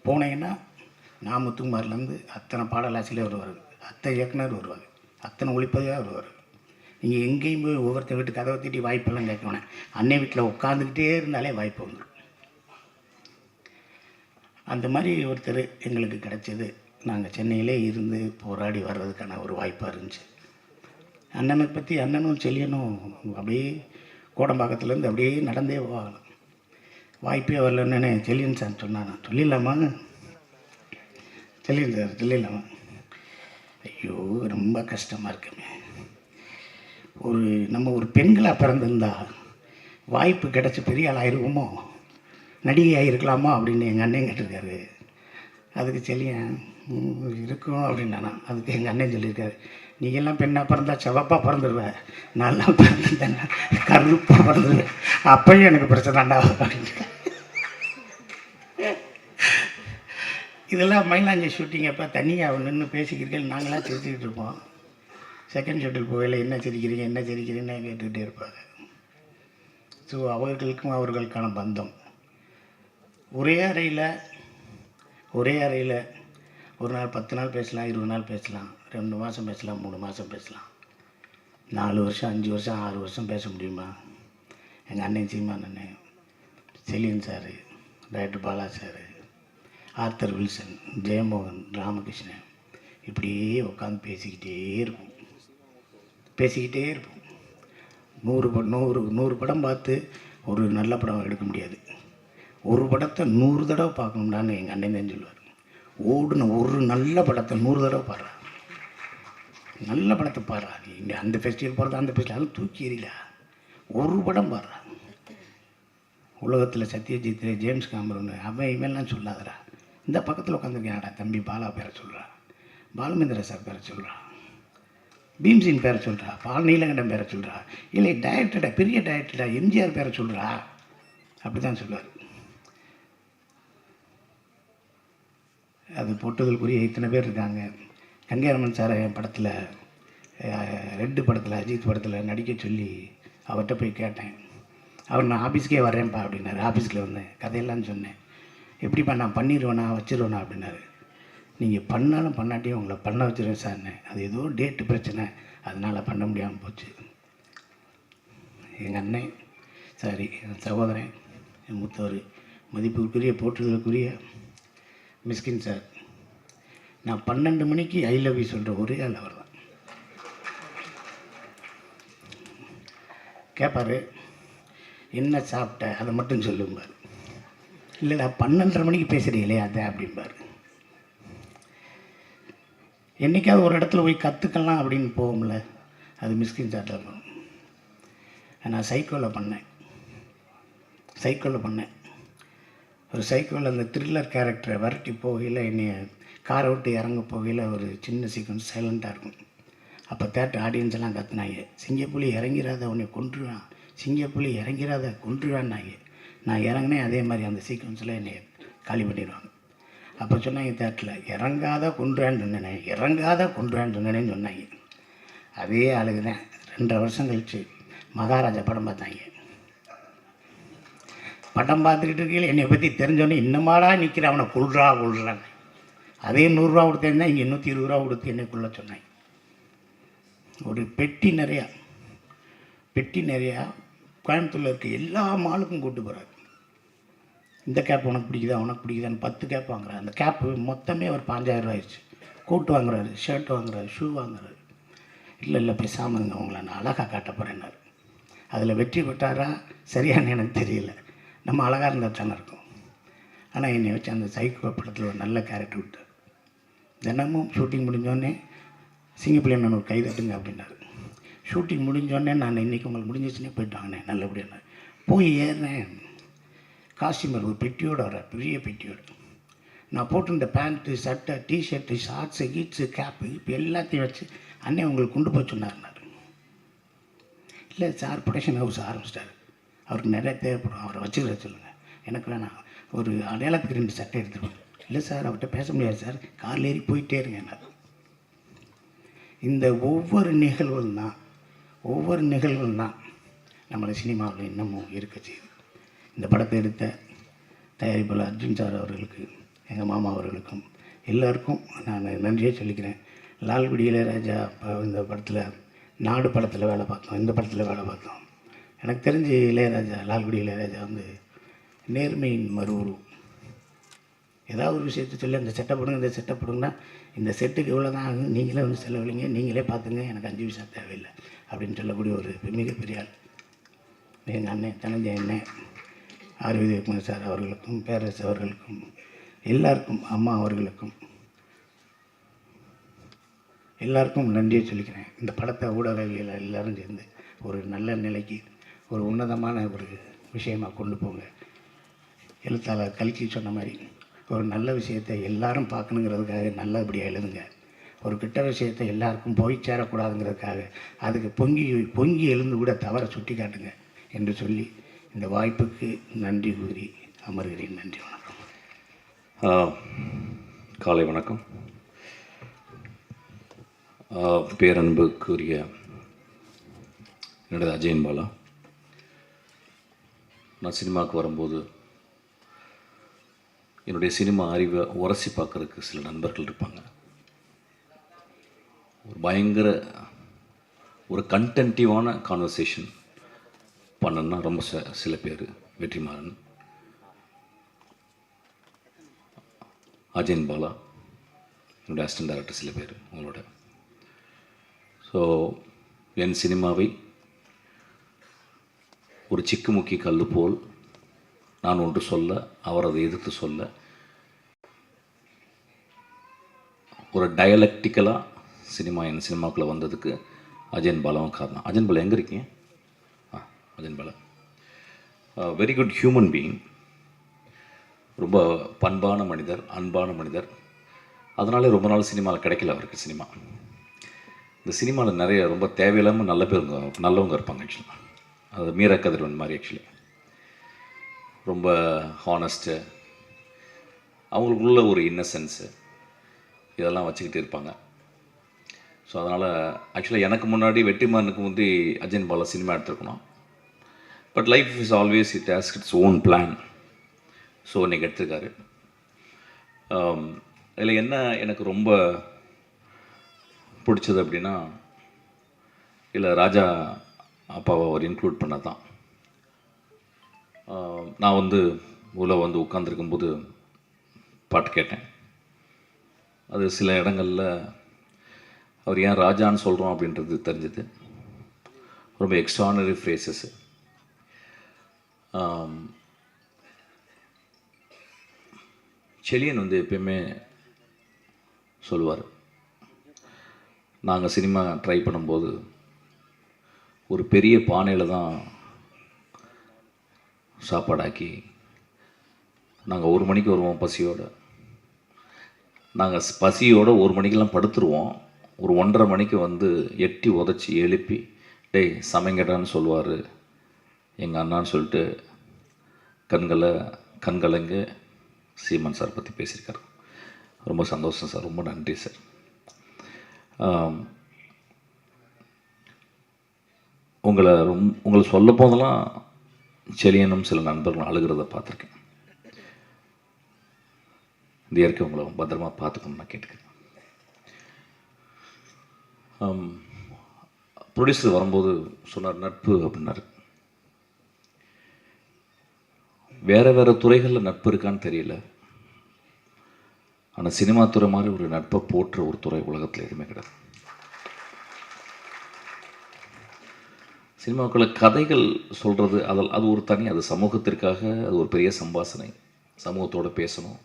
போனீங்கன்னா நான் முத்துக்குமார்லேருந்து அத்தனை பாடலாசிரியர் வருவார், அத்தனை இயக்குனர் வருவார், அத்தனை ஒளிப்பதிவாக வருவார். நீங்கள் எங்கேயும் போய் ஒவ்வொருத்த வீட்டு கதவை தட்டி வாய்ப்பெல்லாம் கேட்கணும். அன்னை வீட்டில் உட்காந்துக்கிட்டே இருந்தாலே வாய்ப்பு வந்துடும். அந்த மாதிரி ஒருத்தர் எங்களுக்கு கிடச்சது. நாங்கள் சென்னையிலே இருந்து போராடி வர்றதுக்கான ஒரு வாய்ப்பாக இருந்துச்சு. அண்ணனை பற்றி அண்ணனும் செல்லியனும் அப்படியே கோடம்பாக்கத்துலேருந்து அப்படியே நடந்தே போகலாம். வாய்ப்பே வரலன்னு செல்லியன் சார் சொன்னான். சொல்லிடலாமா செல்லியன் சார், சொல்லிடலாமா? ஐயோ ரொம்ப கஷ்டமாக இருக்குமே. நம்ம ஒரு பெண்களாக பிறந்திருந்தா வாய்ப்பு கிடச்சி பெரிய ஆள் ஆயிருக்குமோ, நடிகை ஆகிருக்கலாமா அப்படின்னு எங்கள் அண்ணன் கேட்டிருக்காரு. அதுக்கு செல்லியன் இருக்கும் அப்படின்னா, அதுக்கு எங்கள் அண்ணன் சொல்லியிருக்காரு, நீங்கள்லாம் பெண்ணாக பிறந்தா செவப்பாக பிறந்துடுவேன், நான்லாம் பிறந்திருந்தேன்னா கருப்பாக பிறந்துடுவேன், அப்பையும் எனக்கு பிரச்சனைண்டா அப்படின்னு. இதெல்லாம் மயிலாஞ்சி ஷூட்டிங் அப்போ தனியாக நின்று பேசிக்கிறீர்கள், நாங்களாம் சிரிச்சுக்கிட்டு இருப்போம். செகண்ட் ஷெட்யூல் போகல, என்ன சிரிக்கிறீங்கன்னு கேட்டுக்கிட்டே இருப்பாங்க. ஸோ அவர்களுக்கும் அவர்களுக்கான பந்தம். ஒரே அறையில் ஒரு நாள் 10 நாள் பேசலாம், 20 நாள் பேசலாம், 2 மாதம் பேசலாம், 3 மாதம் பேசலாம். 4 வருஷம் 5 வருஷம் 6 வருஷம் பேச முடியுமா? எங்கள் அண்ணன் சீமான் அண்ணன், Seliyan sir, director Bala sir, Arthur Wilson, Jeyamohan, Ramakrishnan, இப்படியே உட்காந்து பேசிக்கிட்டே இருப்போம். 100 படம் பார்த்து ஒரு நல்ல படம் எடுக்க முடியாது. ஒரு படத்தை 100 தடவை பார்க்கணும்டான்னு எங்கள் அண்ணன் தான் சொல்லுவார். ஓடுன ஒரு நல்ல படத்தை 100 தடவை பாடுறா, நல்ல படத்தை பாடுறா. நீ இங்கே அந்த ஃபெஸ்டிவல் போகிறது, அந்த ஃபெஸ்டிவல் தூக்கி எறியல. ஒரு படம் பாடுறா. உலகத்தில் சத்யஜித், ஜேம்ஸ் காமரூன், அவன் இவன்லாம் சொல்லாதடா. இந்த பக்கத்தில் உட்காந்துருக்கேன்டா தம்பி பாலா பேரை சொல்கிறா, பாலுமேந்திர சார் பேரை சொல்கிறா, பீம்சின் பேரை சொல்கிறா, பால் நீலகண்டன் பேரை சொல்கிறா, இல்லை டைரக்டர்டா, பெரிய டைரக்டர்டா எம்ஜிஆர் பேரை சொல்கிறா. அப்படி தான் சொல்லுவார். அது போட்டதுக்குரிய இத்தனை பேர் இருக்காங்க. கங்கையரமன் சார் என் படத்தில், ரெட்டு படத்தில், அஜித் படத்தில் நடிக்க சொல்லி அவர்கிட்ட போய் கேட்டேன். அவர் நான் ஆஃபீஸ்க்கே வரேன்ப்பா அப்படின்னாரு. ஆஃபீஸில் வந்தேன், கதையெல்லாம் சொன்னேன். எப்படிப்பா நான் பண்ணிடுவேனா வச்சிருவேனா அப்படின்னாரு. நீங்கள் பண்ணாலும் பண்ணாட்டியும் உங்களை பண்ண வச்சுருவேன் சார்னு. அது ஏதோ டேட்டு பிரச்சனை, அதனால் பண்ண முடியாமல் போச்சு. எங்கள் அண்ணன், சாரி என் சகோதரன், என் மூத்தவர், மதிப்புக்குரிய போற்றுதலுக்குரிய மிஸ்கின் சார், நான் 12 மணிக்கு ஐ லவ் யூ சொல்கிற ஒரே ஆள் அவர் தான். கேட்பார், என்ன சாப்பிட்ட அதை மட்டும் சொல்லும்பார். இல்லைடா 12:30 மணிக்கு பேசுகிறீங்களே அதை அப்படிம்பார். என்றைக்காவது ஒரு இடத்துல போய் கற்றுக்கலாம் அப்படின்னு போகும்ல, அது மிஸ்கின் சார்ட்ட இருக்கும். நான் சைக்கோவில் பண்ணேன். ஒரு சைக்கோவில் அந்த த்ரில்லர் கேரக்டரை விரட்டி போகையில், என்னை காரை விட்டு இறங்க போகையில் ஒரு சின்ன சீக்வன்ஸ் சைலண்ட்டாக இருக்கும். அப்போ தேட்டர் ஆடியன்ஸ் எல்லாம் கத்துனாங்க, சிங்கப்புலி இறங்கிறாத உன்னை கொன்றுவான், சிங்கப்புலி இறங்கிறாத கொன்றுவான்னாங்க. நான் இறங்கினேன், அதே மாதிரி அந்த சீக்வன்ஸில் என்னை காலி பண்ணிடுவாங்க. அப்போ சொன்னாங்க தேட்டரில், இறங்காத கொன்றுவான்னு சொன்னேன், இறங்காத கொன்றுவான்னு சொன்னேன்னு சொன்னாங்க. அதே ஆளுக்கு தான் 2.5 வருஷம் கழிச்சு மகாராஜா படம் பார்த்தாங்க. படம் பார்த்துக்கிட்டு இருக்கையில் என்னை பற்றி தெரிஞ்சோன்னே, இன்னமாடா நிற்கிற அவனை கொள்றான்னு. அதே 100 ரூபா கொடுத்தேன்னா இங்கே 120 ரூபா கொடுத்து என்னை கொள்ள சொன்னாங்க. ஒரு பெட்டி நிறையா கோயம்புத்தூரில் இருக்க எல்லா மாலுக்கும் கூப்பிட்டு போகிறார். இந்த கேப் உனக்கு பிடிக்குதா, உனக்கு பிடிக்குதான்னு 10 கேப் வாங்குறாரு. அந்த கேப்பு மொத்தமே ஒரு 5000 ரூபா ஆயிடுச்சு. கோட் வாங்குறாரு, ஷர்ட் வாங்குறாரு, ஷூ வாங்குறாரு. இல்லை பேசாமங்க, உங்களை நான் அழகாக காட்ட போகிறேன்னாரு. அதில் வெற்றி பெற்றாரா சரியான எனக்கு தெரியல. நம்ம அழகாக இருந்தால் தானே இருக்கும். ஆனால் என்னை வச்சு அந்த சைக்கோ படத்தில் ஒரு நல்ல கேரக்டர் விட்டார். தினமும் ஷூட்டிங் முடிஞ்சோடனே சிங்கப்புலி அண்ணன் ஒரு கை தட்டுங்க அப்படின்னாரு. ஷூட்டிங் முடிஞ்சோடனே நான் இன்றைக்கி உங்களுக்கு முடிஞ்சிச்சுன்னே போயிட்டு வாங்கினேன் நல்லபடியாக. போய் ஏறினேன், காஸ்டியூமர் ஒரு பெட்டியோடு வர, பெரிய பெட்டியோடு. நான் போட்டிருந்த பேண்ட்டு, சட்டை, டிஷர்ட்டு, ஷார்ட்ஸு, கீட்ஸு, கேப்பு, இப்போ எல்லாத்தையும் வச்சு அண்ணன் உங்களுக்கு கொண்டு போய் சொன்னார்னாரு. இல்லை சார், ப்ரொடக்ஷன் ஹவுஸ் ஆரம்பிச்சிட்டாரு, அவருக்கு நிறைய தேவைப்படும், அவரை வச்சுக்கிற சொல்லுங்கள். எனக்கு வேணாம், ஒரு அடையாளத்துக்கு 2 சட்டை எடுத்துருவேன். இல்லை சார், அவர்கிட்ட பேச முடியாது சார், காரில் ஏறி போயிட்டே இருங்க. இந்த ஒவ்வொரு நிகழ்வுகள் தான் நம்மளை சினிமாவில் இன்னமும் இருக்க செய்யுது. இந்த படத்தை எடுத்த தயாரிப்பாளர் அர்ஜுன் சார் அவர்களுக்கு, எங்கள் மாமா அவர்களுக்கும் எல்லாருக்கும் நான் நன்றியே சொல்லிக்கிறேன். லால்குடி இளையராஜா இந்த படத்தில், நாடு படத்தில் வேலை பார்த்தோம், இந்த படத்தில் வேலை பார்த்தோம். எனக்கு தெரிஞ்சு லால்குடி இளையராஜா வந்து நேர்மையின் மறுவுருவம். ஏதாவது ஒரு விஷயத்தை சொல்லி அந்த செட்டை போடுங்க, இந்த செட்டை போடுங்கன்னா, இந்த செட்டுக்கு இவ்வளோ தான் ஆகும், நீங்களே வந்து செலவழிங்க, நீங்களே பார்த்துங்க, எனக்கு 5 பைசா தேவையில்லை அப்படின்னு சொல்லக்கூடிய ஒரு மிகப்பெரிய ஆள். எங்கள் அண்ணன் தனஞ்சய அண்ணன், ஆர் விஜயகுமார் சார் அவர்களுக்கும், பேரரசு அவர்களுக்கும், எல்லாருக்கும், அம்மா அவர்களுக்கும் எல்லாருக்கும் நன்றியை சொல்லிக்கிறேன். இந்த படத்தை ஊடகவியல் எல்லோரும் சேர்ந்து ஒரு நல்ல நிலைக்கு, ஒரு உன்னதமான ஒரு விஷயமாக கொண்டு போங்க. எழுத்தாளர் கல்கி சொன்ன மாதிரி ஒரு நல்ல விஷயத்தை எல்லாரும் பார்க்கணுங்கிறதுக்காக நல்லபடியாக எழுதுங்க. ஒரு கெட்ட விஷயத்தை எல்லாருக்கும் போய் சேரக்கூடாதுங்கிறதுக்காக அதுக்கு பொங்கி எழுந்து கூட தவற சுட்டி காட்டுங்க என்று சொல்லி இந்த வாய்ப்புக்கு நன்றி கூறி அமர்கிறேன். நன்றி, வணக்கம். காலை வணக்கம். பேரன்புக்குரிய என்னோட அஜயன் பாலா. நான் சினிமாவுக்கு வரும்போது என்னுடைய சினிமா அறிவை உரசி பார்க்குறதுக்கு சில நண்பர்கள் இருப்பாங்க. ஒரு பயங்கர ஒரு கண்டென்ட்டிவான கான்வர்சேஷன் பண்ணணுன்னா ரொம்ப சில பேர், வெற்றிமாறன், அஜயன் பாலா, என்னுடைய அசிஸ்டன்ட் டைரக்டர் சில பேர் உங்களோட. ஸோ என் சினிமாவை ஒரு சிக்குமுக்கி கல் போல் நான் ஒன்று சொல்ல, அவர் அதை எதிர்த்து சொல்ல, ஒரு டயலக்டிக்கலாக என் சினிமாக்குள்ளே வந்ததுக்கு அஜயன் பாலாவும் காரணம். அஜயன் பாலா எங்கே இருக்கீங்க? Ajayan Bala. Very good human being. ரொம்ப பண்பான மனிதர், அன்பான மனிதர். அதனாலே ரொம்ப நாள் சினிமாவில் கிடைக்கல அவருக்கு சினிமா. இந்த சினிமாவில் நிறைய ரொம்ப தேவையில்லாமல் நல்லவங்க இருப்பாங்க ஆக்சுவலாக. அது மீரா கதிரவன் மாதிரி ஆக்சுவலி. ரொம்ப ஹானஸ்ட்டு, அவங்களுக்குள்ள ஒரு இன்னசென்ஸு இதெல்லாம் வச்சுக்கிட்டு இருப்பாங்க. ஸோ அதனால் ஆக்சுவலாக எனக்கு முன்னாடி வெற்றிமாறனுக்கு முந்தி அஜயன் பாலா சினிமா எடுத்துருக்கணும். But life is always it has its own plan. So இன்றைக்கி எடுத்திருக்காரு. இதில் என்ன எனக்கு ரொம்ப பிடிச்சது அப்படின்னா, இல்லை ராஜா அப்பாவை அவர் இன்க்ளூட் பண்ண தான். நான் உள்ளே உட்காந்துருக்கும்போது பாட்டு கேட்டேன். அது சில இடங்களில் அவர் ஏன் ராஜான்னு சொல்கிறோம் அப்படின்றது தெரிஞ்சது. ரொம்ப எக்ஸ்ட்ரானரி ஃப்ரேசஸ்ஸு. செலியன் எப்பயுமே சொல்லுவார், நாங்கள் சினிமா ட்ரை பண்ணும்போது ஒரு பெரிய பானையில் தான் சாப்பாடாக்கி நாங்கள் 1 மணிக்கு வருவோம் பசியோடு. நாங்கள் பசியோடு 1 மணிக்கெல்லாம் படுத்துருவோம். ஒரு 1:30 மணிக்கு எட்டி உதச்சி எழுப்பி டேய் சமைங்கடான்னு சொல்லுவார் எங்கள் அண்ணான்னு சொல்லிட்டு கண்கலங்க சீமன் சார் பற்றி பேசியிருக்காரு. ரொம்ப சந்தோஷம் சார், ரொம்ப நன்றி சார். உங்களை சொல்ல போதெல்லாம் செலியனும் சில நண்பர்களும் அழுகிறத பார்த்துருக்கேன். இந்த இயற்கை உங்களை பத்திரமா பார்த்துக்கணும்னு நான் கேட்டுக்கிறேன். ப்ரொடியூசர் வரும்போது சொன்னார் நட்பு அப்படின்னாரு. வேறு துறைகளில் நட்பு இருக்கான்னு தெரியல, ஆனால் சினிமா துறை மாதிரி ஒரு நட்பை போற்ற ஒரு துறை உலகத்தில் எதுவுமே கிடையாது. சினிமாவுக்குள்ள கதைகள் சொல்கிறது அது ஒரு தனி, அது சமூகத்திற்காக அது ஒரு பெரிய சம்பாஷணை. சமூகத்தோடு பேசணும்,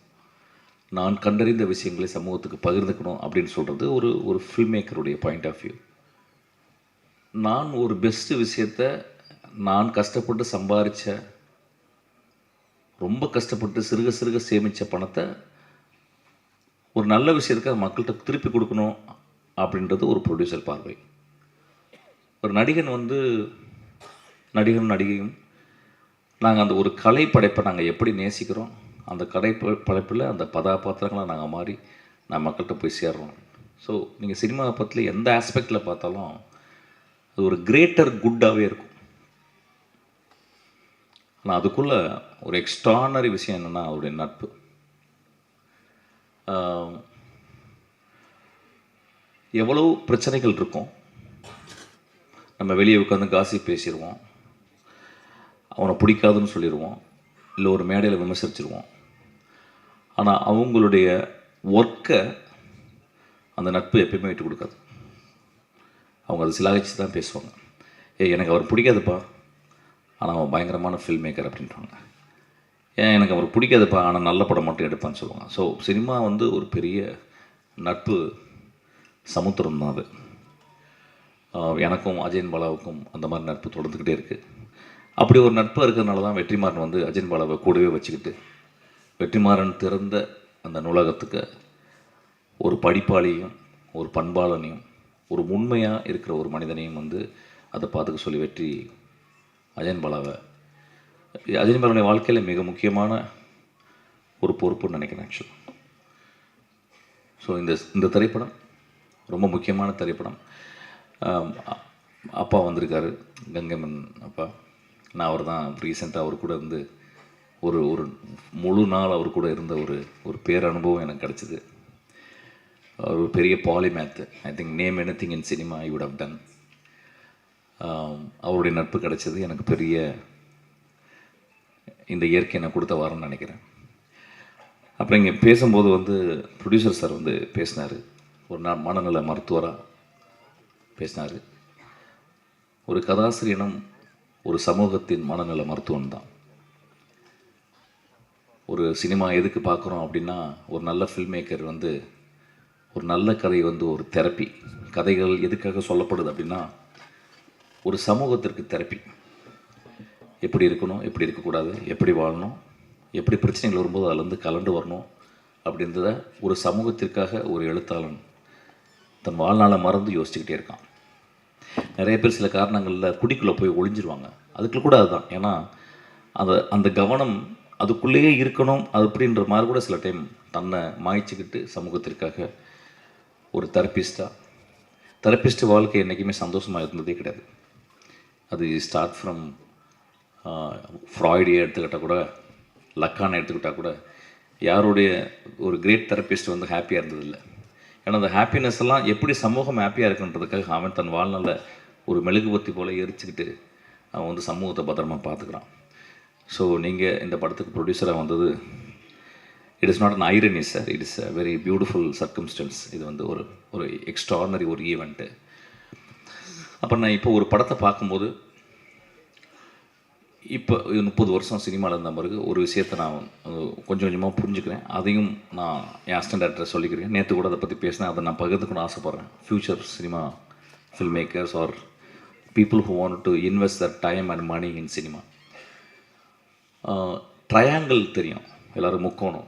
நான் கண்டறிந்த விஷயங்களை சமூகத்துக்கு பகிர்ந்துக்கணும் அப்படின்னு சொல்கிறது ஒரு ஃபில்ம் மேக்கருடைய பாயிண்ட் ஆஃப் வியூ. நான் ஒரு பெஸ்ட்டு விஷயத்தை நான் கஷ்டப்பட்டு சம்பாதிச்ச, ரொம்ப கஷ்டப்பட்டு சிறுக சேமித்த பணத்தை ஒரு நல்ல விஷயத்துக்காக மக்கள்கிட்ட திருப்பி கொடுக்கணும் அப்படின்றது ஒரு ப்ரொடியூசர் பார்வை. ஒரு நடிகனும் நடிகையும் நாங்கள் அந்த ஒரு கலை படைப்பை நாங்கள் எப்படி நேசிக்கிறோம், அந்த கலை படைப்பில் அந்த கதாபாத்திரங்களை நாங்கள் மாறி நான் மக்கள்கிட்ட போய் சேர்றோம். ஸோ நீங்கள் சினிமா பற்றில எந்த ஆஸ்பெக்டில் பார்த்தாலும் அது ஒரு கிரேட்டர் குட்டாகவே இருக்கும். ஆனால் அதுக்குள்ளே ஒரு எக்ஸ்ட்ரானரி விஷயம் என்னென்னா அவருடைய நட்பு. எவ்வளோ பிரச்சனைகள் இருக்கும், நம்ம வெளியே உட்காந்து காசிப் பேசிடுவோம், அவனை பிடிக்காதுன்னு சொல்லிடுவோம், இல்லை ஒரு மேடையில் விமர்சிச்சிருவோம். ஆனால் அவங்களுடைய ஒர்க்கை அந்த நட்பு எப்பயுமே விட்டு கொடுக்காது. அவங்க அதை சிலாகிச்சு தான் பேசுவாங்க. எனக்கு அவர் பிடிக்காதுப்பா, ஆனால் அவன் பயங்கரமான ஃபில்ம் மேக்கர் அப்படின்றாங்க. எனக்கு அவர் பிடிக்காதுப்பா, ஆனால் நல்ல படம் மட்டும் எடுப்பான்னு சொல்லுவாங்க. ஸோ சினிமா ஒரு பெரிய நட்பு சமுத்திரம் தான் அது. எனக்கும் அஜயன் பாலாவுக்கும் அந்த மாதிரி நட்பு தொடர்ந்துக்கிட்டே இருக்குது. அப்படி ஒரு நட்பு இருக்கிறதுனால தான் வெற்றிமாறன் அஜயன் பாலாவை கூடவே வச்சுக்கிட்டு வெற்றிமாறன் திறந்த அந்த நூலகத்துக்கு ஒரு படிப்பாளியும் ஒரு பண்பாளனையும் ஒரு உண்மையாக இருக்கிற ஒரு மனிதனையும் அதை பார்த்துக்க சொல்லி வெற்றி அஜயன் பாலாவுடைய வாழ்க்கையில் மிக முக்கியமான ஒரு பொறுப்புன்னு நினைக்கிறேன் ஆக்சுவலாக. ஸோ இந்த திரைப்படம் ரொம்ப முக்கியமான திரைப்படம். அப்பா வந்திருக்காரு, கங்கைமன் அப்பா. நான் அவர் தான் ரீசெண்டாக அவர் கூட ஒரு முழு நாள் அவர் கூட இருந்த ஒரு பேரனுபவம் எனக்கு கிடச்சிது. ஒரு பெரிய polymath. I think name anything in cinema I would have done. அவருடைய நட்பு கிடச்சது எனக்கு பெரிய இந்த இயற்கை நான் கொடுத்த வரேன்னு நினைக்கிறேன். அப்புறம் இங்கே பேசும்போது ப்ரொடியூசர் சார் பேசினார், ஒரு மனநல மருத்துவராக பேசினார். ஒரு கதாசிரியனும் ஒரு சமூகத்தின் மனநல மருத்துவம் தான். ஒரு சினிமா எதுக்கு பார்க்குறோம் அப்படின்னா, ஒரு நல்ல ஃபில்ம் மேக்கர் ஒரு நல்ல கதை ஒரு தெரப்பி. கதைகள் எதுக்காக சொல்லப்படுது அப்படின்னா, ஒரு சமூகத்திற்கு தெரப்பி. எப்படி இருக்கணும், எப்படி இருக்கக்கூடாது, எப்படி வாழணும், எப்படி பிரச்சனைகள் வரும்போது அதுலேருந்து கலண்டு வரணும் அப்படின்றத ஒரு சமூகத்திற்காக ஒரு எழுத்தாளன் தன் வாழ்நாளை மறந்து யோசிச்சுக்கிட்டே இருக்கான். நிறைய பேர் சில காரணங்களில் குடிக்குள்ளே போய் ஒளிஞ்சிருவாங்க. அதுக்குள்ள கூட அதுதான். ஏன்னா அந்த கவனம் அதுக்குள்ளேயே இருக்கணும் அது அப்படின்ற மாதிரி கூட சில டைம் தன்னை மாய்ச்சிக்கிட்டு சமூகத்திற்காக ஒரு தெரப்பிஸ்ட்டு வாழ்க்கை என்றைக்குமே சந்தோஷமாக இருந்ததே கிடையாது. அது ஸ்டார்ட் ஃப்ரம் ஃப்ராய்டே எடுத்துக்கிட்டால் கூட, லக்கானை எடுத்துக்கிட்டால் கூட யாருடைய ஒரு கிரேட் தெரப்பிஸ்ட் வந்து ஹாப்பியாக இருந்ததில்லை. ஏன்னா அந்த ஹாப்பினஸ் எல்லாம் எப்படி சமூகம் ஹாப்பியாக இருக்குன்றதுக்காக அவன் தன் வாழ்நாளில் ஒரு மெழுகுபத்தி போல் எரிச்சுக்கிட்டு அவன் வந்து சமூகத்தை பத்திரமா பார்த்துக்கிறான். ஸோ நீங்கள் இந்த படத்துக்கு ப்ரொடியூசராக வந்தது, it is not an irony sir, it is a very beautiful circumstances. இது வந்து ஒரு எக்ஸ்ட்ரானரி ஒரு ஈவெண்ட்டு. அப்போ நான் இப்போ ஒரு படத்தை பார்க்கும்போது, இப்போ 30 வருஷம் சினிமாவில் இருந்த பிறகு ஒரு விஷயத்தை நான் கொஞ்சம் கொஞ்சமாக புரிஞ்சுக்கிறேன். அதையும் நான் என் அசிஸ்டன்ட் டேரக்டரை சொல்லிக்கிறேன். நேற்று கூட அதை பற்றி பேசினேன். அதை நான் பகிர்ந்துக்கணும்னு ஆசைப்பட்றேன். Future cinema film makers are people who want to invest their time and money in cinema. Triangle தெரியும் எல்லோரும், முக்கோணம்.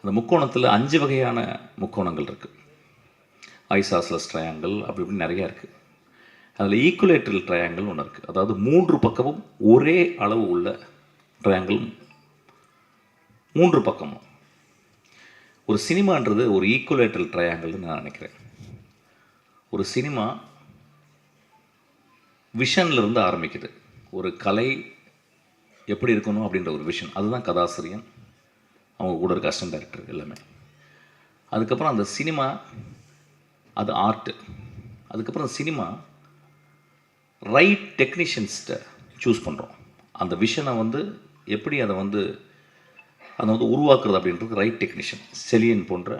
அந்த முக்கோணத்தில் 5 வகையான முக்கோணங்கள் இருக்குது. ஐசாஸ்லஸ் ட்ரையாங்கிள் அப்படி இப்படி நிறையா இருக்குது. அதில் ஈக்குலேட்ரல் ட்ரையாங்கிள் ஒன்று இருக்குது. அதாவது 3 பக்கமும் ஒரே அளவு உள்ள ட்ரையாங்கிள் 3 பக்கமும். ஒரு சினிமான்றது ஒரு ஈக்குலேட்ரல் ட்ரையாங்கிள்னு நான் நினைக்கிறேன். ஒரு சினிமா விஷன்லேருந்து ஆரம்பிக்குது. ஒரு கலை எப்படி இருக்கணும் அப்படின்ற ஒரு விஷன், அதுதான் கதாசிரியன், அவங்க கூட இருக்க அசிஸ்டன்ட் டைரக்டர் எல்லாமே. அதுக்கப்புறம் அந்த சினிமா அது ஆர்ட்டு. அதுக்கப்புறம் சினிமா ரைட் டெக்னீஷியன்ஸ்கிட்ட சூஸ் பண்ணுறோம். அந்த விஷனை வந்து எப்படி அதை வந்து உருவாக்குறது அப்படின்றது ரைட் டெக்னீஷியன். செலியன் போன்ற,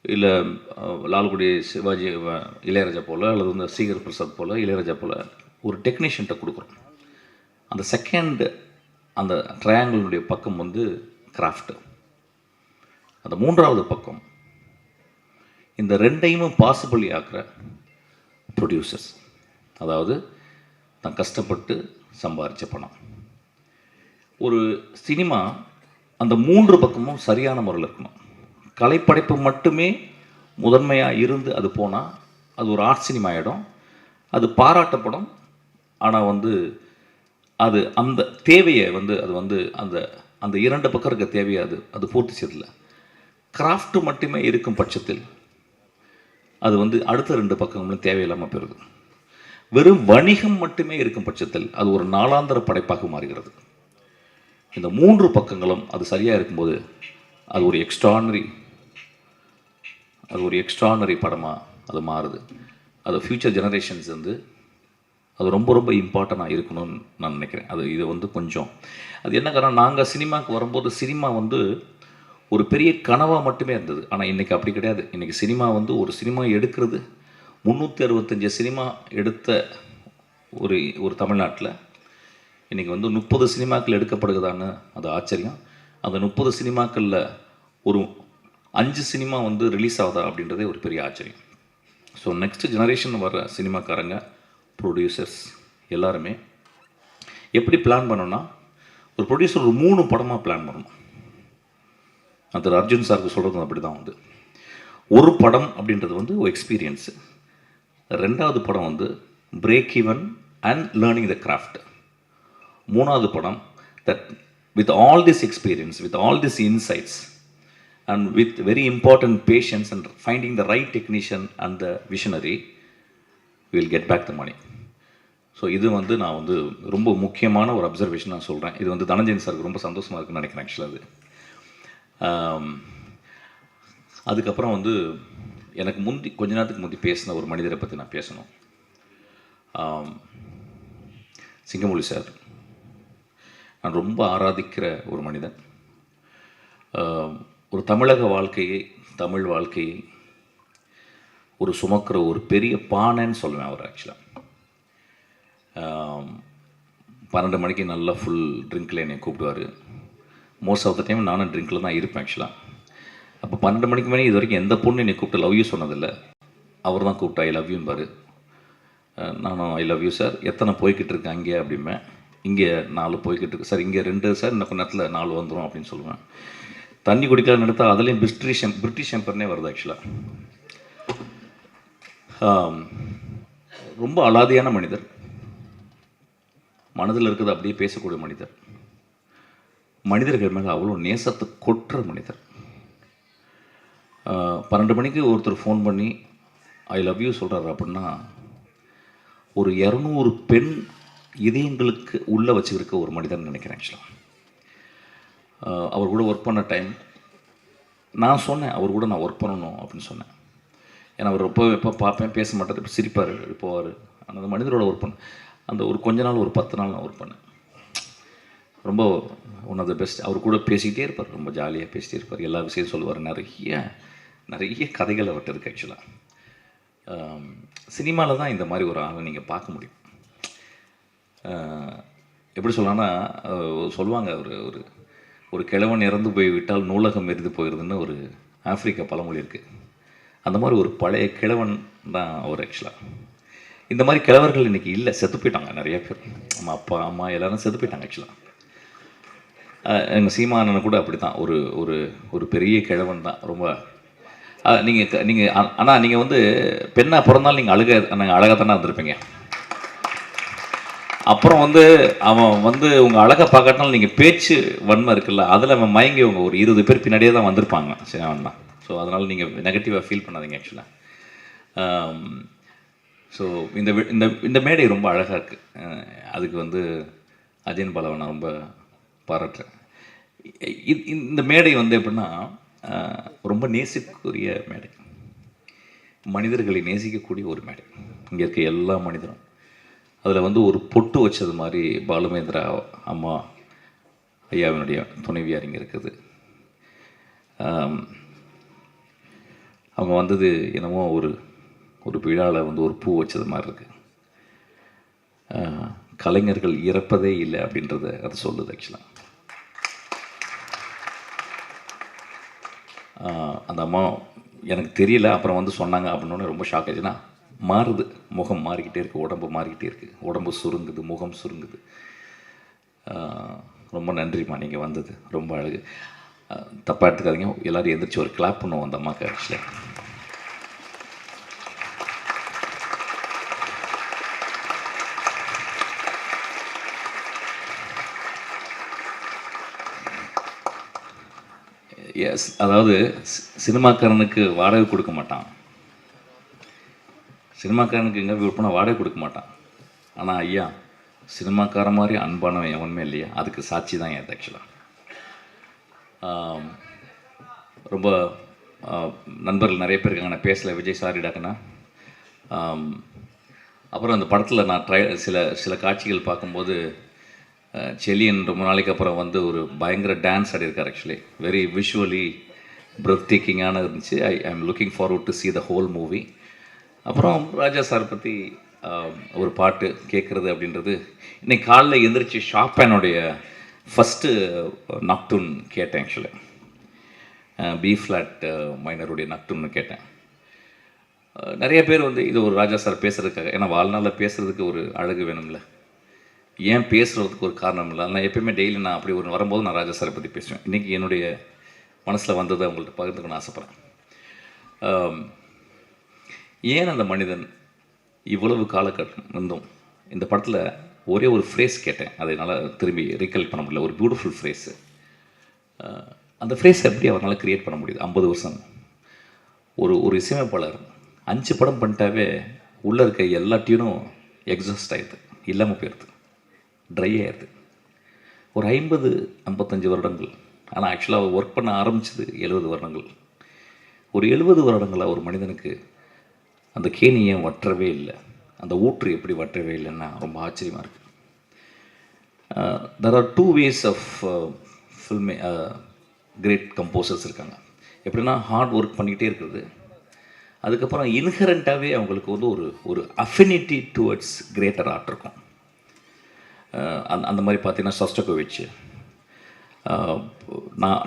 இல்லை லால்குடி சிவாஜி இளையராஜா போல், அல்லது வந்து ஸ்ரீகர் பிரசாத் போல், இளையராஜா போல் ஒரு டெக்னீஷியன்ட்ட கொடுக்குறோம். அந்த செகண்ட் அந்த ட்ரையாங்கிளுடைய பக்கம் வந்து கிராஃப்ட்டு. அந்த 3வது பக்கம் இந்த 2ஐயும் பாசிபிள் ஆக்குற ப்ரொடியூசர்ஸ். அதாவது தான் கஷ்டப்பட்டு சம்பாதிச்ச பணம். ஒரு சினிமா அந்த 3 பக்கமும் சரியான முறையில் இருக்கணும். கலைப்படைப்பு மட்டுமே முதன்மையாக இருந்து அது போனால் அது ஒரு ஆர்ட் சினிமா ஆகிடும். அது பாராட்டப்படும். ஆனால் வந்து அது அந்த தேவையை வந்து அது வந்து அந்த அந்த 2 பக்கம் இருக்க தேவையை அது பூர்த்தி செய்யதில்லை. கிராஃப்ட் மட்டுமே இருக்கும் பட்சத்தில் அது வந்து அடுத்த 2 பக்கங்களும் தேவையில்லாமல் போயிடுது. வெறும் வணிகம் மட்டுமே இருக்கும் பட்சத்தில் அது ஒரு நாளாந்திர படைப்பாக மாறுகிறது. இந்த 3 பக்கங்களும் அது சரியாக இருக்கும்போது அது ஒரு எக்ஸ்ட்ரானரி படமாக அது மாறுது. அது ஃப்யூச்சர் ஜெனரேஷன்ஸ் வந்து அது ரொம்ப ரொம்ப இம்பார்ட்டண்ட்டாக இருக்கணும்னு நான் நினைக்கிறேன். இது வந்து கொஞ்சம் அது என்ன காரணம், நாங்கள் சினிமாவுக்கு வரும்போது சினிமா வந்து ஒரு பெரிய கனவாக மட்டுமே இருந்தது. ஆனால் இன்றைக்கி அப்படி கிடையாது. இன்றைக்கி சினிமா வந்து ஒரு சினிமா எடுக்கிறது 365 சினிமா எடுத்த ஒரு தமிழ்நாட்டில் இன்றைக்கி வந்து 30 சினிமாக்கள் எடுக்கப்படுகிறதான்னு அது ஆச்சரியம். அந்த 30 சினிமாக்களில் ஒரு 5 சினிமா வந்து ரிலீஸ் ஆகுதா அப்படின்றதே ஒரு பெரிய ஆச்சரியம். ஸோ நெக்ஸ்ட் ஜெனரேஷன் வர்ற சினிமாக்காரங்க, ப்ரொடியூசர்ஸ் எல்லாருமே எப்படி பிளான் பண்ணோன்னா, ஒரு ப்ரொடியூசர் ஒரு 3 படமாக பிளான் பண்ணணும். அது அர்ஜுன் சாருக்கு சொல்கிறது அப்படி தான். வந்து ஒரு படம் அப்படின்றது வந்து ஒரு எக்ஸ்பீரியன்ஸு. 2வது படம் வந்து break even and learning the craft. 3வது படம் that with all this experience, with all this insights and with very important patience and finding the right technician and the visionary will get back the money. So இது வந்து நான் வந்து ரொம்ப முக்கியமான ஒரு observation நான் சொல்கிறேன். இது வந்து தனஞ்சயன் சாருக்கு ரொம்ப சந்தோஷமாக இருக்குன்னு நினைக்கிறேன் ஆக்சுவலாக. அதுக்கப்புறம் வந்து எனக்கு கொஞ்ச நேரத்துக்கு முந்தி பேசின ஒரு மனிதரை பற்றி நான் பேசணும். சிங்கமொழி சார் நான் ரொம்ப ஆராதிக்கிற ஒரு மனிதன். ஒரு தமிழக வாழ்க்கையை, தமிழ் வாழ்க்கையை ஒரு சுமக்கிற ஒரு பெரிய பானைன்னு சொல்லுவேன் அவர். ஆக்சுவலாக 12 மணிக்கு நல்லா ஃபுல் ட்ரிங்க்கில் என்னை கூப்பிடுவார். மோஸ்ட் ஆஃப் த டைம் நானும் ட்ரிங்க்கில் தான் இருப்பேன் ஆக்சுவலாக. அப்போ 12 மணிக்கு மேலே இது வரைக்கும் எந்த பொண்ணு என்னை கூப்பிட்டு லவ் யூ சொன்னதில்லை. அவர் தான் கூப்பிட்டா ஐ லவ் யூன்பார். நானும் ஐ லவ் யூ சார், எத்தனை போய்கிட்டு இருக்கு அங்கே அப்படிம்பேன். இங்கே 4 போய்கிட்டு இருக்கு சார், இங்கே 2 சார், இன்னும் கொஞ்ச நேரத்தில் 4 வந்துடும் அப்படின்னு சொல்லுவேன். தண்ணி குடிக்கலான்னு எடுத்தால் அதுலேயும் பிரிட்டிஷ் எம்பர்னே வருது ஆக்சுவலாக. ரொம்ப அலாதியான மனிதர், மனதில் இருக்கிறது அப்படியே பேசக்கூடிய மனிதர், மனிதர்கள் மேலே அவ்வளோ நேசத்தை கொட்டுற மனிதர். 12 மணிக்கு ஒருத்தர் ஃபோன் பண்ணி ஐ லவ் யூ சொல்கிறாரு அப்படின்னா ஒரு 200 பெண் இதயங்களுக்கு உள்ளே வச்சுருக்க ஒரு மனிதன் நினைக்கிறேன் ஆக்சுவலாக. அவர் கூட ஒர்க் பண்ண டைம் நான் சொன்னேன், அவர் கூட நான் ஒர்க் பண்ணணும் அப்படின்னு சொன்னேன். ஏன்னா அவர் எப்போ பார்ப்பேன், பேச மாட்டார், இப்போ சிரிப்பார், போவார். அந்த மனிதரோட ஒர்க் பண்ணேன். அந்த ஒரு கொஞ்ச நாள், ஒரு 10 நாள் நான் ஒர்க் பண்ணேன். ரொம்ப ஒன் ஆஃப் த பெஸ்ட். அவர் கூட பேசிக்கிட்டே இருப்பார், ரொம்ப ஜாலியாக பேசிகிட்டே இருப்பார், எல்லா விஷயம் சொல்லுவார். நிறைய கதைகள் அவர்கிட்ட இருக்குது ஆக்சுவலாக. சினிமாவில் தான் இந்த மாதிரி ஒரு ஆளை நீங்கள் பார்க்க முடியும். எப்படி சொல்லலாம்னா, சொல்லுவாங்க ஒரு ஒரு கிழவன் இறந்து போய் விட்டால் நூலகம் எரிந்து போயிடுதுன்னு ஒரு ஆப்பிரிக்க பழமொழி இருக்குது. அந்த மாதிரி ஒரு பழைய கிழவன் தான் அவர் ஆக்சுவலாக. இந்த மாதிரி கிழவர்கள் இன்றைக்கி இல்லை, செத்து போயிட்டாங்க நிறைய பேர். நம்ம அப்பா அம்மா எல்லோரும் செத்து போயிட்டாங்க ஆக்சுவலாக. எங்கள் சீமானன் கூட அப்படி தான், ஒரு ஒரு ஒரு பெரிய கிழவன் தான். ரொம்ப நீங்கள் ஆனால் நீங்கள் வந்து பெண்ணாக பிறந்தாலும் நீங்கள் அழகாக தானே இருந்திருப்பீங்க. அப்புறம் வந்து அவன் வந்து உங்கள் அழகை பார்க்கறதுனால நீங்கள் பேச்சு வன்மை இருக்குல்ல, அதில் அவன் மயங்கி அவங்க ஒரு 20 பேர் பின்னாடியே தான் வந்திருப்பாங்க. சரி அவன் தான். ஸோ அதனால் நீங்கள் நெகட்டிவாக ஃபீல் பண்ணாதீங்க ஆக்சுவலாக. ஸோ இந்த இந்த இந்த மேடை ரொம்ப அழகாக இருக்குது. அதுக்கு வந்து அஜயன் பாலாவை நான் ரொம்ப பாராட்டுறேன். இந்த மேடை வந்து எப்படின்னா ரொம்ப நேசிக்கக்கூடிய மேடை, மனிதர்களை நேசிக்கக்கூடிய ஒரு மேடை. இங்கே இருக்க எல்லா மனிதரும் அதில் வந்து ஒரு பொட்டு வச்சது மாதிரி பாலுமேந்திரா அம்மா ஐயாவினுடைய துணைவியார் இங்கே இருக்குது. அவங்க வந்தது என்னமோ ஒரு விழாவில் வந்து ஒரு பூ வச்சது மாதிரி இருக்குது. கலைஞர்கள் இறப்பதே இல்லை அப்படின்றத அது சொல்லுது ஆக்சுவலாக. அந்த அம்மா எனக்கு தெரியல, அப்புறம் வந்து சொன்னாங்க அப்படின்னோடனே ரொம்ப ஷாக் ஆச்சுன்னா, மாறுது, முகம் மாறிக்கிட்டே இருக்குது, உடம்பு மாறிக்கிட்டே இருக்குது, உடம்பு சுருங்குது, முகம் சுருங்குது. ரொம்ப நன்றிம்மா நீங்கள் வந்தது, ரொம்ப அழகு. தப்பாக எடுத்துக்காதீங்க, எல்லோரும் எந்திரிச்சு ஒரு கிளாப் பண்ணுவோம் அந்த அம்மாவுக்கு ஆக்சுவலாக. எஸ், அதாவது சினிமாக்காரனுக்கு வாடகை கொடுக்க மாட்டான், சினிமாக்காரனுக்கு எங்கே போய் போனால் வாடகை கொடுக்க மாட்டான். ஆனால் ஐயா சினிமாக்கார மாதிரி அன்பானவன் எவனுமே இல்லையா, அதுக்கு சாட்சி தான் என் ஆக்சுவலாக. ரொம்ப நண்பர்கள் நிறைய பேர் இருக்காங்க, நான் பேசலை, விஜய் சாரிடாக்குண்ணா. அப்புறம் அந்த படத்தில் நான் சில காட்சிகள் பார்க்கும்போது செலியன் ரொம்ப நாளைக்கு அப்புறம் வந்து ஒரு பயங்கர டான்ஸ் ஆடியிருக்கார் ஆக்சுவலி. வெரி விஷுவலி பிரெத் டேக்கிங்கான இருந்துச்சு. I am looking forward to see the whole movie. அப்புறம் ராஜா சார் பற்றி ஒரு பாட்டு கேட்குறது அப்படின்றது, இன்றைக்கி காலைல எந்திரிச்சு ஷாப்பேனுடைய ஃபஸ்ட்டு நக்டூன் கேட்டேன் ஆக்சுவலி. பி ஃப்ளாட் மைனருடைய நக்டூன்னு கேட்டேன். நிறைய பேர் வந்து இது ஒரு ராஜா சார் பேசுகிறதுக்காக, ஏன்னா வாழ்நாளில் பேசுகிறதுக்கு ஒரு அழகு வேணும்ல, ஏன் பேசுகிறதுக்கு ஒரு காரணம் இல்லை. நான் எப்பயுமே டெய்லி நான் அப்படி ஒரு வரும்போது நான் ராஜா சாரை பற்றி பேசுவேன். இன்றைக்கி என்னுடைய மனசில் வந்ததை அவங்கள்ட்ட பகிர்ந்துக்கணும்னு ஆசைப்பட்றேன். ஏன் அந்த மனிதன் இவ்வளவு காலகட்டம் இருந்தும், இந்த படத்தில் ஒரே ஒரு ஃப்ரேஸ் கேட்டேன், அதை என்னால் திரும்பி ரீகலெக்ட் பண்ண முடியல. ஒரு பியூட்டிஃபுல் ஃப்ரேஸு. அந்த ஃப்ரேஸை எப்படி அவரால் க்ரியேட் பண்ண முடியுது? 50 வருஷம் ஒரு இசையமைப்பாளர் 5 படம் பண்ணிட்டாவே உள்ளே இருக்க எல்லா டியூனும் எக்ஸாஸ்ட் ஆகிடுது, இல்லாமல் போயிடுது, ட்ரை ஆகிடுது. ஒரு 50-55 வருடங்கள். ஆனால் ஆக்சுவலாக ஒர்க் பண்ண ஆரம்பித்தது 70 வருடங்கள். ஒரு 70 வருடங்களாக ஒரு மனிதனுக்கு அந்த கேணி ஏன் வற்றவே இல்லை, அந்த ஊற்று எப்படி வற்றவே இல்லைன்னா ரொம்ப ஆச்சரியமாக இருக்குது. தெர் ஆர் 2 ways ஆஃப் ஃபில்மே. கிரேட் கம்போசர்ஸ் இருக்காங்க. எப்படின்னா ஹார்ட் ஒர்க் பண்ணிக்கிட்டே இருக்கிறது, அதுக்கப்புறம் இன்ஹரண்ட்டாகவே அவங்களுக்கு வந்து ஒரு அஃபினிட்டி டுவர்ட்ஸ் கிரேட்டர் ஆர்ட் இருக்கும். அந்த மாதிரி பார்த்தீங்கன்னா ஷோஸ்டகோவிச்,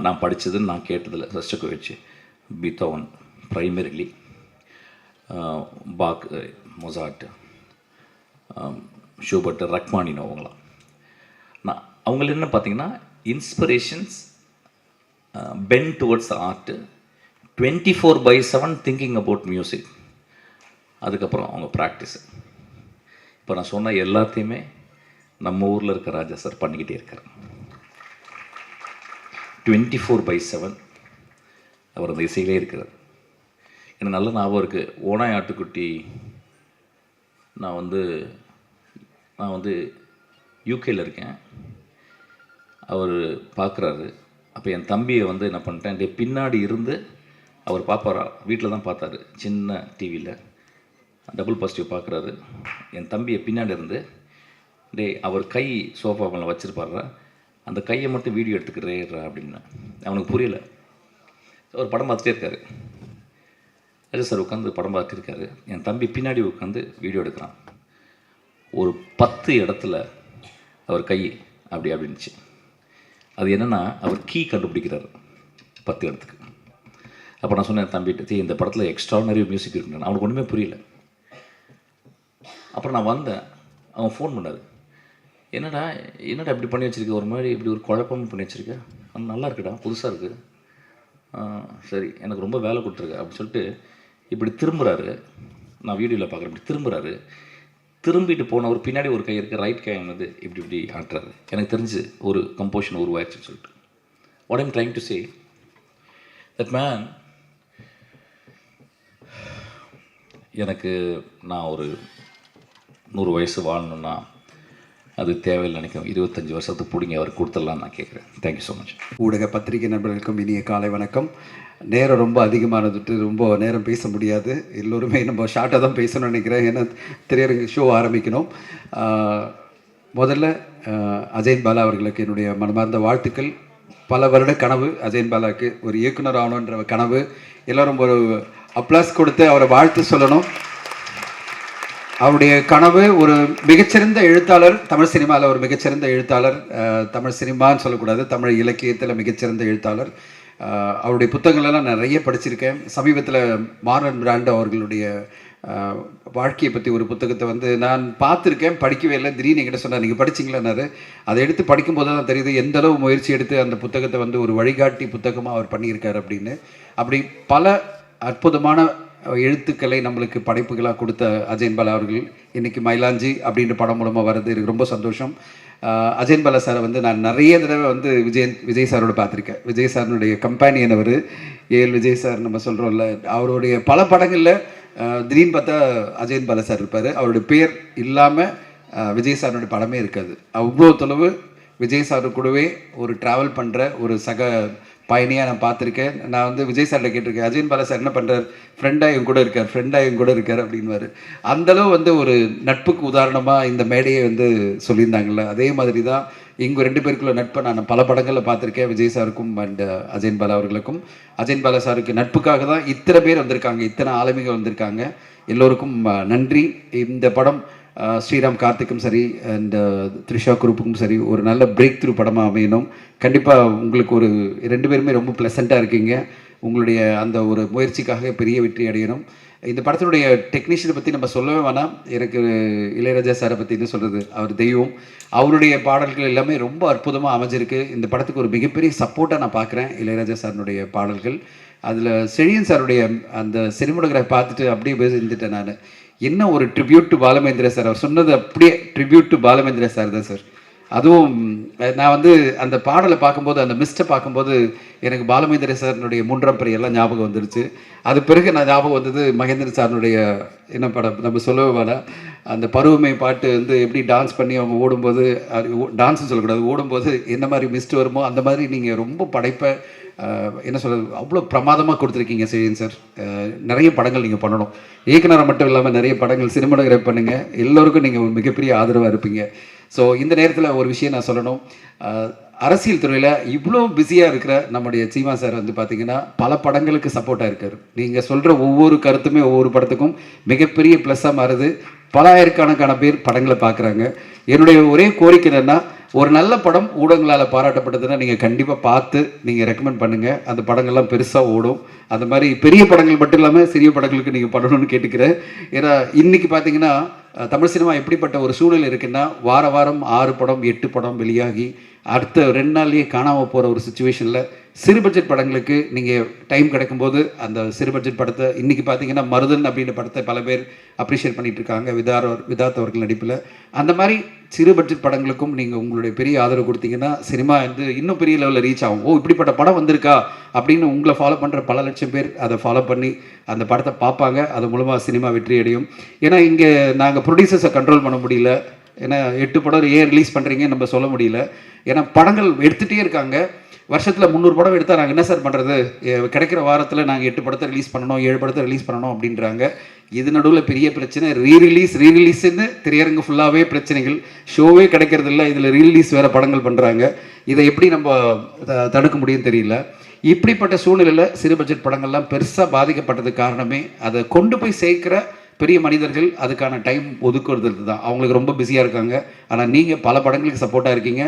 நான் படித்தது நான் கேட்டதில் Shostakovich, Beethoven primarily, Bach, Mozart, Schubert, Rachmaninoff அவங்களாம். நான் அவங்கள என்ன பார்த்தீங்கன்னா inspirations, bent towards art, 24/7 thinking about music, அதுக்கப்புறம் அவங்க ப்ராக்டிஸு. இப்போ நான் சொன்ன எல்லாத்தையுமே நம்ம ஊரில் இருக்க ராஜா சார் பண்ணிக்கிட்டே இருக்கார். 24/7 அவர் அந்த இசையிலே இருக்கிறார். எனக்கு நல்ல ஞாபகம் இருக்குது. ஓனாய் ஆட்டுக்குட்டி நான் வந்து யூகேயில் இருக்கேன். அவர் பார்க்குறாரு. அப்போ என் தம்பியை என்ன பண்ணிட்டேன், பின்னாடி இருந்து அவர் பார்ப்பாரா, வீட்டில் தான் பார்த்தாரு, சின்ன டிவியில் டபுள் பாசிட்டிவ் பார்க்குறாரு. என் தம்பியை பின்னாடி இருந்து அவர் கை சோஃபா மேலே வச்சுருப்பாரு, அந்த கையை மட்டும் வீடியோ எடுத்துக்கிறேறா அப்படின்னு. அவனுக்கு புரியல. அவர் படம் பார்த்துட்டே இருக்காரு. அஜய் சார் உட்காந்து படம் பார்த்துருக்காரு. என் தம்பி பின்னாடி உட்காந்து வீடியோ எடுக்கிறான். ஒரு 10 இடத்துல அவர் கை அப்படின்னுச்சு. அது என்னென்னா அவர் கீ கண்டுபிடிக்கிறார் 10 இடத்துக்கு. அப்போ நான் சொன்னேன் தம்பிட்டு, இந்த படத்தில் எக்ஸ்ட்ரானரி மியூசிக் இருக்குன்னு. அவனுக்கு ஒன்றுமே புரியல. அப்புறம் நான் வந்தேன். அவன் ஃபோன் பண்ணார். என்னடா இப்படி பண்ணி வச்சுருக்க, ஒரு மாதிரி இப்படி ஒரு குழப்பமும் பண்ணி வச்சுருக்க, நல்லா இருக்குடா, புதுசாக இருக்குது, சரி எனக்கு ரொம்ப வேலை கொடுத்துருக்கு அப்படின்னு சொல்லிட்டு இப்படி திரும்புகிறாரு. நான் வீடியோவில் பார்க்குறேன். இப்படி திரும்புகிறாரு. திரும்பிட்டு போனவர் பின்னாடி ஒரு கை இருக்குது, ரைட் கை இப்படி ஆட்டுறாரு. எனக்கு தெரிஞ்சு ஒரு கம்போஷன் உருவாயிடுச்சுன்னு சொல்லிட்டு. What I'm trying to say, that man, எனக்கு நான் ஒரு 100 வயசு வாழணுன்னா அது தேவையில்லை நினைக்கிறேன். 25 வருஷத்துக்கு பிடிங்க அவர் கொடுத்துடலான்னு நான் கேட்குறேன். Thank you so much. ஊடக பத்திரிகை நண்பர்களுக்கும் இனிய காலை வணக்கம். நேரம் ரொம்ப அதிகமானதுட்டு ரொம்ப நேரம் பேச முடியாது. எல்லோருமே நம்ம ஷார்ட்டாக தான் பேசணும்னு நினைக்கிறேன். ஏன்னா திரையரங்கு ஷோ ஆரம்பிக்கணும். முதல்ல அஜயன் பாலா அவர்களுக்கு என்னுடைய மனமார்ந்த வாழ்த்துக்கள். பல வருட கனவு அஜயன் பாலாவுக்கு, ஒரு இயக்குனர் ஆகணுன்ற கனவு. எல்லோரும் ஒரு அப்ளாஸ் கொடுத்து அவரை வாழ்த்து சொல்லணும். அவருடைய கனவு ஒரு மிகச்சிறந்த எழுத்தாளர், தமிழ் சினிமாவில் ஒரு மிகச்சிறந்த எழுத்தாளர், தமிழ் சினிமான்னு சொல்லக்கூடாது, தமிழ் இலக்கியத்தில் மிகச்சிறந்த எழுத்தாளர். அவருடைய புத்தகங்களெல்லாம் நிறைய படிச்சிருக்கேன். சமீபத்தில் மார்லன் பிராண்டோ அவர்களுடைய வாழ்க்கையை பற்றி ஒரு புத்தகத்தை நான் பார்த்துருக்கேன், படிக்கவே இல்லை. திடீர்னு என்கிட்ட சொன்னார், நீங்கள் படிச்சிங்களான்னாரு. அதை எடுத்து படிக்கும்போது தான் தெரியுது எந்தளவு முயற்சி எடுத்து அந்த புத்தகத்தை ஒரு வழிகாட்டி புத்தகமாக அவர் பண்ணியிருக்கார் அப்படின்னு. அப்படி பல அற்புதமான எழுத்துக்களை நம்மளுக்கு படைப்புகளாக கொடுத்த அஜயன் பாலா அவர்கள் இன்றைக்கி மயிலாஞ்சி அப்படின்ற படம் மூலமாக வர்றது எனக்கு ரொம்ப சந்தோஷம். அஜயன் பாலா சாரை நான் நிறைய தடவை விஜய் சாரோட பார்த்துருக்கேன். விஜய் சாரினுடைய கம்பேனியன் அவர், ஏஎல் விஜய் சார் நம்ம சொல்கிறோம்ல, அவருடைய பல படங்களில் திடீர்னு பார்த்தா அஜயன் பாலா சார் இருப்பார். அவருடைய பேர் இல்லாமல் விஜய் சாரினுடைய படமே இருக்காது. அவ்வளோ தொலைவு விஜய் சார் கூடவே ஒரு ட்ராவல் பண்ணுற ஒரு சக பயணியாக நான் பார்த்துருக்கேன். நான் விஜய் சார்கிட்ட கேட்டிருக்கேன், அஜயன் பாலா சார் என்ன பண்ணுறார், ஃப்ரெண்டாக என் கூட இருக்கார் அப்படின்வார். அந்தளவு ஒரு நட்புக்கு உதாரணமாக இந்த மேடையை சொல்லியிருந்தாங்கள்ல, அதே மாதிரி தான் இங்கே 2 பேருக்குள்ள நட்பை நான் பல படங்களில் பார்த்துருக்கேன். விஜய் சாருக்கும் அண்ட் அஜயன் பாலா அவர்களுக்கும். அஜயன் பாலா சாருக்கு நட்புக்காக தான் இத்தனை பேர் வந்திருக்காங்க, இத்தனை ஆளுமைகள் வந்திருக்காங்க. எல்லோருக்கும் நன்றி. இந்த படம் ஸ்ரீராம் கார்த்திக்கும் சரி அண்ட் த்ரிஷா குரூப்புக்கும் சரி ஒரு நல்ல பிரேக் த்ரூ படமாக அமையணும். கண்டிப்பாக உங்களுக்கு 2 பேருமே ரொம்ப ப்ளசண்ட்டாக இருக்கீங்க. உங்களுடைய அந்த ஒரு முயற்சிக்காக பெரிய வெற்றி அடையணும். இந்த படத்தினுடைய டெக்னீஷியனை பற்றி நம்ம சொல்லவே வேணாம். எனக்கு இளையராஜா சாரை பற்றி என்ன சொல்கிறது, அவர் தெய்வம். அவருடைய பாடல்கள் எல்லாமே ரொம்ப அற்புதமாக அமைஞ்சிருக்கு. இந்த படத்துக்கு ஒரு மிகப்பெரிய சப்போர்ட்டாக நான் பார்க்குறேன் இளையராஜா சாரினுடைய பாடல்கள். அதில் செழியன் சாருடைய அந்த சினிமோட்டோகிராஃபி பார்த்துட்டு அப்படியே இருந்துட்டேன் நான். என்ன ஒரு ட்ரிபியூட் டு பாலமேந்திர சார், அவர் சொன்னது அப்படியே ட்ரிபியூட் டு பாலமேந்திர சார் தான் சார். அதுவும் நான் அந்த பாடலை பார்க்கும்போது, அந்த மிஸ்ட்டை பார்க்கும்போது எனக்கு பாலமேந்திர சாரினுடைய 3ஆம் பிறை எல்லாம் ஞாபகம் வந்துருச்சு. அது பிறகு நான் ஞாபகம் வந்தது மகேந்திரன் சாரினுடைய என்ன படம், நம்ம சொல்லவே வேணாம், அந்த பருவமை பாட்டு எப்படி டான்ஸ் பண்ணி அவங்க ஓடும்போது, டான்ஸ்னு சொல்லக்கூடாது, ஓடும்போது என்ன மாதிரி மிஸ்ட் வருமோ அந்த மாதிரி நீங்கள் ரொம்ப படைப்பை என்ன சொல்கிறது அவ்வளோ பிரமாதமாக கொடுத்துருக்கீங்க செழியன் சார். நிறைய படங்கள் நீங்கள் பண்ணணும். இயக்குனரை மட்டும் இல்லாமல் நிறைய படங்கள் சினிமாட்டோகிராஃபி பண்ணுங்கள். எல்லோருக்கும் நீங்கள் ஒரு மிகப்பெரிய ஆதரவாக இருப்பீங்க. ஸோ இந்த நேரத்தில் ஒரு விஷயம் நான் சொல்லணும். அரசியல் துறையில் இவ்வளோ பிஸியாக இருக்கிற நம்முடைய சீமா சார் பார்த்திங்கன்னா பல படங்களுக்கு சப்போர்ட்டாக இருக்கார். நீங்கள் சொல்கிற ஒவ்வொரு கருத்துமே ஒவ்வொரு படத்துக்கும் மிகப்பெரிய ப்ளஸ்ஸாக மாறுது. பல ஆயிரக்கணக்கான பேர் படங்களை பார்க்குறாங்க. என்னுடைய ஒரே கோரிக்கை என்னென்னா, ஒரு நல்ல படம் ஊடகங்களால் பாராட்டப்பட்டதுன்னா நீங்கள் கண்டிப்பாக பார்த்து நீங்கள் ரெக்கமெண்ட் பண்ணுங்கள். அந்த படங்கள்லாம் பெருசாக ஓடும். அந்த மாதிரி பெரிய படங்கள் மட்டும் இல்லாமல் சிறிய படங்களுக்கு நீங்கள் பண்ணணும்னு கேட்டுக்கிறேன். ஏன்னா இன்றைக்கி பார்த்தீங்கன்னா தமிழ் சினிமா எப்படிப்பட்ட ஒரு சூழல் இருக்குன்னா வாரம் 6 படம் 8 படம் வெளியாகி அடுத்த 2 நாள்லேயே காணாமல் போகிற ஒரு சுச்சுவேஷனில் சிறு பட்ஜெட் படங்களுக்கு நீங்கள் டைம் கிடைக்கும்போது அந்த சிறு பட்ஜெட் படத்தை இன்றைக்கி பார்த்தீங்கன்னா மருதன் அப்படின்ற படத்தை பல பேர் அப்ரிஷியேட் பண்ணிகிட்டு இருக்காங்க விதாத் அவர்கள் நடிப்பில். அந்த மாதிரி சிறு பட்ஜெட் படங்களுக்கும் நீங்கள் உங்களுடைய பெரிய ஆதரவு கொடுத்தீங்கன்னா சினிமா வந்து இன்னும் பெரிய லெவலில் ரீச் ஆகும். ஓ, இப்படிப்பட்ட படம் வந்திருக்கா அப்படின்னு உங்களை ஃபாலோ பண்ணுற பல லட்சம் பேர் அதை ஃபாலோ பண்ணி அந்த படத்தை பார்ப்பாங்க. அது மூலமாக சினிமா வெற்றி அடையும். ஏன்னா இங்கே நாங்கள் ப்ரொடியூசர்ஸை கண்ட்ரோல் பண்ண முடியல. ஏன்னா 8 படம் ஏன் ரிலீஸ் பண்ணுறீங்கன்னு நம்ம சொல்ல முடியல. ஏன்னா படங்கள் எடுத்துகிட்டே இருக்காங்க. வருஷத்தில் 300 படம் எடுத்தால் நாங்கள் என்ன சார் பண்ணுறது, கிடைக்கிற வாரத்தில் நாங்கள் 8 படத்தை ரிலீஸ் பண்ணணும் 7 படத்தை ரிலீஸ் பண்ணணும் அப்படின்றாங்க. இது நடுவில் பெரிய பிரச்சனை ரீரிலீஸ்ன்னு திரையரங்கு ஃபுல்லாகவே பிரச்சனைகள். ஷோவே கிடைக்கிறது இல்லை, இதில் ரீரிலீஸ் வேறு படங்கள் பண்ணுறாங்க. இதை எப்படி நம்ம தடுக்க முடியும்னு தெரியல. இப்படிப்பட்ட சூழ்நிலையில் சிறு பட்ஜெட் படங்கள்லாம் பெருசாக பாதிக்கப்பட்டதுக்கு காரணமே அதை கொண்டு போய் சேர்க்குற பெரிய மனிதர்கள் அதுக்கான டைம் ஒதுக்குறது தான். அவங்களுக்கு ரொம்ப பிஸியாக இருக்காங்க. ஆனால் நீங்கள் பல படங்களுக்கு சப்போர்ட்டாக இருக்கீங்க.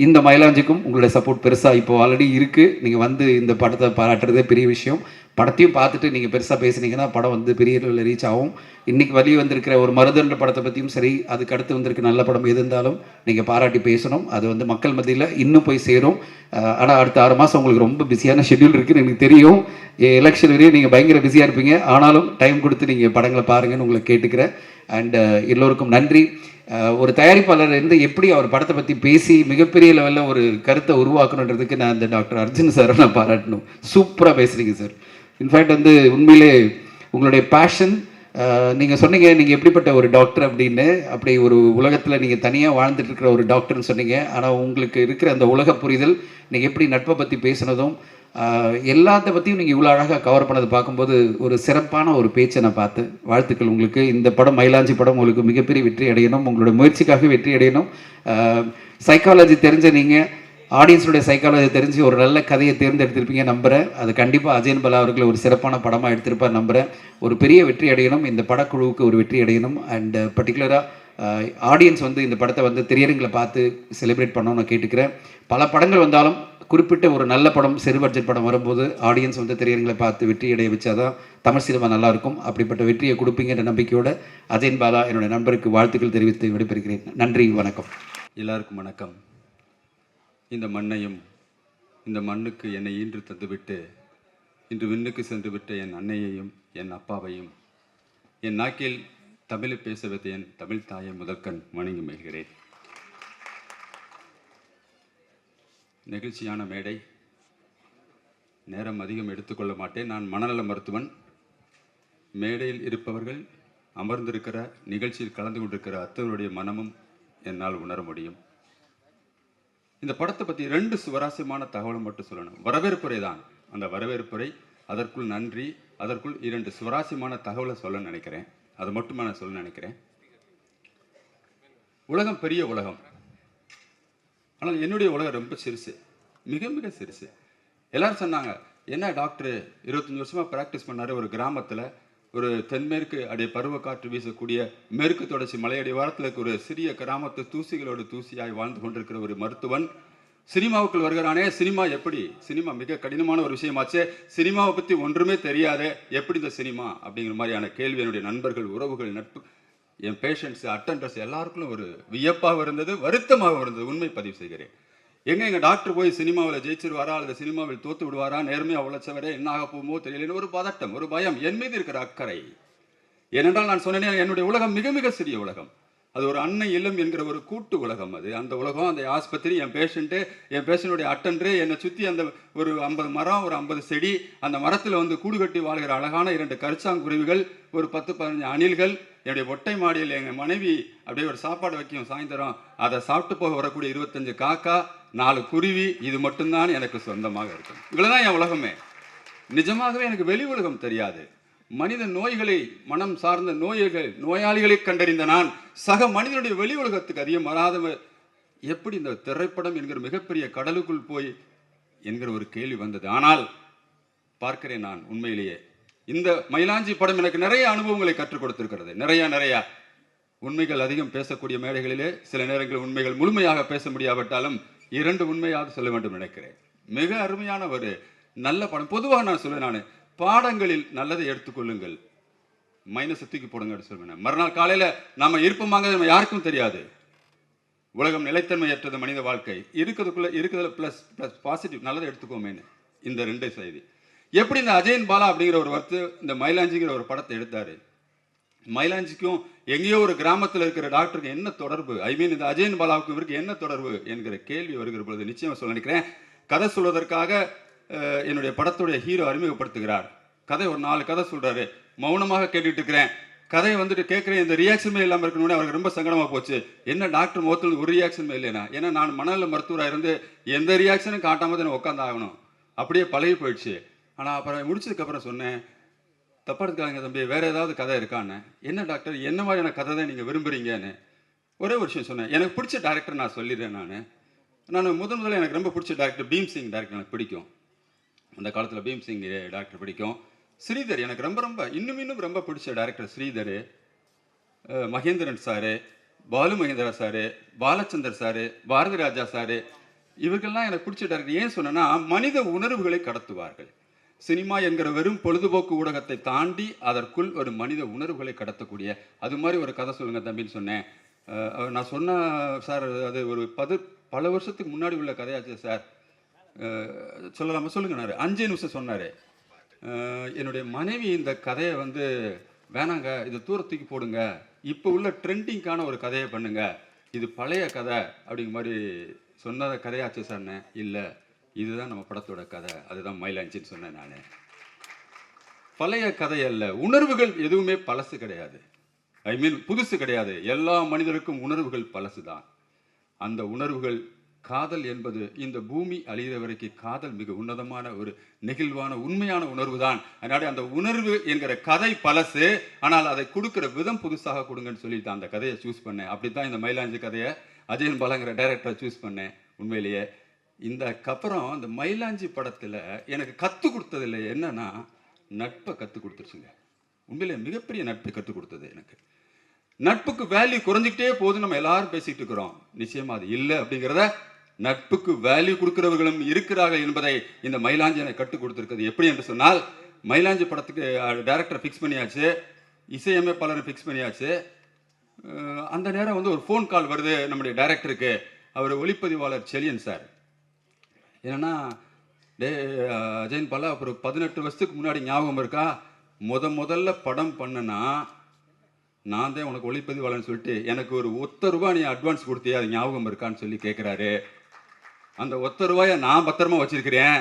இந்த மயிலாஞ்சிக்கும் உங்களுடைய சப்போர்ட் பெருசாக இப்போ ஆல்ரெடி இருக்குது. நீங்கள் வந்து இந்த படத்தை பாராட்டுறதே பெரிய விஷயம். படத்தையும் பார்த்துட்டு நீங்கள் பெருசாக பேசுனீங்கன்னா படம் வந்து பெரிய லெவலில் ரீச் ஆகும். இன்றைக்கி வெளியே வந்திருக்கிற ஒரு மருதன்ற படத்தை பற்றியும் சரி, அதுக்கு அடுத்து வந்திருக்க நல்ல படம் எது இருந்தாலும் நீங்கள் பாராட்டி பேசணும். அது வந்து மக்கள் மத்தியில் இன்னும் போய் சேரும். ஆனால் அடுத்த 6 மாதம் உங்களுக்கு ரொம்ப பிஸியான ஷெட்யூல் இருக்குதுன்னு எனக்கு தெரியும். எலெக்ஷன் வரையும் நீங்கள் பயங்கர பிஸியாக இருப்பீங்க. ஆனாலும் டைம் கொடுத்து நீங்கள் படங்களை பாருங்கன்னு உங்களை கேட்டுக்கிறேன். அண்ட் எல்லோருக்கும் நன்றி. ஒரு தயாரிப்பாளர் வந்து எப்படி அவர் படத்தை பற்றி பேசி மிகப்பெரிய லெவலில் ஒரு கருத்தை உருவாக்கணுன்றதுக்கு நான் இந்த டாக்டர் அர்ஜுன் சாரை நான் பாராட்டணும். சூப்பராக பேசுகிறீங்க சார். இன்ஃபேக்ட் வந்து உண்மையிலே உங்களுடைய பேஷன், நீங்கள் சொன்னீங்க நீங்கள் எப்படிப்பட்ட ஒரு டாக்டர் அப்படின்னு. அப்படி ஒரு உலகத்தில் நீங்கள் தனியாக வாழ்ந்துட்டு இருக்கிற ஒரு டாக்டர்னு சொன்னீங்க. ஆனால் உங்களுக்கு இருக்கிற அந்த உலக புரிதல், நீங்கள் எப்படி நட்பை பற்றி பேசுனதும் எல்லாத்த பற்றியும் நீங்கள் இவ்வளோ அழகாக கவர் பண்ணதை பார்க்கும்போது ஒரு சிறப்பான ஒரு பேச்சை நான் பார்த்தேன். வாழ்த்துக்கள் உங்களுக்கு. இந்த படம் மயிலாஞ்சி படம் உங்களுக்கு மிகப்பெரிய வெற்றி அடையணும். உங்களோட முயற்சிக்காக வெற்றி அடையணும். சைக்காலஜி தெரிஞ்ச நீங்கள் ஆடியன்ஸுடைய சைக்காலஜி தெரிஞ்சு ஒரு நல்ல கதையை தேர்ந்தெடுத்திருப்பீங்க நம்புகிறேன். அது கண்டிப்பாக அஜயன் பாலா அவர்கள் ஒரு சிறப்பான படமாக எடுத்திருப்பார் நம்புகிறேன். ஒரு பெரிய வெற்றி அடையணும். இந்த படக்குழுவுக்கு ஒரு வெற்றி அடையணும். அண்ட் பர்டிகுலராக ஆடியன்ஸ் வந்து இந்த படத்தை வந்து திரையரங்கில் பார்த்து செலிப்ரேட் பண்ணணும்னு நான் கேட்டுக்கிறேன். பல படங்கள் வந்தாலும் குறிப்பிட்ட ஒரு நல்ல படம் சிறு பட்ஜெட் படம் வரும்போது ஆடியன்ஸ் வந்து திரையரங்களை பார்த்து வெற்றி அடைய வச்சாதான் தமிழ் சினிமா நல்லாயிருக்கும். அப்படிப்பட்ட வெற்றியை கொடுப்பீங்கிற நம்பிக்கையோட அஜயன் பாலா என்னுடைய நண்பருக்கு வாழ்த்துக்கள் தெரிவித்து விடைபெறுகிறேன். நன்றி, வணக்கம். எல்லாருக்கும் வணக்கம். இந்த மண்ணையும் இந்த மண்ணுக்கு என்னை ஈன்று தந்துவிட்டு இன்று விண்ணுக்கு சென்று விட்ட என் அன்னையையும் என் அப்பாவையும் என் நாக்கில் தமிழை பேச வைத்த என் தமிழ் தாயை முதற்கண் வணங்கி மகிழ்கிறேன். நெகிழ்ச்சியான மேடை. நேரம் அதிகம் எடுத்துக்கொள்ள மாட்டேன். நான் மனநல மருத்துவன். மேடையில் இருப்பவர்கள், அமர்ந்திருக்கிற நிகழ்ச்சியில் கலந்து கொண்டிருக்கிற அத்தவருடைய மனமும் என்னால் உணர முடியும். இந்த படத்தை பற்றி 2 சுவாரஸ்யமான தகவலை மட்டும் சொல்லணும். வரவேற்புரை தான் அந்த வரவேற்புரை. அதற்குள் நன்றி. அதற்குள் 2 சுவாரஸ்யமான தகவலை சொல்ல நினைக்கிறேன். அதை மட்டும் நான் சொல்ல நினைக்கிறேன். உலகம் பெரிய உலகம். ஆனால் என்னுடைய உலகம் ரொம்ப சிறுசு, மிக மிக சிறுசு. எல்லாரும் சொன்னாங்க, என்ன டாக்டர் 25 வருஷமாக ப்ராக்டிஸ் பண்ணார் ஒரு கிராமத்தில், ஒரு தென்மேற்கு அடைய பருவ காற்று வீசக்கூடிய மேற்கு தொடர்ச்சி மலையடி வாரத்தில் ஒரு சிறிய கிராமத்து தூசிகளோடு தூசியாய் வாழ்ந்து கொண்டிருக்கிற ஒரு மருத்துவன் சினிமாவுக்குள் வருகிறானே. சினிமா எப்படி, சினிமா மிக கடினமான ஒரு விஷயமாச்சே, சினிமாவை பற்றி ஒன்றுமே தெரியாதே, எப்படி இந்த சினிமா அப்படிங்கிற மாதிரியான கேள்வி என்னுடைய நண்பர்கள், உறவுகள், நட்பு, என் பேஷண்ட்ஸ், அட்டண்டர்ஸ் எல்லாருக்கும் ஒரு வியப்பாக இருந்தது, வருத்தமாக இருந்தது. உண்மை பதிவு செய்கிறேன். எங்கள் டாக்டர் போய் சினிமாவில் ஜெயிச்சிருவாரா அல்லது சினிமாவில் தோத்து விடுவாரா, நேர்மையாக உழைச்சவரே என்ன ஆக போகுமோ தெரியலன்னு ஒரு பதட்டம், ஒரு பயம், என் மீது இருக்கிற அக்கறை. ஏனென்றால் நான் சொன்னேன், என்னுடைய உலகம் மிக மிக சிறிய உலகம். அது ஒரு அன்னை இல்லம் என்கிற ஒரு கூட்டு உலகம். அது அந்த உலகம், அந்த ஆஸ்பத்திரி, என் பேஷண்ட்டு, என் பேஷண்ட்டுடைய அட்டண்டரு, என்னை சுற்றி அந்த ஒரு 50 மரம், ஒரு 50 செடி, அந்த மரத்தில் வந்து கூடு கட்டி வாழ்கிற அழகான 2 கரிச்சாங்குருவிகள், ஒரு 10-15 அணில்கள், என்னுடைய ஒட்டை மாடியில் எங்கள் மனைவி அப்படியே ஒரு சாப்பாடு வைக்கும் சாயந்தரம், அதை சாப்பிட்டு போக வரக்கூடிய 25 காக்கா, 4 குருவி, இது மட்டும்தான் எனக்கு சொந்தமாக இருக்கும். இவ்வளோதான் என் உலகமே. நிஜமாகவே எனக்கு வெளி உலகம் தெரியாது. மனித நோய்களை, மனம் சார்ந்த நோயாளிகளை கண்டறிந்த நான் சக மனிதனுடைய வெளி உலகத்துக்கு அதிகம் வராதவர். எப்படி இந்த திரைப்படம் என்கிற மிகப்பெரிய கடலுக்குள் போய் என்கிற ஒரு கேள்வி வந்தது. ஆனால் பார்க்கிறேன் நான் உண்மையிலேயே இந்த மயிலாஞ்சி படம் எனக்கு நிறைய அனுபவங்களை கற்றுக் கொடுத்திருக்கிறது. நிறைய உண்மைகள் அதிகம் பேசக்கூடிய மேடைகளிலே சில நேரங்கள் உண்மைகள் முழுமையாக பேச முடியாவிட்டாலும் 2 உண்மையாக சொல்ல வேண்டும் நினைக்கிறேன். மிக அருமையான ஒரு நல்ல படம். பொதுவாக நான் சொல்லுவேன், நான் பாடங்களில் நல்லதை எடுத்துக்கொள்ளுங்கள், மைனஸை தூக்கி போடுங்கன்னு சொல்லுவேன். மறுநாள் காலையில் நம்ம இருப்போமாங்க நம்ம யாருக்கும் தெரியாது. உலகம் நிலைத்தன்மையற்றது மனித வாழ்க்கை, இருக்கிறதுல ப்ளஸ் பாசிட்டிவ் நல்லதை எடுத்துக்கோமேன்னு இந்த 2 செய்தி. எப்படி இந்த அஜயன் பாலா அப்படிங்கிற ஒரு இந்த மயிலாஞ்சிங்கிற ஒரு படத்தை எடுத்தாரு. மயிலாஞ்சிக்கும் எங்கேயோ ஒரு கிராமத்தில் இருக்கிற டாக்டருக்கு என்ன தொடர்பு, இந்த அஜயன் பாலாவுக்கும் இவருக்கு என்ன தொடர்பு என்கிற கேள்வி வருகிற பொழுது நிச்சயமாக சொல்ல நினைக்கிறேன். கதை சொல்வதற்காக என்னுடைய படத்துடைய ஹீரோ அறிமுகப்படுத்துகிறார். கதை ஒரு 4 கதை சொல்றாரு. மௌனமாக கேட்டுட்டு இருக்கிறேன். கதையை வந்துட்டு கேட்குறேன், இந்த ரியாக்ஷனுமே இல்லாமல் இருக்கணும்னு அவருக்கு ரொம்ப சங்கடமாக போச்சு. என்ன டாக்டர் முகத்தில் ஒரு ரியாக்ஷனுமே இல்லைனா, ஏன்னா நான் மனநல மருத்துவராக இருந்து எந்த ரியாக்ஷனும் காட்டாமல் தான் உட்காந்து ஆகணும், அப்படியே பழகி போயிடுச்சு. ஆனால் அப்புறம் முடிச்சதுக்கப்புறம் சொன்னேன், தப்பா எடுத்துக்காதீங்க தம்பி, வேற ஏதாவது கதை இருக்கான்னு. என்ன டாக்டர், என்ன மாதிரியான கதை தான் நீங்கள் விரும்புகிறீங்கன்னு ஒரே ஒரு விஷயம் சொன்னேன். எனக்கு பிடிச்ச டேரக்டர் நான் சொல்லிடுறேன். நான் முதல்ல எனக்கு ரொம்ப பிடிச்ச டேரக்டர் பீம் சிங் டேரக்டர் எனக்கு பிடிக்கும். அந்த காலத்தில் பீம் சிங் டேரக்டர் பிடிக்கும். ஸ்ரீதர் எனக்கு ரொம்ப இன்னும் ரொம்ப பிடிச்ச director Sridhar, Mahendran sir, Balu Mahendra sir, Balachander sir, Bharathi Raja sir, இவர்கள்லாம் எனக்கு பிடிச்ச டேரக்டர். ஏன் சொன்னேன்னா, மனித உணர்வுகளை கடத்துவார்கள். சினிமா என்கிற வெறும் பொழுதுபோக்கு ஊடகத்தை தாண்டி அதற்குள் ஒரு மனித உணர்வுகளை கடத்தக்கூடிய அது மாதிரி ஒரு கதை சொல்லுங்க தம்பின்னு சொன்னேன். நான் சொன்ன சார், அது ஒரு பல வருஷத்துக்கு முன்னாடி உள்ள கதையாச்சு சார், சொல்லலாமா சொல்லுங்க. 5 நிமிஷம் சொன்னார். என்னுடைய மனைவி இந்த கதையை வேணாங்க, இதை தூரத்துக்கு போடுங்க, இப்போ உள்ள ட்ரெண்டிங்கான ஒரு கதையை பண்ணுங்க, இது பழைய கதை அப்படிங்கிற மாதிரி சொன்ன கதையாச்சு சார்னே. இல்லை, இதுதான் நம்ம படத்தோட கதை, அதுதான் மயிலாஞ்சின்னு சொன்னேன். நான் பழைய கதை அல்ல, உணர்வுகள் எதுவுமே பழசு கிடையாது, புதுசு கிடையாது. எல்லா மனிதருக்கும் உணர்வுகள் பழசு தான். அந்த உணர்வுகள், காதல் என்பது இந்த பூமி அழிகிற வரைக்கும் காதல் மிக உன்னதமான ஒரு நெகிழ்வான உண்மையான உணர்வு தான். அதனால அந்த உணர்வு என்கிற கதை பழசு, ஆனால் அதை கொடுக்குற விதம் புதுசாக கொடுங்கன்னு சொல்லிட்டு அந்த கதையை சூஸ் பண்ணேன். அப்படித்தான் இந்த மயிலாஞ்சி கதையை அஜயன் பாலாங்கிற டைரக்டரை சூஸ் பண்ணேன். உண்மையிலேயே அப்புறம் இந்த மயிலாஞ்சி படத்தில் எனக்கு கற்றுக் கொடுத்ததில்லை என்னன்னா, நட்பை கற்றுக் கொடுத்துருச்சுங்க. உண்மையிலே மிகப்பெரிய நட்பை கற்றுக் கொடுத்தது எனக்கு. நட்புக்கு வேல்யூ குறைஞ்சிக்கிட்டே போது நம்ம எல்லாரும் பேசிட்டு இருக்கிறோம். நிச்சயமா அது இல்லை அப்படிங்கிறத, நட்புக்கு வேல்யூ கொடுக்கிறவர்களும் இருக்கிறார்கள் என்பதை இந்த மயிலாஞ்சி எனக்கு கற்றுக் கொடுத்துருக்குது. எப்படி என்று சொன்னால், மயிலாஞ்சி படத்துக்கு டைரக்டர் ஃபிக்ஸ் பண்ணியாச்சு, இசையமைப்பாளரை ஃபிக்ஸ் பண்ணியாச்சு. அந்த நேரம் ஒரு ஃபோன் கால் வருது நம்முடைய டைரக்டருக்கு. அவர் ஒளிப்பதிவாளர் செலியன் சார். என்னன்னா, அஜயன் பாலா அப்புறம் 18 வருஷத்துக்கு முன்னாடி ஞாபகம் இருக்கா, முதல்ல படம் பண்ணனா நான் தான் உனக்கு ஒளிப்பதிவாளன்னு சொல்லிட்டு எனக்கு ஒரு ₹1 நீ அட்வான்ஸ் கொடுத்தியா, அது ஞாபகம் இருக்கான்னு சொல்லி கேட்குறாரு. அந்த ₹1 நான் பத்திரமா வச்சிருக்கிறேன்,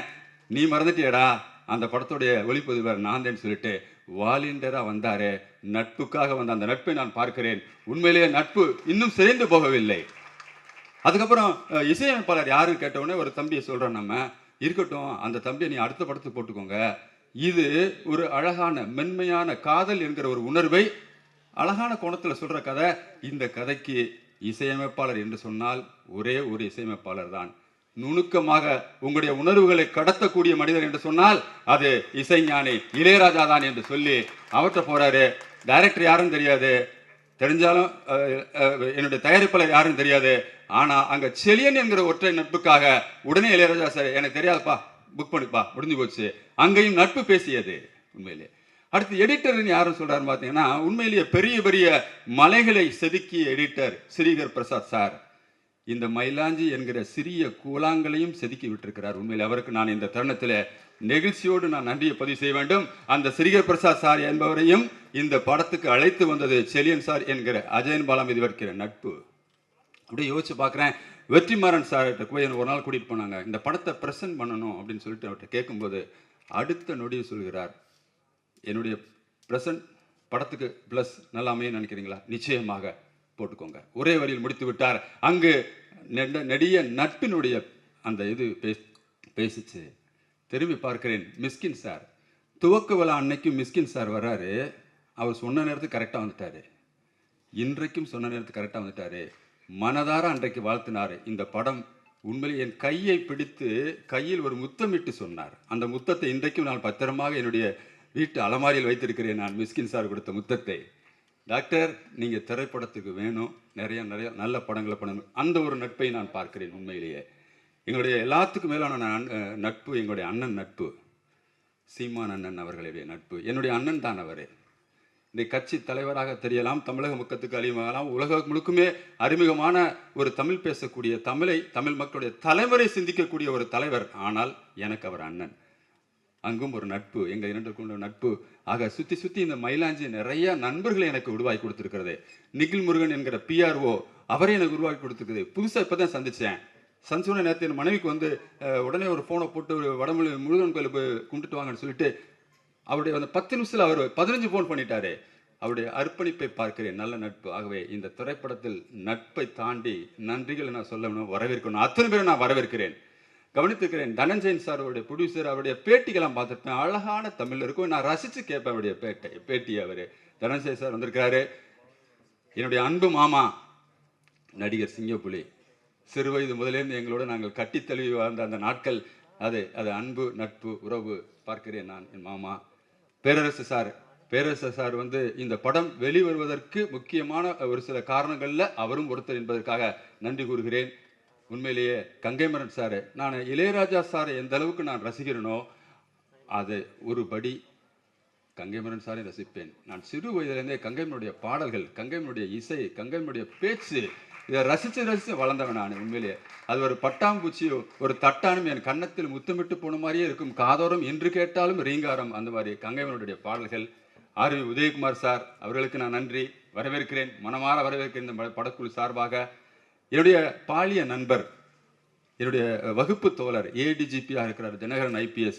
நீ மறந்துட்டியடா, அந்த படத்துடைய ஒளிப்பதிவாளர் நான் தான் சொல்லிட்டு வாலண்டியராக வந்தாரு. நட்புக்காக வந்த அந்த நட்பை நான் பார்க்கிறேன். உண்மையிலேயே நட்பு இன்னும் சிதைந்து போகவில்லை. அதுக்கப்புறம் இசையமைப்பாளர் யாருன்னு கேட்டவுடனே ஒரு தம்பியை சொல்கிறோம். நம்ம இருக்கட்டும், அந்த தம்பியை நீ அடுத்த படத்துக்கு போட்டுக்கோங்க. இது ஒரு அழகான மென்மையான காதல் என்கிற ஒரு உணர்வை அழகான கோணத்தில் சொல்கிற கதை. இந்த கதைக்கு இசையமைப்பாளர் என்று சொன்னால் ஒரே ஒரு இசையமைப்பாளர் தான். நுணுக்கமாக உங்களுடைய உணர்வுகளை கடத்தக்கூடிய மனிதர் என்று சொன்னால் அது இசைஞானி இளையராஜா தான் என்று சொல்லி அவர்கிட்ட போகிறாரு. டைரக்டர் யாருன்னு தெரியாது, தெரிஞ்சாலும் என்னுடைய தயாரிப்பாளர் யாருன்னு தெரியாது. ஆனால் அங்கே செலியன் என்கிற ஒற்றை நட்புக்காக உடனே இளையராஜா சார் எனக்கு தெரியாதுப்பா, புக் பண்ணிப்பா, முடிஞ்சு போச்சு. அங்கேயும் நட்பு பேசியது உண்மையிலே. அடுத்து எடிட்டர்னு யாரும் சொல்கிறாருன்னு பார்த்தீங்கன்னா, உண்மையிலேயே பெரிய பெரிய மலைகளை செதுக்கிய எடிட்டர் ஸ்ரீகர் பிரசாத் சார். இந்த மயிலாஞ்சி என்கிற சிறிய கூழாங்களையும் செதுக்கி விட்டிருக்கிறார். உண்மையில் அவருக்கு நான் இந்த தருணத்தில் நெகிழ்ச்சியோடு நான் நன்றியை பதிவு செய்ய வேண்டும். அந்த ஸ்ரீகர் பிரசாத் சார் என்பவரையும் இந்த படத்துக்கு அழைத்து வந்தது செலியன் சார் என்கிற அஜயன் பாலா மீது வைக்கிற நட்பு. அப்படியே யோசிச்சு பார்க்குறேன். வெற்றிமாறன் சார்கிட்ட போய் ஒரு நாள் கூட்டிகிட்டு போனாங்க, இந்த படத்தை ப்ரெசென்ட் பண்ணணும் அப்படின்னு சொல்லிட்டு அவர்கிட்ட கேட்கும்போது அடுத்த நொடியை சொல்கிறார், என்னுடைய ப்ரெசன்ட் படத்துக்கு ப்ளஸ் நல்லா அமையும் நினைக்கிறீங்களா, நிச்சயமாக போட்டுக்கோங்க, ஒரே வரியில் முடித்து விட்டார். அங்கு நெடிய நட்பினுடைய அந்த இது பேசிச்சு. திரும்பி பார்க்கிறேன், மிஸ்கின் சார் துவக்க விழா அன்னைக்கும் மிஸ்கின் சார் வர்றாரு. அவர் சொன்ன நேரத்துக்கு கரெக்டாக வந்துட்டார். இன்றைக்கும் சொன்ன நேரத்துக்கு கரெக்டாக வந்துட்டார். மனதார அன்றைக்கு வாழ்த்தினார். இந்த படம் உண்மையில் என் கையை பிடித்து கையில் ஒரு முத்தமிட்டு சொன்னார். அந்த முத்தத்தை இன்றைக்கும் நான் பத்திரமாக என்னுடைய வீட்டு அலமாரியில் வைத்திருக்கிறேன். நான் மிஸ்கின் சார் கொடுத்த முத்தத்தை. டாக்டர், நீங்கள் திரைப்படத்துக்கு வேணும், நிறைய நல்ல படங்களை பண்ணணும். அந்த ஒரு நட்பை நான் பார்க்கிறேன். உண்மையிலேயே எங்களுடைய எல்லாத்துக்கும் மேலான நட்பு எங்களுடைய அண்ணன் நட்பு, சீமான் அண்ணன் அவர்களுடைய நட்பு. என்னுடைய அண்ணன் தான் அவர். இந்த கட்சி தலைவராக தெரியலாம், தமிழக மக்களுக்கு அறிமுகமாகலாம், உலகம் முழுக்குமே அறிமுகமான ஒரு தமிழ் பேசக்கூடிய தமிழ் மக்களுடைய தலைமுறை சிந்திக்கக்கூடிய ஒரு தலைவர். ஆனால் எனக்கு அவர் அண்ணன். அங்கும் ஒரு நட்பு, எங்கள் இரண்டுக்கும் நட்பு. ஆக சுற்றி இந்த மயிலாஞ்சி நிறைய நண்பர்களை எனக்கு உருவாக்கி கொடுத்துருக்கிறது. நிகில் முருகன் என்கிற PRO அவரே எனக்கு உருவாக்கி கொடுத்துருக்குது. புதுசாக இப்போ தான் சந்தித்தேன். சந்திச்சோட நேரத்தில் என் மனைவிக்கு வந்து உடனே ஒரு ஃபோனை போட்டு ஒரு வடமொழி முருகன் கோயிலுக்கு கும்பிட்டுட்டு வாங்கன்னு சொல்லிட்டு அவருடைய அந்த 10 நிமிஷத்தில் அவர் 15 ஃபோன் பண்ணிட்டாரு. அவருடைய அர்ப்பணிப்பை பார்க்கிறேன். நல்ல நட்பு. ஆகவே இந்த திரைப்படத்தில் நட்பை தாண்டி நன்றிகளை நான் சொல்லணும், வரவேற்கணும். அத்தனை பேரை நான் வரவேற்கிறேன், கவனித்திருக்கிறேன். தனஞ்சயன் சார் அவருடைய ப்ரொடியூசர், அவருடைய பேட்டிகளாம் பார்த்துருப்பேன். அழகான தமிழ் இருக்கும். நான் ரசித்து கேட்பேன் அவருடைய பேட்டி. அவர் தனஞ்சயன் சார் வந்திருக்கிறாரு. என்னுடைய அன்பு மாமா நடிகர் சிங்கப்புலி. சிறு வயது முதலேருந்து எங்களோட நாங்கள் கட்டி தழுவி வாழ்ந்த அந்த நாட்கள், அது அன்பு, நட்பு, உறவு பார்க்கிறேன் நான். என் மாமா பேரரசு சார் வந்து இந்த படம் வெளிவருவதற்கு முக்கியமான ஒரு சில காரணங்களில் அவரும் ஒருத்தர் என்பதற்காக நன்றி கூறுகிறேன். உண்மையிலேயே கங்கைமரன் சார், நான் இளையராஜா சாரை எந்த அளவுக்கு நான் ரசிக்கிறேனோ அது ஒரு படி கங்கைமரன் சாரை ரசிப்பேன். நான் சிறு வயதிலிருந்தே கங்கைமனுடைய பாடல்கள், கங்கைமனுடைய இசை, கங்கைமனுடைய பேச்சு, இதை ரசித்து வளர்ந்தவன் நான். உண்மையிலேயே அது ஒரு பட்டாம்பூச்சி, ஒரு தட்டானும் என் கன்னத்தில் முத்தமிட்டு போன மாதிரியே இருக்கும். காதோரம் என்று கேட்டாலும் ரீங்காரம். அந்த மாதிரி கங்கைமனுடைய பாடல்கள். RV உதயகுமார் சார் அவர்களுக்கு நான் நன்றி வரவேற்கிறேன், மனமாற வரவேற்கிறேன். இந்த படக்குழு சார்பாக என்னுடைய பாலிய நண்பர், என்னுடைய வகுப்பு தோழர், ADGP-யாக இருக்கிறார் தினகரன் IPS.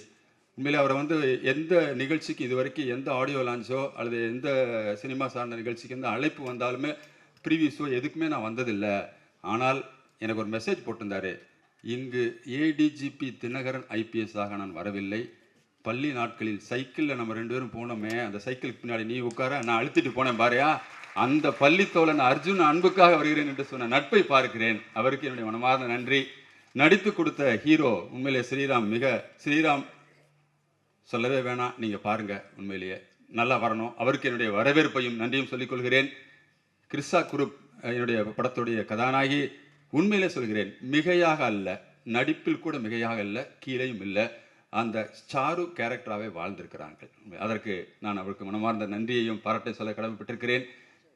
உண்மையிலே அவரை வந்து எந்த நிகழ்ச்சிக்கு இது வரைக்கும் எந்த ஆடியோ லான்ச்சோ அல்லது எந்த சினிமா சார்ந்த நிகழ்ச்சிக்கு எந்த அழைப்பு வந்தாலுமே ப்ரீவியூஸோ எதுக்குமே நான் வந்ததில்லை. ஆனால் எனக்கு ஒரு மெசேஜ் போட்டிருந்தாரு, இங்கு ADGP தினகரன் IPS-ஆக நான் வரவில்லை. பள்ளி நாட்களில் சைக்கிளில் நம்ம 2 பேரும் போனோமே, அந்த சைக்கிளுக்கு பின்னாடி நீ உட்கார, நான் அழுத்திட்டு போனேன் பாரியா, அந்த பள்ளித்தோழன் அர்ஜுன் அன்புக்காக வருகிறேன் என்று சொன்ன நட்பை பார்க்கிறேன். அவருக்கு என்னுடைய மனமார்ந்த நன்றி. நடித்து கொடுத்த ஹீரோ உண்மையிலே ஸ்ரீராம் சொல்லவே வேணாம், நீங்கள் பாருங்கள், உண்மையிலேயே நல்லா வரணும். அவருக்கு என்னுடைய வரவேற்பையும் நன்றியும் சொல்லிக்கொள்கிறேன். கிறிஸ்ஸா குரூப் என்னுடைய படத்துடைய கதாநாயகி, உண்மையிலே சொல்கிறேன், மிகையாக அல்ல, நடிப்பில் கூட மிகையாக அல்ல, கீழேயும் இல்லை, அந்த சாரு கேரக்டராகவே வாழ்ந்திருக்கிறார்கள். அதற்கு நான் அவருக்கு மனமார்ந்த நன்றியையும் பாராட்டை சொல்ல கடமைப்பட்டிருக்கிறேன்.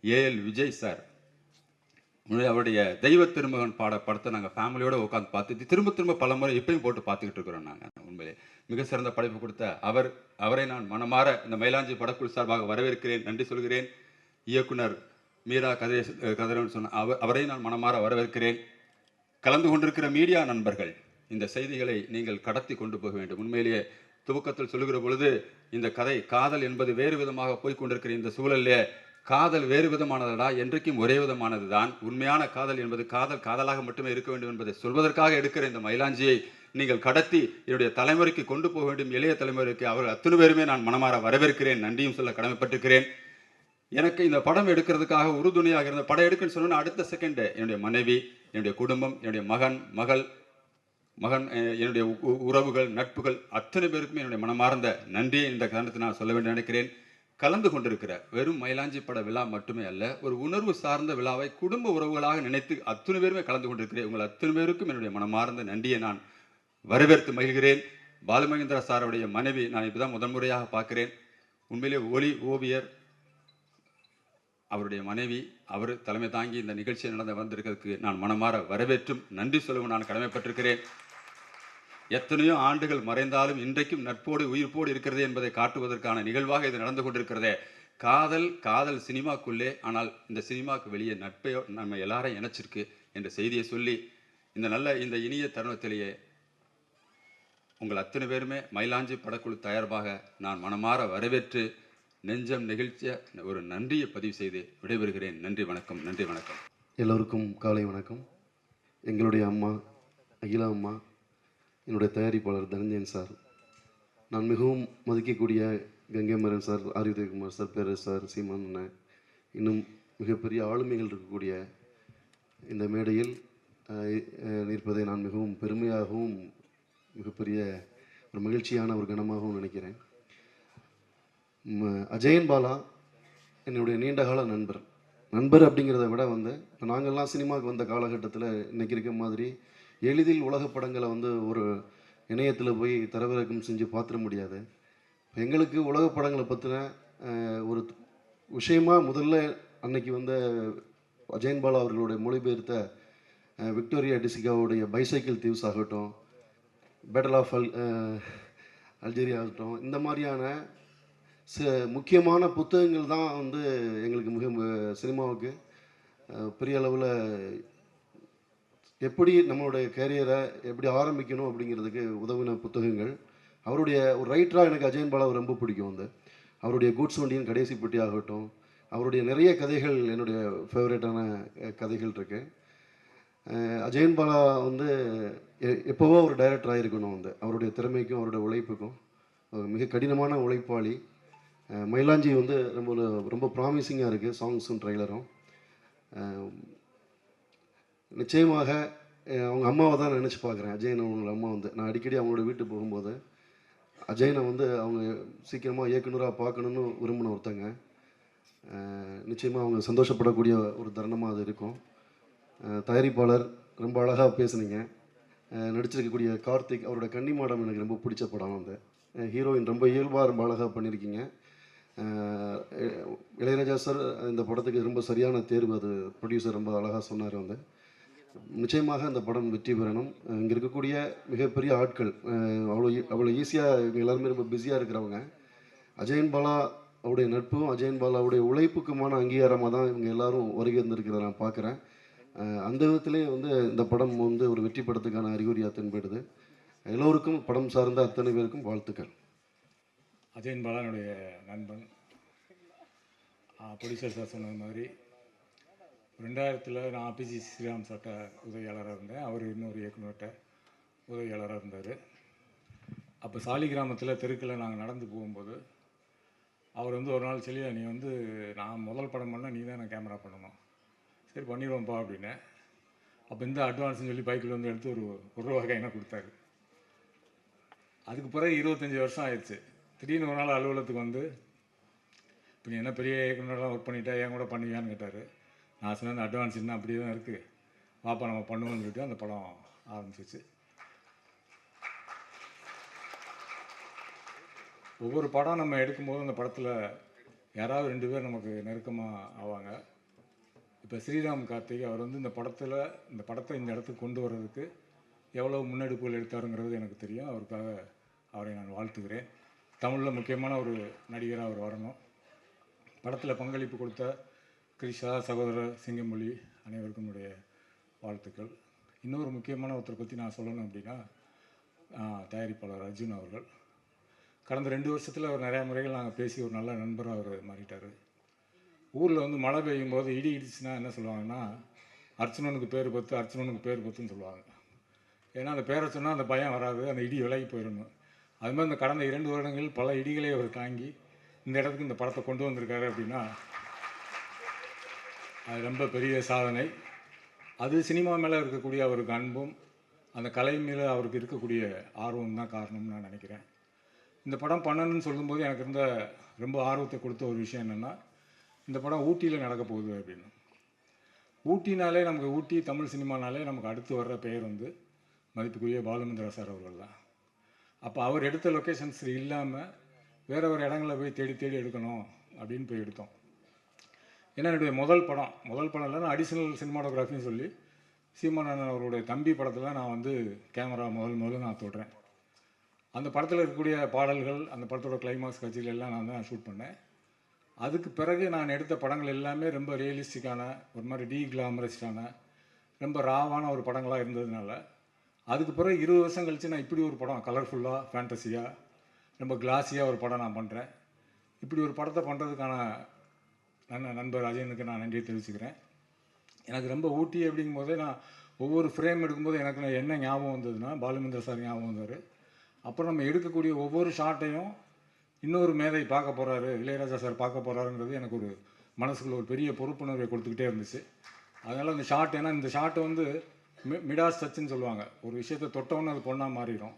AL விஜய் சார், அவருடைய தெய்வ திருமகன் படத்தை நாங்கள் ஃபேமிலியோடு உட்காந்து பார்த்து திரும்ப பல முறை இப்பயும் போட்டு பார்த்துக்கிட்டு இருக்கிறோம். நாங்கள் உண்மையிலே மிக சிறந்த படைப்பு கொடுத்த அவரை நான் மனமாற இந்த மயிலாஞ்சி படக்குழு சார்பாக வரவேற்கிறேன், நன்றி சொல்கிறேன். இயக்குனர் மீரா கதிரவன் சொன்ன அவரை நான் மனமாற வரவேற்கிறேன். கலந்து கொண்டிருக்கிற மீடியா நண்பர்கள், இந்த செய்திகளை நீங்கள் கடத்தி கொண்டு போக வேண்டும். உண்மையிலேயே துவக்கத்தில் சொல்லுகிற பொழுது இந்த கதை காதல் என்பது வேறு விதமாக போய்கொண்டிருக்கிற இந்த சூழலில் காதல் வேறு விதமானதா, என்றைக்கும் ஒரே விதமானது தான். உண்மையான காதல் என்பது காதலாக மட்டுமே இருக்க வேண்டும் என்பதை சொல்வதற்காக எடுக்கிற இந்த மயிலாஞ்சியை நீங்கள் கடத்தி என்னுடைய தலைமுறைக்கு கொண்டு போக வேண்டும், இளைய தலைமுறைக்கு. அவர்கள் அத்தனை பேருமே நான் மனமாற வரவேற்கிறேன், நன்றியும் சொல்ல கடமைப்பட்டிருக்கிறேன். எனக்கு இந்த படம் எடுக்கிறதுக்காக உறுதுணையாக இருந்த, படம் எடுக்குன்னு சொன்னோன்னா அடுத்த செகண்டு என்னுடைய மனைவி, என்னுடைய குடும்பம், என்னுடைய மகன், என்னுடைய உறவுகள், நட்புகள், அத்தனை பேருக்குமே என்னுடைய மனமார்ந்த நன்றியை இந்த காரணத்தை நான் சொல்ல வேண்டும் நினைக்கிறேன். கலந்து கொண்டிருக்கிற வெறும் மயிலாஞ்சி பட விழா மட்டுமே அல்ல, ஒரு உணர்வு சார்ந்த விழாவை குடும்ப உறவுகளாக நினைத்து அத்தனை பேருமே கலந்து கொண்டிருக்கிறேன். உங்கள் அத்தனை பேருக்கும் என்னுடைய மனமார்ந்த நன்றியை நான் வரவேற்று மகிழ்கிறேன். பாலுமகேந்திரா சாருடைய மனைவி நான் இப்போ தான் முதன்முறையாக பார்க்கிறேன். உண்மையிலே ஒளி ஓவியர், அவருடைய மனைவி, அவர் தலைமை தாங்கி இந்த நிகழ்ச்சி வந்திருக்கிறதுக்கு நான் மனமாற வரவேற்றும் நன்றி சொல்லவும் நான் கடமைப்பட்டிருக்கிறேன். எத்தனையோ ஆண்டுகள் மறைந்தாலும் இன்றைக்கும் நட்போடு உயிர்ப்போடு இருக்கிறதே என்பதை காட்டுவதற்கான நிகழ்வாக இது நடந்து கொண்டிருக்கிறதே. காதல் சினிமாக்குள்ளே, ஆனால் இந்த சினிமாவுக்கு வெளியே நட்பையோ நம்ம எல்லாரையும் இணைச்சிருக்கு என்ற செய்தியை சொல்லி இந்த இனிய தருணத்திலேயே உங்கள் அத்தனை பேருமே மயிலாஞ்சி படக்குழு தயார்பாக நான் மனமாற வரவேற்று நெஞ்சம் நெகிழ்ச்சிய ஒரு நன்றியை பதிவு செய்து விடைபெறுகிறேன். நன்றி வணக்கம். நன்றி வணக்கம். எல்லோருக்கும் காலை வணக்கம். எங்களுடைய அம்மா அகிலா அம்மா, என்னுடைய தயாரிப்பாளர் தனஞ்சயன் சார், நான் மிகவும் மதிக்கக்கூடிய Gangaiamaran sir, RV Udhayakumar sir, Perarasu sir, Seeman அண்ணன், இன்னும் மிகப்பெரிய ஆளுமைகள் இருக்கக்கூடிய இந்த மேடையில் நிற்பதை நான் மிகவும் பெருமையாகவும் மிகப்பெரிய ஒரு மகிழ்ச்சியான ஒரு கணமாகவும் நினைக்கிறேன். அஜயன் பாலா என்னுடைய நீண்டகால நண்பர் அப்படிங்கிறத விட இப்போ நாங்கள்லாம் சினிமாவுக்கு வந்த காலகட்டத்தில் இன்றைக்கி இருக்க மாதிரி எளிதில் உலக படங்களை ஒரு இணையத்தில் போய் தரவிறக்கம் செஞ்சு பார்த்துட முடியாது. எங்களுக்கு உலக படங்களை பற்றின விஷயமா முதல்ல அன்னைக்கு வந்த அஜயன் பாலா அவர்களுடைய மொழிபெயர்த்த விக்டோரியா டிசிகாவுடைய பைசைக்கிள் தீவ்ஸ் ஆகட்டும், பேட்டில் ஆஃப் அல்ஜீரியா ஆகட்டும், இந்த மாதிரியான முக்கியமான புத்தகங்கள் தான் வந்து எங்களுக்கு சினிமாவுக்கு பெரிய அளவில் எப்படி நம்மளுடைய கேரியரை எப்படி ஆரம்பிக்கணும் அப்படிங்கிறதுக்கு உதவின புத்தகங்கள். அவருடைய ஒரு ரைட்டராக எனக்கு அஜயன் பாலாவை ரொம்ப பிடிக்கும். வந்து அவருடைய கூட்ஸ் வண்டியின் கடைசி பெட்டி ஆகட்டும், அவருடைய நிறைய கதைகள் என்னுடைய ஃபேவரட்டான கதைகள் இருக்குது. அஜயன் பாலா வந்து எப்போவோ ஒரு டைரக்டராக இருக்கணும். வந்து அவருடைய திறமைக்கும் அவருடைய உழைப்புக்கும் மிக கடினமான உழைப்பாளி. மயிலாஞ்சி வந்து ரொம்ப ப்ராமிசிங்காக இருக்குது, சாங்ஸும் ட்ரெய்லரும். நிச்சயமாக அவங்க அம்மாவை தான் நினச்சி பார்க்குறேன். அஜயன் அவங்களோட அம்மா வந்து நான் அடிக்கடி அவங்களோட வீட்டுக்கு போகும்போது அஜயனை வந்து அவங்க சீக்கிரமாக இயக்குனராக பார்க்கணுன்னு விரும்பின ஒருத்தங்க. நிச்சயமாக அவங்க சந்தோஷப்படக்கூடிய ஒரு தருணமாக அது இருக்கும். தயாரிப்பாளர் ரொம்ப அழகாக பேசுனீங்க. நடிச்சிருக்கக்கூடிய கார்த்திக், அவரோட கன்னிமாடம் எனக்கு ரொம்ப பிடிச்ச படம். அந்த ஹீரோயின் ரொம்ப இயல்பாக ரொம்ப அழகாக பண்ணியிருக்கீங்க. இளையராஜா சார் இந்த படத்துக்கு ரொம்ப சரியான தேர்வு. அது ப்ரொடியூசர் ரொம்ப அழகாக சொன்னார். வந்து நிச்சயமாக அந்த படம் வெற்றி பெறணும். இங்கே இருக்கக்கூடிய மிகப்பெரிய ஆட்கள் அவ்வளோ ஈஸியாக இவங்க எல்லாருமே ரொம்ப பிஸியாக இருக்கிறவங்க. அஜயன் பாலா அவருடைய நட்பும் அஜயன் பாலாவுடைய உழைப்புக்குமான அங்கீகாரமாக தான் இவங்க எல்லாரும் வருகை இருந்திருக்கிறத நான் பார்க்குறேன். அந்த விதத்திலே வந்து இந்த படம் வந்து ஒரு வெற்றி படத்துக்கான அறிகுறியாக தென்படுது. எல்லோருக்கும் படம் சார்ந்த அத்தனை பேருக்கும் வாழ்த்துக்கள். அஜயன் பாலா என்னுடைய நண்பன். ப்ரொடியூசர் சார் சொன்ன மாதிரி 2000 நான் பிஜி ஸ்ரீராம் சார்ட்ட உதவியாளராக இருந்தேன். அவர் இன்னொரு இயக்குநர்கிட்ட உதவியாளராக இருந்தார். அப்போ சாலிகிராமத்தில் தெருக்கில் நாங்கள் நடந்து போகும்போது அவர் வந்து ஒரு நாள் சொல்லியா, நீ வந்து நான் முதல் படம் பண்ணால் நீ தான் நான் கேமரா பண்ணணும். சரி பண்ணிடுவோம்ப்பா அப்படின்னேன். அப்போ இந்த அட்வான்ஸ்னு சொல்லி பைக்கில் வந்து எடுத்து ஒரு ரூபா கையினா கொடுத்தாரு. அதுக்கு பிறகு 25 வருஷம் ஆயிடுச்சு. திடீர்னு ஒரு நாள் அலுவலகத்துக்கு வந்து, இப்போ நீ என்ன பெரிய இயக்குனரெலாம் ஒர்க் பண்ணிட்டா ஏன் கூட பண்ணுவியான்னு கேட்டார். நான் சொன்னேன், அந்த அட்வான்ஸ் இன்னும் அப்படியே தான் இருக்குது, வாப்பா நம்ம பண்ணுவோன்னு சொல்லிட்டு அந்த படம் ஆரம்பிச்சிச்சு. ஒவ்வொரு படம் நம்ம எடுக்கும்போது அந்த படத்தில் யாராவது 2 பேர் நமக்கு நெருக்கமாக ஆவாங்க. இப்போ ஸ்ரீராம் கார்த்திக் அவர் வந்து இந்த படத்தை இந்த இடத்துக்கு கொண்டு வர்றதுக்கு எவ்வளோ முன்னெடுப்புகள் எடுத்தாருங்கிறது எனக்கு தெரியும். அவருக்காக அவரை நான் வாழ்த்துக்கிறேன். தமிழில் முக்கியமான ஒரு நடிகராக அவர் வரணும். படத்தில் பங்களிப்பு கொடுத்த கிரிஷா, சகோதரர் சிங்கமொழி அனைவருக்கும் என்னுடைய வாழ்த்துக்கள். இன்னொரு முக்கியமான ஒருத்தரை பற்றி நான் சொல்லணும் அப்படின்னா, தயாரிப்பாளர் அர்ஜுன் அவர்கள். கடந்த 2 வருஷத்தில் அவர் நிறையா முறைகள் நாங்கள் பேசி ஒரு நல்ல நண்பராக அவர் மாறிட்டார். ஊரில் வந்து மழை பெய்யும் போது இடி இடிச்சுன்னா என்ன சொல்லுவாங்கன்னா, அர்ச்சுனனுக்கு பேர் பத்து, அர்ச்சுனனுக்கு பேர் பத்துன்னு சொல்லுவாங்க. ஏன்னா அந்த பேரை சொன்னால் அந்த பயம் வராது, அந்த இடி விலகி போயிடணும். அது மாதிரி இந்த கடந்த 2 வருடங்கள் பல இடிகளை அவர் தாங்கி இந்த இடத்துக்கு இந்த படத்தை கொண்டு வந்திருக்காரு அப்படின்னா அது ரொம்ப பெரிய சாதனை. அது சினிமா மேலே இருக்கக்கூடிய அவருக்கு அன்பும் அந்த கலை மேலே அவருக்கு இருக்கக்கூடிய ஆர்வம் தான் காரணம்னு நான் நினைக்கிறேன். இந்த படம் பண்ணணும்னு சொல்லும்போது எனக்கு இருந்த ரொம்ப ஆர்வத்தை கொடுத்த ஒரு விஷயம் என்னென்னா, இந்த படம் ஊட்டியில் நடக்க போகுது அப்படின்னு. ஊட்டினாலே நமக்கு ஊட்டி தமிழ் சினிமானாலே நமக்கு அடுத்து வர்ற பெயர் வந்து மதிப்புக்குரிய பாலுமந்திரா சார் அவர்கள் தான். அப்போ அவர் எடுத்த லொக்கேஷன்ஸ் இல்லாமல் வேறு ஒரு இடங்களில் போய் தேடி தேடி எடுக்கணும் அப்படின்னு போய் எடுத்தோம். ஏன்னா என்னுடைய முதல் படம் இல்லை, நான் அடிஷ்னல் சினிமாட்டோகிராஃபின்னு சொல்லி சீமானன் அவருடைய தம்பி படத்தில் நான் வந்து கேமரா முதல்ல நான் தொடுறேன். அந்த படத்தில் இருக்கக்கூடிய பாடல்கள், அந்த படத்தோட கிளைமாக்ஸ் காட்சிகள் எல்லாம் நான் தான் ஷூட் பண்ணேன். அதுக்கு பிறகு நான் எடுத்த படங்கள் எல்லாமே ரொம்ப ரியலிஸ்டிக்கான, ஒரு மாதிரி டீக்ளாமரஸ்டான, ரொம்ப ராவான ஒரு படங்களாக இருந்ததுனால அதுக்கு பிறகு 20 வருஷம் கழித்து நான் இப்படி ஒரு படம் கலர்ஃபுல்லாக, ஃபேண்டஸியாக, ரொம்ப கிளாஸியாக ஒரு படம் நான் பண்ணுறேன். இப்படி ஒரு படத்தை பண்ணுறதுக்கான நண்பர் அஜயனுக்கு நான் நன்றியை தெரிவிச்சுக்கிறேன். எனக்கு ரொம்ப ஊட்டி அப்படிங்கும்போதே நான் ஒவ்வொரு ஃப்ரேம் எடுக்கும்போது எனக்கு என்ன ஞாபகம் வந்ததுன்னா, பாலுமந்திர சார் ஞாபகம் வந்தார். அப்புறம் நம்ம எடுக்கக்கூடிய ஒவ்வொரு ஷாட்டையும் இன்னொரு மேதை பார்க்க போகிறாரு, இளையராஜா சார் பார்க்க போகிறாருங்கிறது எனக்கு ஒரு மனசுக்குள்ள ஒரு பெரிய பொறுப்புணர்வை கொடுத்துக்கிட்டே இருந்துச்சு. அதனால் அந்த ஷாட், ஏன்னா இந்த ஷாட்டை வந்து மிடாஸ் டச்சுன்னு சொல்லுவாங்க, ஒரு விஷயத்தை தொட்டவுன்னு அது பொண்ணாக மாறிடும்.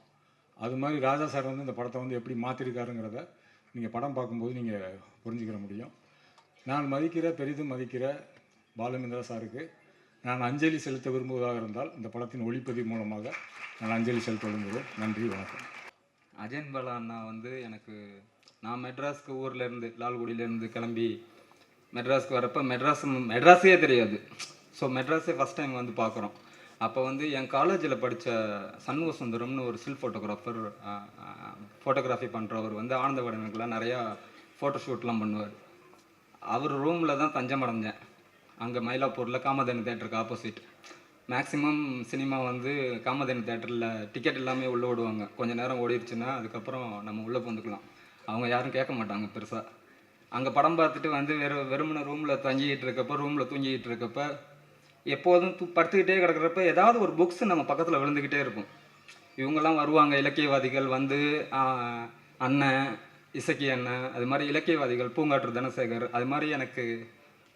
அது மாதிரி ராஜா சார் வந்து இந்த படத்தை வந்து எப்படி மாற்றிருக்காருங்கிறத நீங்கள் படம் பார்க்கும்போது நீங்கள் புரிஞ்சுக்கிற முடியும். நான் பெரிதும் மதிக்கிற பாலுமந்திரா சாருக்கு நான் அஞ்சலி செலுத்த விரும்புவதாக இருந்தால் இந்த படத்தின் ஒளிப்பதிவு மூலமாக நான் அஞ்சலி செலுத்த விரும்புகிறேன். நன்றி, வணக்கம். அஜயன் பாலா அண்ணா வந்து நான் மெட்ராஸ்க்கு ஊர்லேருந்து லால்குடியிலேருந்து கிளம்பி மெட்ராஸ்க்கு வரப்போ மெட்ராஸே தெரியாது. ஸோ மெட்ராஸே ஃபஸ்ட் டைம் வந்து பார்க்குறோம். அப்போ வந்து என் காலேஜில் படித்த சண்முக சுந்தரம்னு ஒரு ஸ்டில் ஃபோட்டோகிராஃபர், ஃபோட்டோகிராஃபி பண்ணுறவர் வந்து ஆனந்தவடனுக்கெலாம் நிறையா ஃபோட்டோ ஷூட்லாம் பண்ணுவார். அவர் ரூமில் தான் தஞ்சம் அடைஞ்சேன். அங்கே மயிலாப்பூரில் காமதேனு தேட்டருக்கு ஆப்போசிட். மேக்ஸிமம் சினிமா வந்து காமதேனு தேட்டரில் டிக்கெட் எல்லாமே உள்ளே விடுவாங்க. கொஞ்சம் நேரம் ஓடிடுச்சுன்னா அதுக்கப்புறம் நம்ம உள்ளே வந்துக்கலாம். அவங்க யாரும் கேட்க மாட்டாங்க பெருசாக. அங்கே படம் பார்த்துட்டு வந்து வெறுமனை ரூமில் தங்கிக்கிட்டு இருக்கப்போ, ரூமில் தூங்கிக்கிட்டு இருக்கப்ப, எப்போதும் படுத்துக்கிட்டே கிடக்கிறப்ப ஏதாவது ஒரு புக்ஸ் நம்ம பக்கத்தில் விழுந்துக்கிட்டே இருக்கும். இவங்கெல்லாம் வருவாங்க, இலக்கியவாதிகள் வந்து அண்ணன் இசக்கி அண்ணன், அது மாதிரி இலக்கியவாதிகள் பூங்காற்று தனசேகர். அது மாதிரி எனக்கு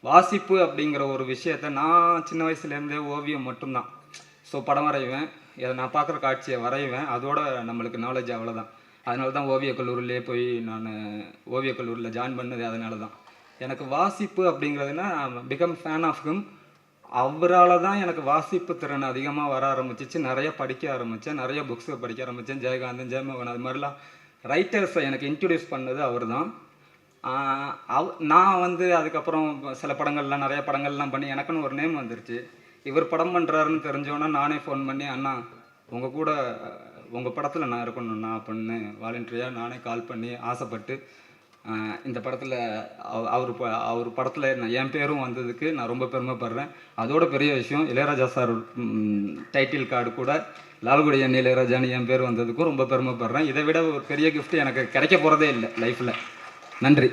வாசிப்பு அப்படிங்கிற ஒரு விஷயத்த நான் சின்ன வயசுலேருந்தே ஓவியம் மட்டும்தான். ஸோ படம் வரைவேன், நான் பார்க்குற காட்சியை வரைவேன், அதோட நம்மளுக்கு நாலேஜ் அவ்வளோதான். அதனால தான் ஓவியக் கல்லூரியிலே போய் நான் ஓவியக் கல்லூரியில் ஜாயின் பண்ணது. அதனால தான் எனக்கு வாசிப்பு அப்படிங்கிறதுனா பிகம் ஃபேன் ஆஃப் ஹிம். அவரால் தான் எனக்கு வாசிப்பு திறன் அதிகமாக வர ஆரம்பிச்சிச்சு. நிறைய படிக்க ஆரம்பித்தேன், நிறைய புக்ஸை படிக்க ஆரம்பித்தேன். ஜெயகாந்தன், ஜெயமோகன், அது மாதிரிலாம் ரைட்டர்ஸை எனக்கு இன்ட்ரடியூஸ் பண்ணது அவர் தான். நான் வந்து அதுக்கப்புறம் சில படங்கள்லாம், நிறைய படங்கள்லாம் பண்ணி எனக்குன்னு ஒரு நேம் வந்துருச்சு. இவர் படம் பண்ணுறாருன்னு தெரிஞ்சோன்னா நானே ஃபோன் பண்ணி, அண்ணா உங்கள் கூட உங்கள் படத்தில் நான் இருக்கணும்ண்ணா அப்படின்னு வாலண்டியராக நானே கால் பண்ணி ஆசைப்பட்டு இந்த படத்தில் அவர் படத்தில் என் பேரும் வந்ததுக்கு நான் ரொம்ப பெருமைப்படுறேன். அதோட பெரிய விஷயம், இளையராஜா சார் டைட்டில் கார்டு கூட லால்குடி என் இளையராஜான்னு என் பேர் வந்ததுக்கும் ரொம்ப பெருமைப்படுறேன். இதை விட ஒரு பெரிய கிஃப்ட் எனக்கு கிடைக்க போகிறதே இல்லை லைஃப்பில். நன்றி.